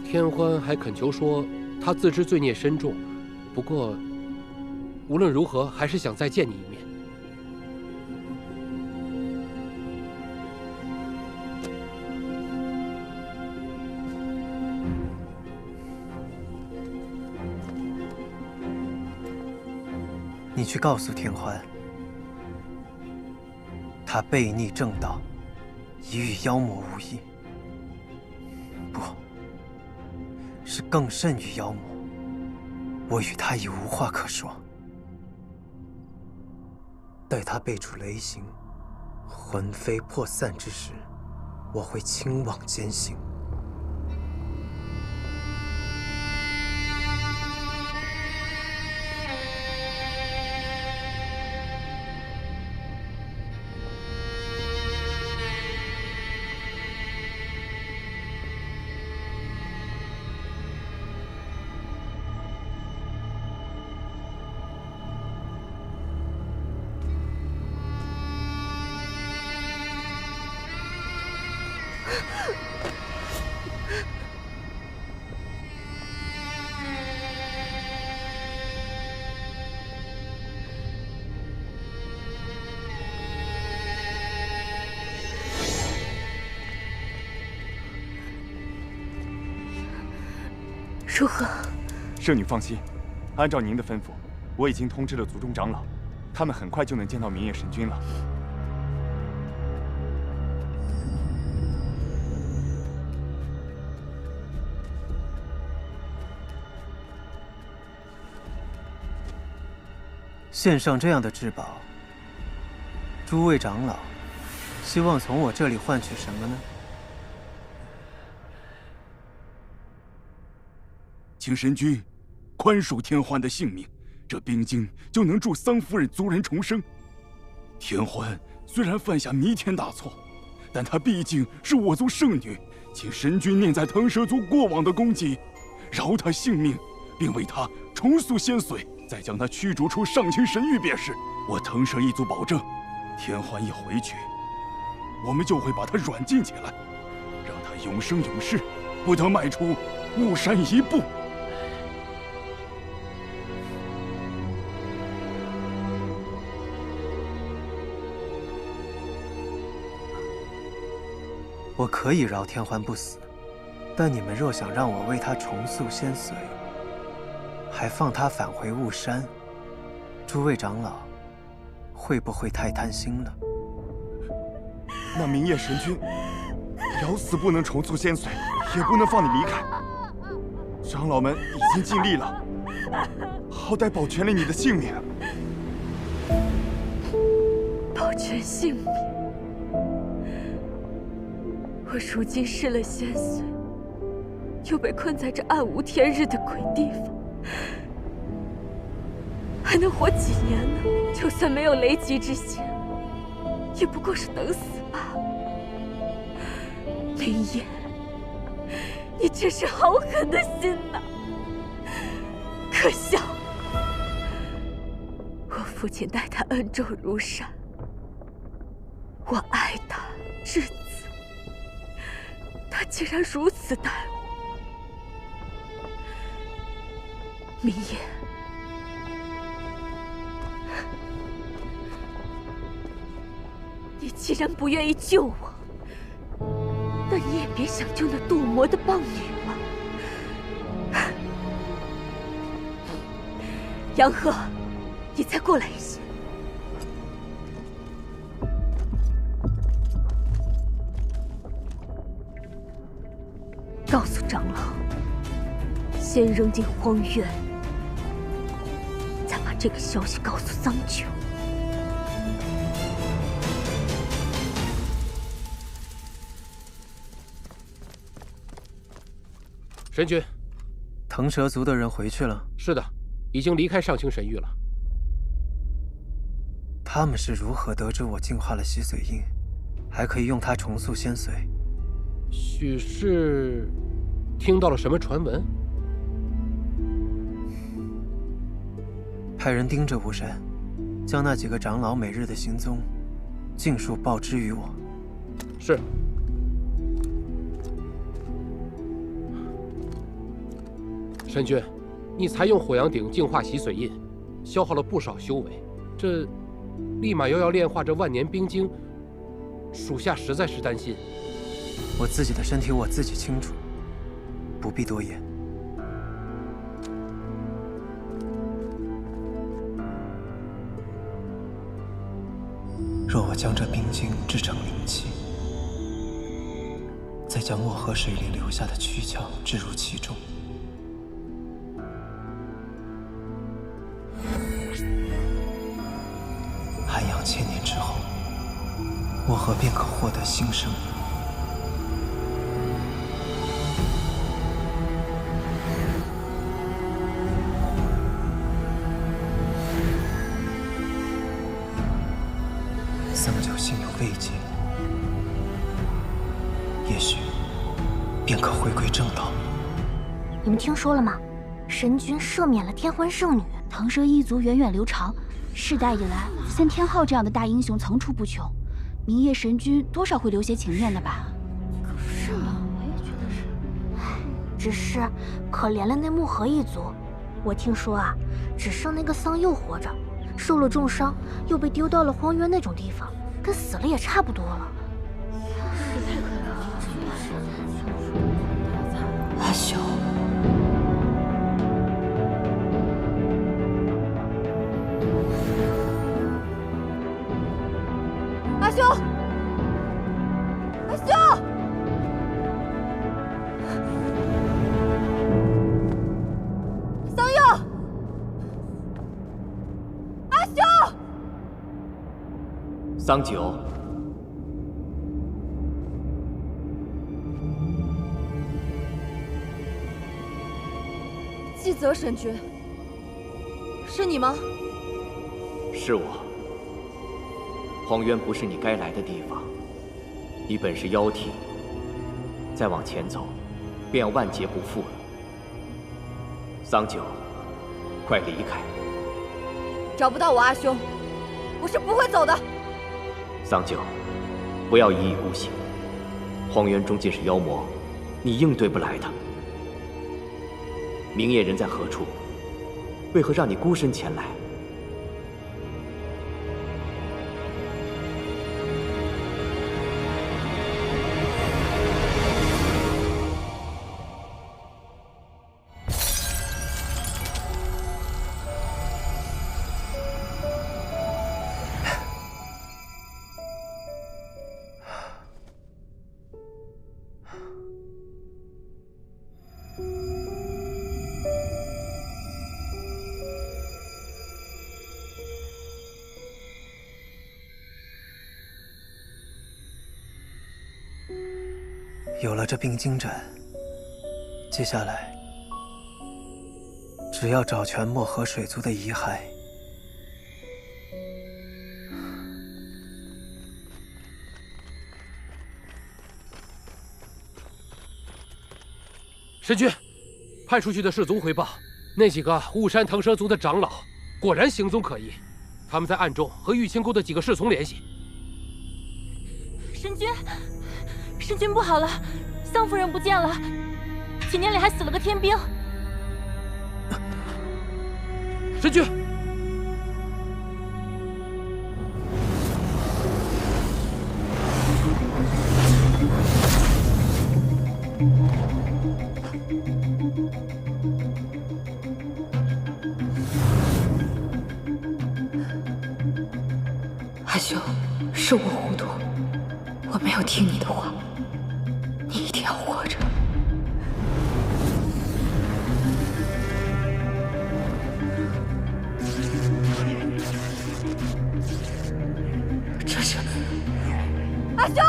天欢还恳求说，他自知罪孽深重，不过无论如何，还是想再见你一面。你去告诉天欢，他背逆正道，已与妖魔无异。不，是更甚于妖魔。我与他已无话可说。待他背出雷行，魂飞魄散之时，我会亲往践行。如何？圣女放心，按照您的吩咐，我已经通知了族中长老，他们很快就能见到明夜神君了。献上这样的至宝，诸位长老，希望从我这里换取什么呢？请神君宽恕天欢的性命，这冰晶就能助桑夫人族人重生。天欢虽然犯下弥天大错，但她毕竟是我族圣女，请神君念在腾蛇族过往的功绩，饶她性命，并为她重塑仙髓，再将她驱逐出上清神域便是。我腾蛇一族保证，天欢一回去，我们就会把她软禁起来，让她永生永世不得迈出巫山一步。我可以饶天欢不死，但你们若想让我为他重塑仙髓，还放他返回雾山，诸位长老，会不会太贪心了？那明夜神君咬死不能重塑仙髓，也不能放你离开。长老们已经尽力了，好歹保全了你的性命。保全性命。我如今失了仙髓，又被困在这暗无天日的鬼地方，还能活几年呢？就算没有雷击之险，也不过是等死罢了。明夜，你真是好狠的心呐！可笑，我父亲待他恩重如山，我爱他至死。他竟然如此待我，明夜，你既然不愿意救我，那你也别想救那堕魔的棒女了。杨鹤，你再过来一些。告诉长老，先扔进荒渊，再把这个消息告诉桑九。神君，腾蛇族的人回去了？是的，已经离开上清神域了。他们是如何得知我净化了洗髓印，还可以用它重塑仙髓？许是听到了什么传闻？派人盯着巫山，将那几个长老每日的行踪尽数报知于我。是。神君，你采用火阳鼎净化洗髓印，消耗了不少修为，这立马又要炼化这万年冰晶，属下实在是担心。我自己的身体我自己清楚，不必多言。若我将这冰晶制成灵气，再将漠河水里留下的躯壳置入其中，涵养1000年之后，漠河便可获得新生。桑九心有慰藉，也许便可回归正道。你们听说了吗？神君赦免了天欢圣女，腾蛇一族源远流长，世代以来，像天昊这样的大英雄层出不穷。明夜神君多少会留些情面的吧？只是可怜了那木河一族。我听说啊，只剩那个桑佑活着，受了重伤，又被丢到了荒原那种地方，跟死了也差不多了。阿修，阿修，阿修！桑佑，阿修，桑九。季泽神君，是你吗？是我。荒渊不是你该来的地方，你本是妖体，再往前走，便要万劫不复了。桑九，快离开！找不到我阿兄，我是不会走的。桑九，不要一意孤行。荒渊终究是妖魔，你应对不来他。明夜人在何处？为何让你孤身前来？有了这冰晶trận，接下来只要找全漠河水族的遗骸。神君，派出去的士卒回报，那几个雾山腾蛇族的长老果然行踪可疑，他们在暗中和玉清宫的几个侍从联系。神君，神君不好了，桑夫人不见了，几年里还死了个天兵。神君，阿修，是我糊涂，我没有听你的话，你一定要活着。这是阿修！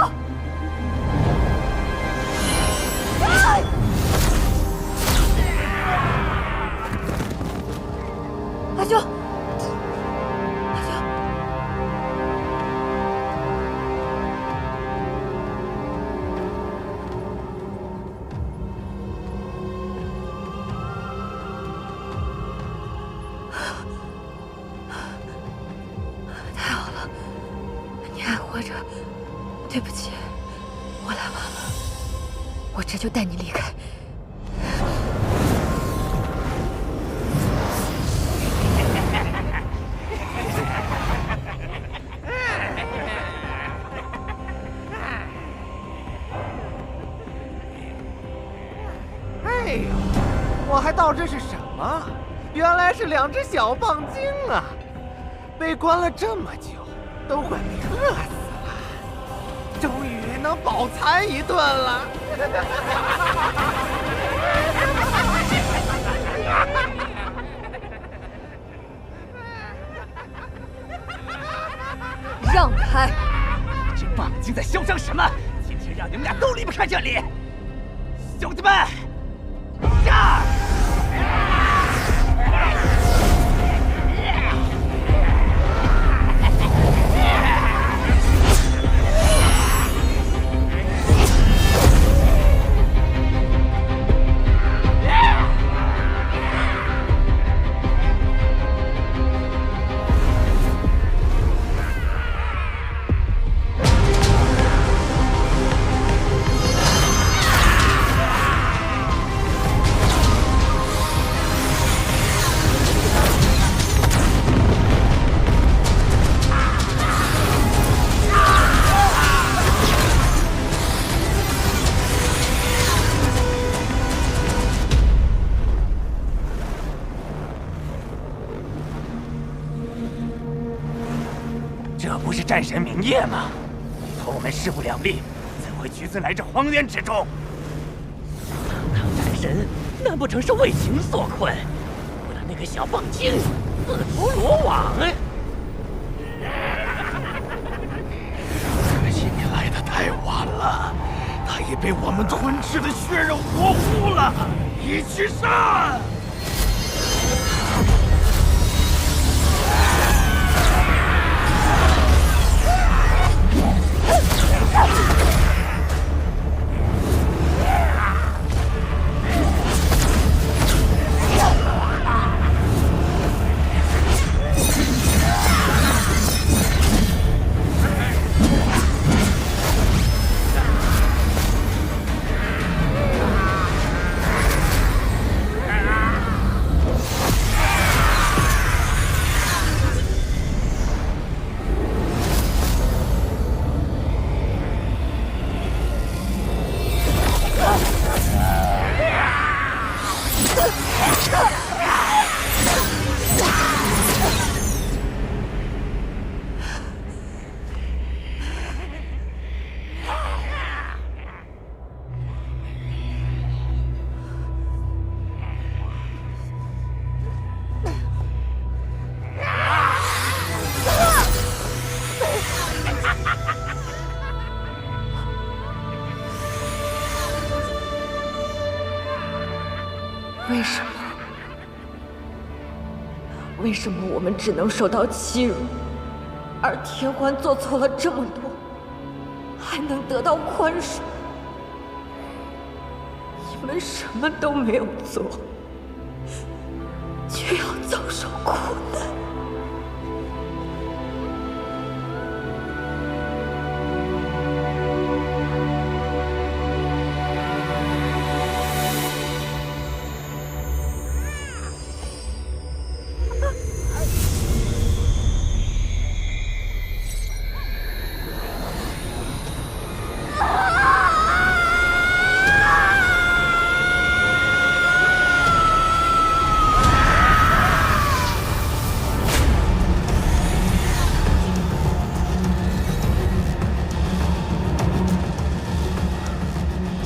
阿修！太好了，你还活着。对不起，我来晚了，我这就带你离开。哎呦，我还道这是什么？原来是两只小棒精啊！被关了这么久，都快被饿死了，终于能饱餐一顿了。让开！这棒精在嚣张什么？今天让你们俩都离不开这里！兄弟们，上！战神明夜吗？你和我们势不两立，怎会屈尊来这荒原之中？堂堂战神，难不成是为情所困？为了那个小棒精，自投罗网？可惜你来得太晚了，他已被我们吞噬的血肉模糊了。一起上！为什么我们只能受到欺辱，而天欢做错了这么多，还能得到宽恕？你们什么都没有做，却要遭受苦难。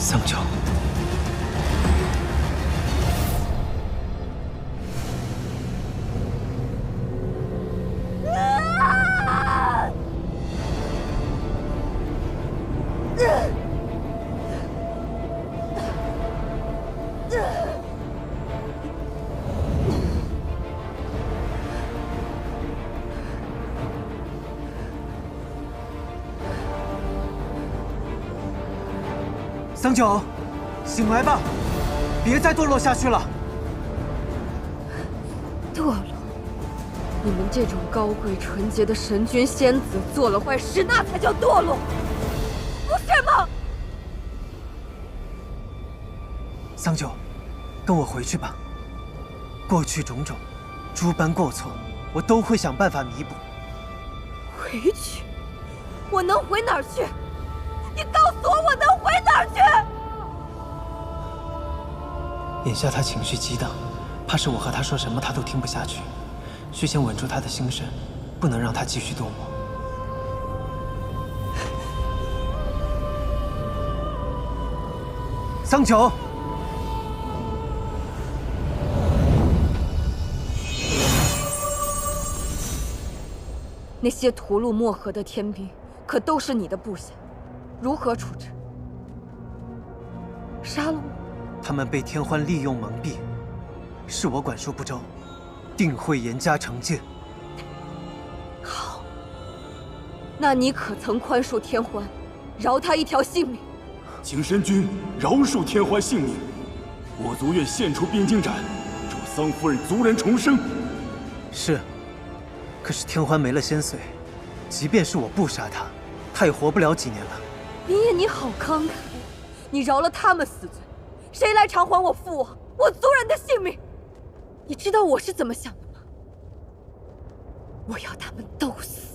桑九，桑九，醒来吧，别再堕落下去了。堕落？你们这种高贵纯洁的神君仙子做了坏事，那才叫堕落，不是吗？桑九，跟我回去吧。过去种种，诸般过错，我都会想办法弥补。回去？我能回哪儿去？你告诉我，我能回哪儿去？眼下他情绪激荡，怕是我和他说什么他都听不下去。需先稳住他的心神，不能让他继续堕落。桑九，那些屠戮漠河的天兵，可都是你的部下。如何处置？杀了吗？他们被天欢利用蒙蔽，是我管束不周，定会严加惩戒。好，那你可曾宽恕天欢，饶他一条性命？请神君饶恕天欢性命，我族愿献出边境斩，助桑夫人族人重生。是，可是天欢没了仙髓，即便是我不杀他，他也活不了几年了。明夜，你好慷慨，你饶了他们死罪，谁来偿还我父王、我族人的性命？你知道我是怎么想的吗？我要他们都死。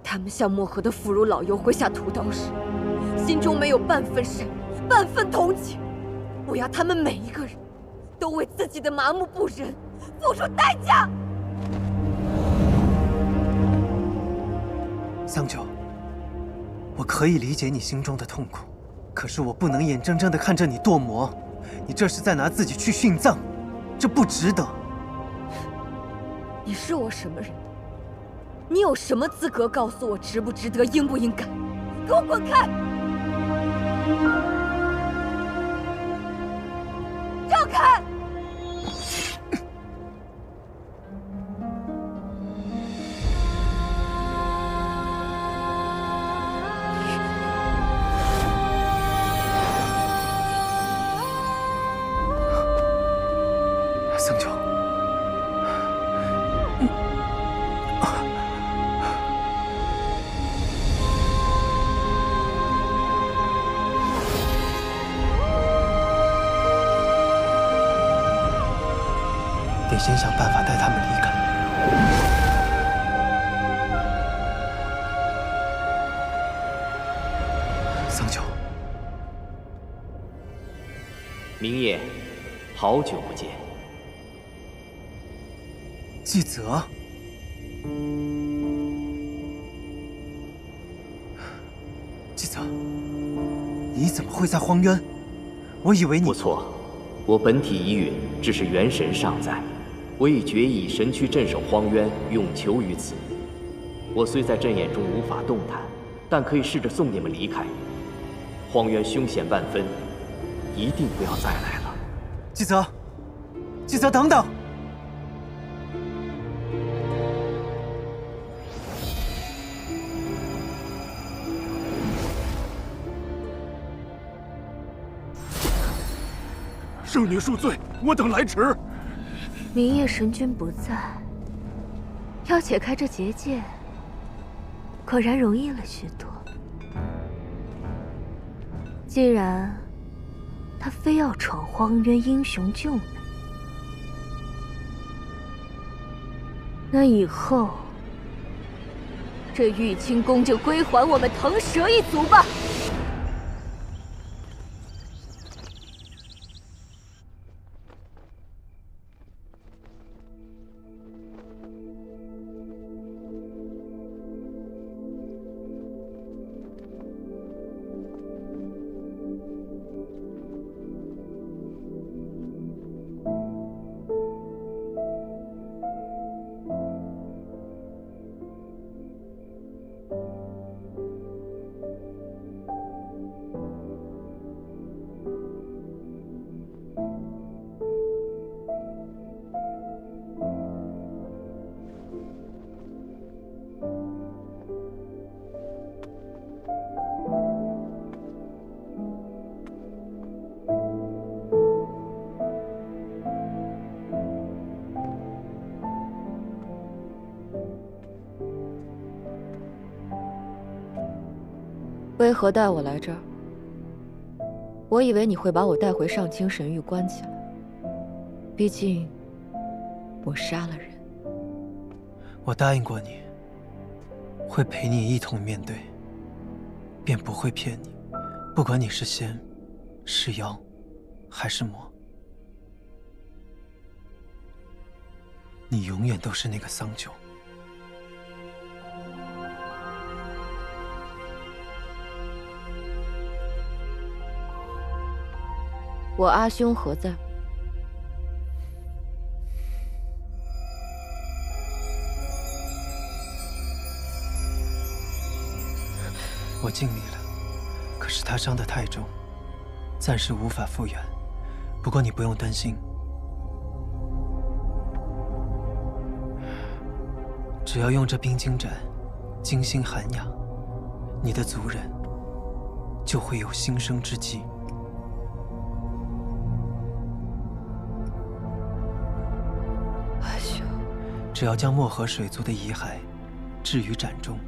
他们向漠河的妇孺老幼挥下屠刀时，心中没有半分善意、半分同情。我要他们每一个人都为自己的麻木不仁付出代价。桑九，我可以理解你心中的痛苦，可是我不能眼睁睁地看着你堕魔，你这是在拿自己去殉葬，这不值得。你是我什么人？你有什么资格告诉我值不值得、应不应该？给我滚开！让开！桑九，得先想办法带他们离开。桑九，明夜，好久不见。季泽，季泽，你怎么会在荒渊？我以为你……不错，我本体已陨，只是元神尚在。我已决意神躯镇守荒渊，永囚于此。我虽在阵眼中无法动弹，但可以试着送你们离开。荒渊凶险万分，一定不要再来了。季泽，季泽，等等！圣女恕罪，我等来迟。明夜神君不在，要解开这结界，果然容易了许多。既然他非要闯荒渊英雄救美，那以后这玉清宫就归还我们腾蛇一族吧。为何带我来这儿？我以为你会把我带回上清神域关起来，毕竟我杀了人。我答应过你，会陪你一同面对，便不会骗你。不管你是仙、是妖，还是魔，你永远都是那个桑九。我阿兄何在？我尽力了，可是他伤得太重，暂时无法复原。不过你不用担心，只要用这冰晶斩，精心涵养，你的族人就会有新生之机。只要将漠河水族的遗骸置于斩中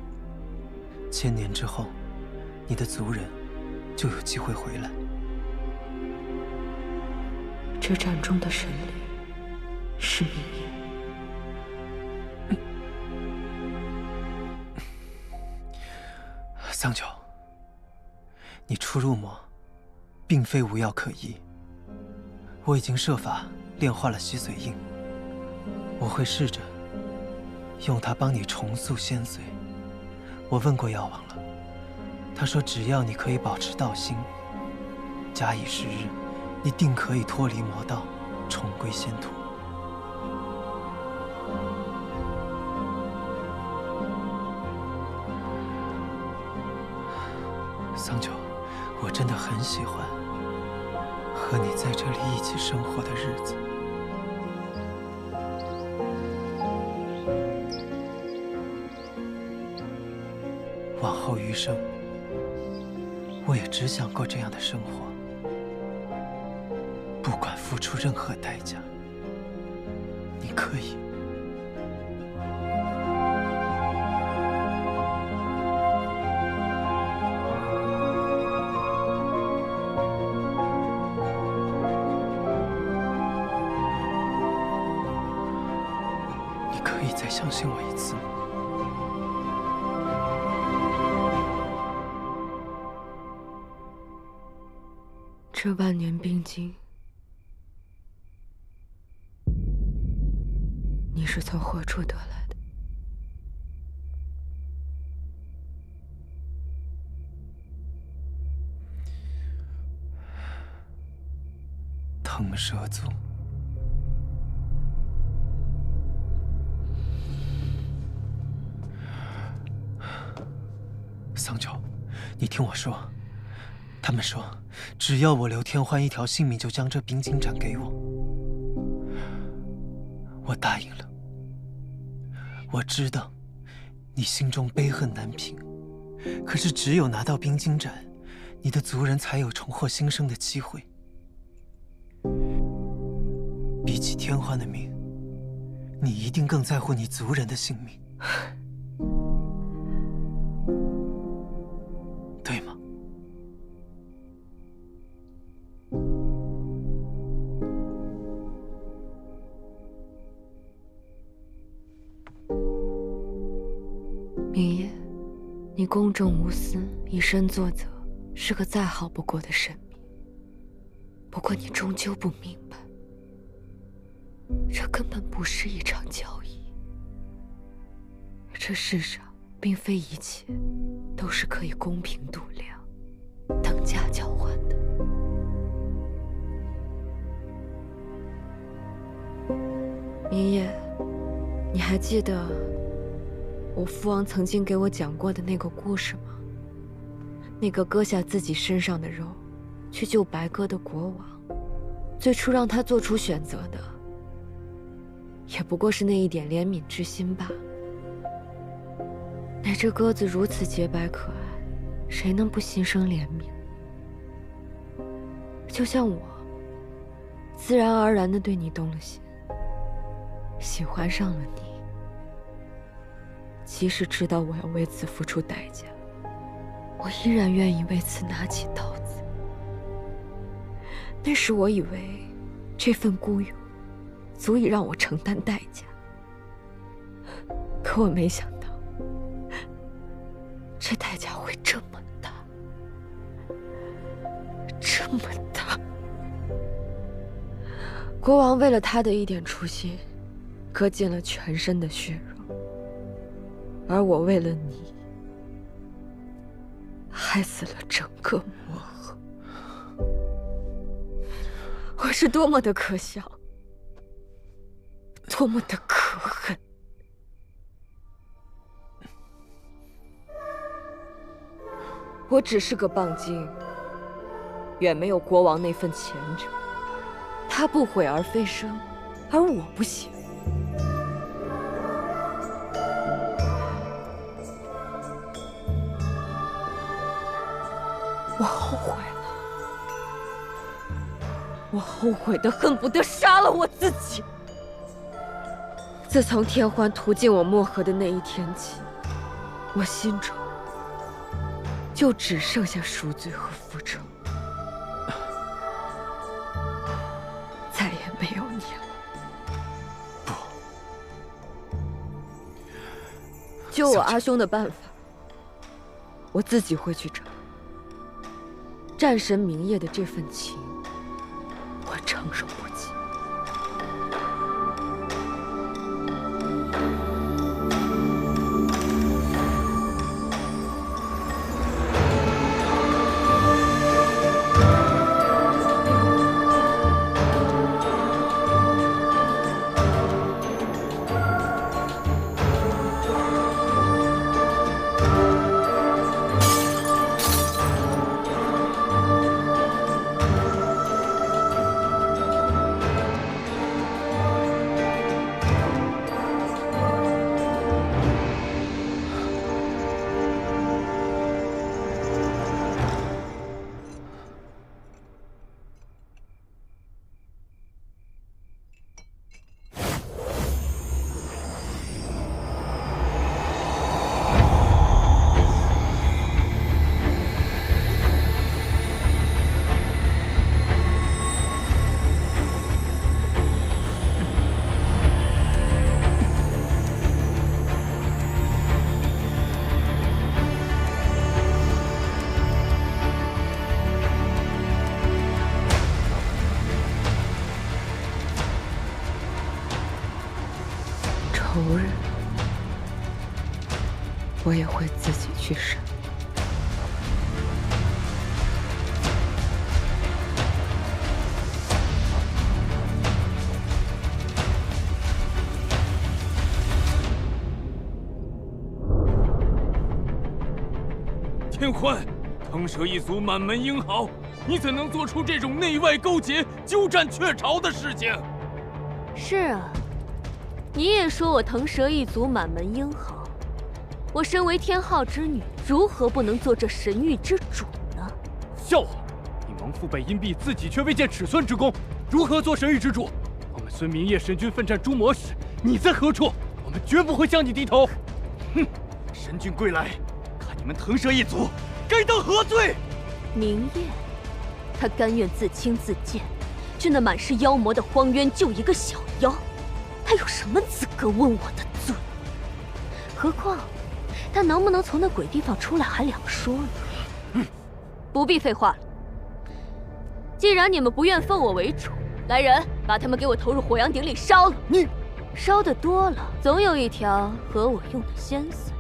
，1000年之后，你的族人就有机会回来。这斩中的神灵是明夜。桑九，你初入魔，并非无药可医。我已经设法炼化了洗髓印，我会试着用它帮你重塑仙髓，我问过药王了，他说只要你可以保持道心，假以时日，你定可以脱离魔道，重归仙途。桑九，我真的很喜欢和你在这里一起生活的日子。往后余生，我也只想过这样的生活，不管付出任何代价。你可以。你可以再相信我一次吗？这万年冰晶，你是从何处得来的？腾蛇族。桑九，你听我说，他们说，只要我留天欢一条性命，就将这冰晶斩给我。我答应了。我知道你心中悲恨难平，可是只有拿到冰晶斩，你的族人才有重获新生的机会。比起天欢的命，你一定更在乎你族人的性命，对吗？明夜，你公正无私，以身作则，是个再好不过的神明。不过你终究不明白，这根本不是一场交易。这世上并非一切都是可以公平度量、等价交换的。明夜，你还记得我父王曾经给我讲过的那个故事吗？那个割下自己身上的肉去救白鸽的国王，最初让他做出选择的，也不过是那一点怜悯之心罢了。那只鸽子如此洁白可爱，谁能不心生怜悯？就像我，自然而然地对你动了心，喜欢上了你。即使知道我要为此付出代价，我依然愿意为此拿起刀子。那时我以为这份孤勇足以让我承担代价，可我没想到这代价会这么大，这么大。国王为了他的一点初心，割尽了全身的血肉，而我为了你，害死了整个魔河。我是多么的可笑，多么的可恨！我只是个棒精，远没有国王那份前者。他不毁而飞升，而我不行。我后悔了，我后悔的恨不得杀了我自己。自从天欢屠尽我漠河的那一天起，我心中就只剩下赎罪和复仇，再也没有你了。不，救我阿兄的办法，我自己会去找。战神明夜的这份情，我承受不起。日，我也会自己去审。天欢，腾蛇一族满门英豪，你怎能做出这种内外勾结、鸠占鹊巢的事情？是啊，你也说我腾蛇一族满门英豪，我身为天昊之女，如何不能做这神域之主呢？笑话！你蒙父辈荫蔽，自己却未见尺寸之功，如何做神域之主？我们孙明夜神君奋战诸魔时，你在何处？我们绝不会向你低头。哼！神君归来，看你们腾蛇一族该当何罪？明夜，他甘愿自轻自贱，去那满是妖魔的荒渊救一个小妖，他有什么资格问我的罪？何况，他能不能从那鬼地方出来还两说呢。不必废话了，既然你们不愿奉我为主，来人，把他们给我投入火阳鼎里烧了。你烧的多了，总有一条合我用的仙髓。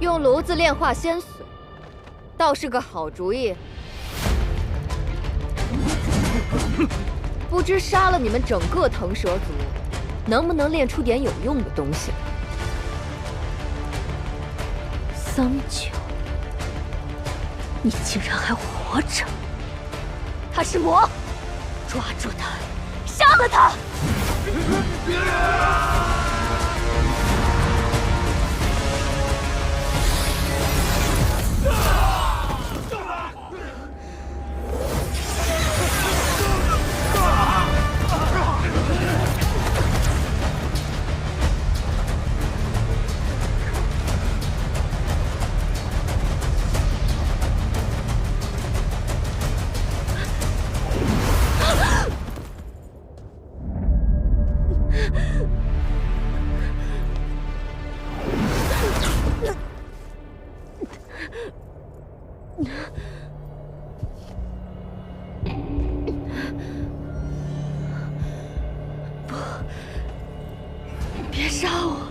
用炉子炼化仙髓，倒是个好主意。不知杀了你们整个腾蛇族，能不能炼出点有用的东西？桑九，你竟然还活着！他是魔，抓住他，杀了他！别杀我！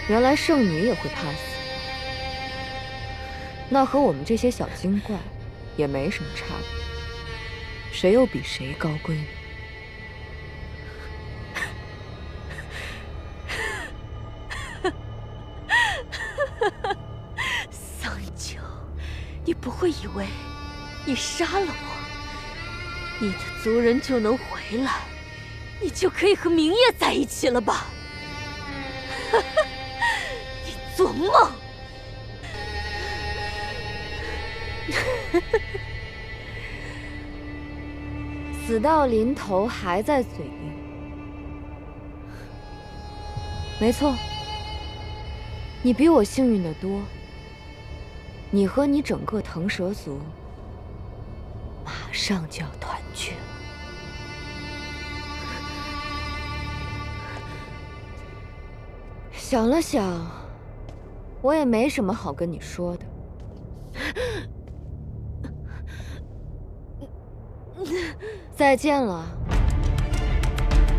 原来圣女也会怕死，那和我们这些小精怪也没什么差别，谁又比谁高贵呢？桑九，你不会以为你杀了我，你的族人就能回来，你就可以和明夜在一起了吧？你做梦！死到临头还在嘴硬。没错，你比我幸运的多。你和你整个腾蛇族马上就要团聚了。想了想，我也没什么好跟你说的。再见了，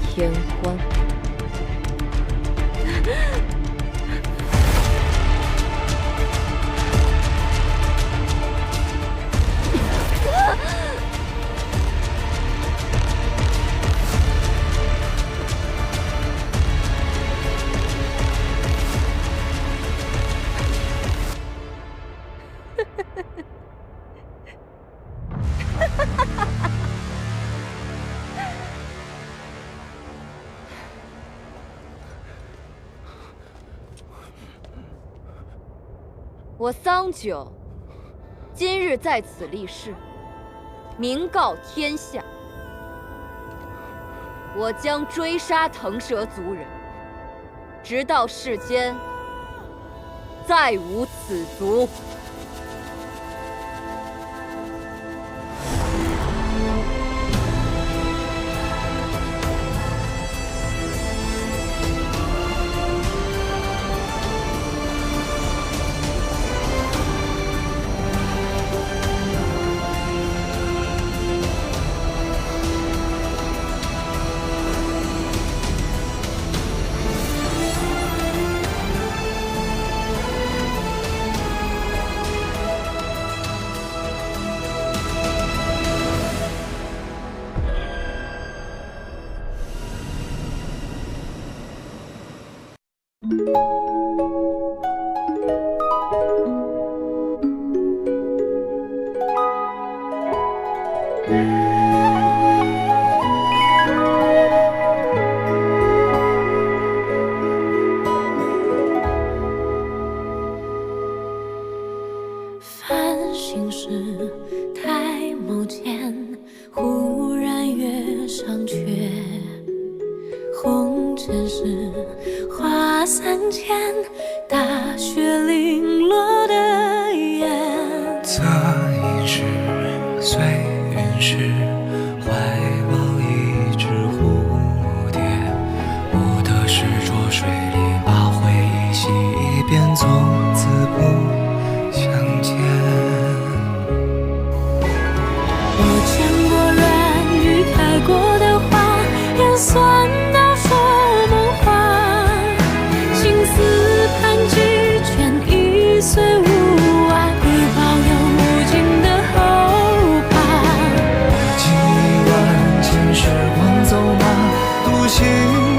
天欢。我桑九今日在此立誓，明告天下，我将追杀腾蛇族人，直到世间再无此族。繁星是抬眸间，忽然月上缺。红尘是花伞间，大雪零落的眼。侧影是随云是，怀抱一只蝴蝶。我的是浊水里把回忆洗一遍，从此不相见。我见过软语开过的花，也算到说梦话。情丝盘踞卷，一岁无爱，已保有无尽的后怕。几万千时光走马，独行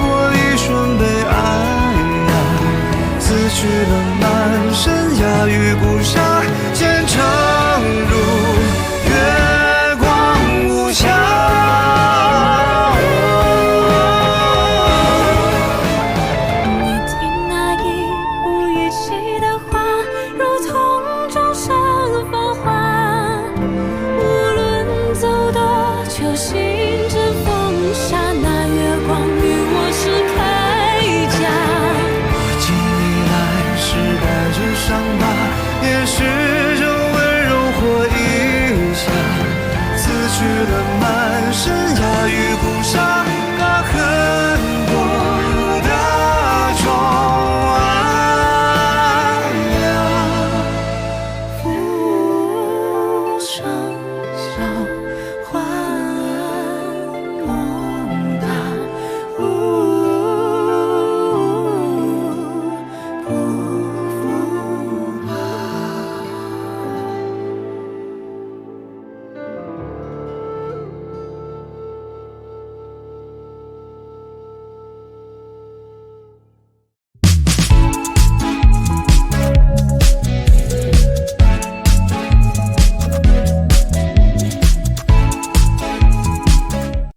过一瞬悲哀呀。此去了满身鸦与孤沙，前程如月光无暇。你听那一呼一吸的话，如同众生繁华。无论走多久，心针风沙，那月光与我是铠甲。我记你来时带着伤疤，也试着温柔活一下。撕去了满身鸦与孤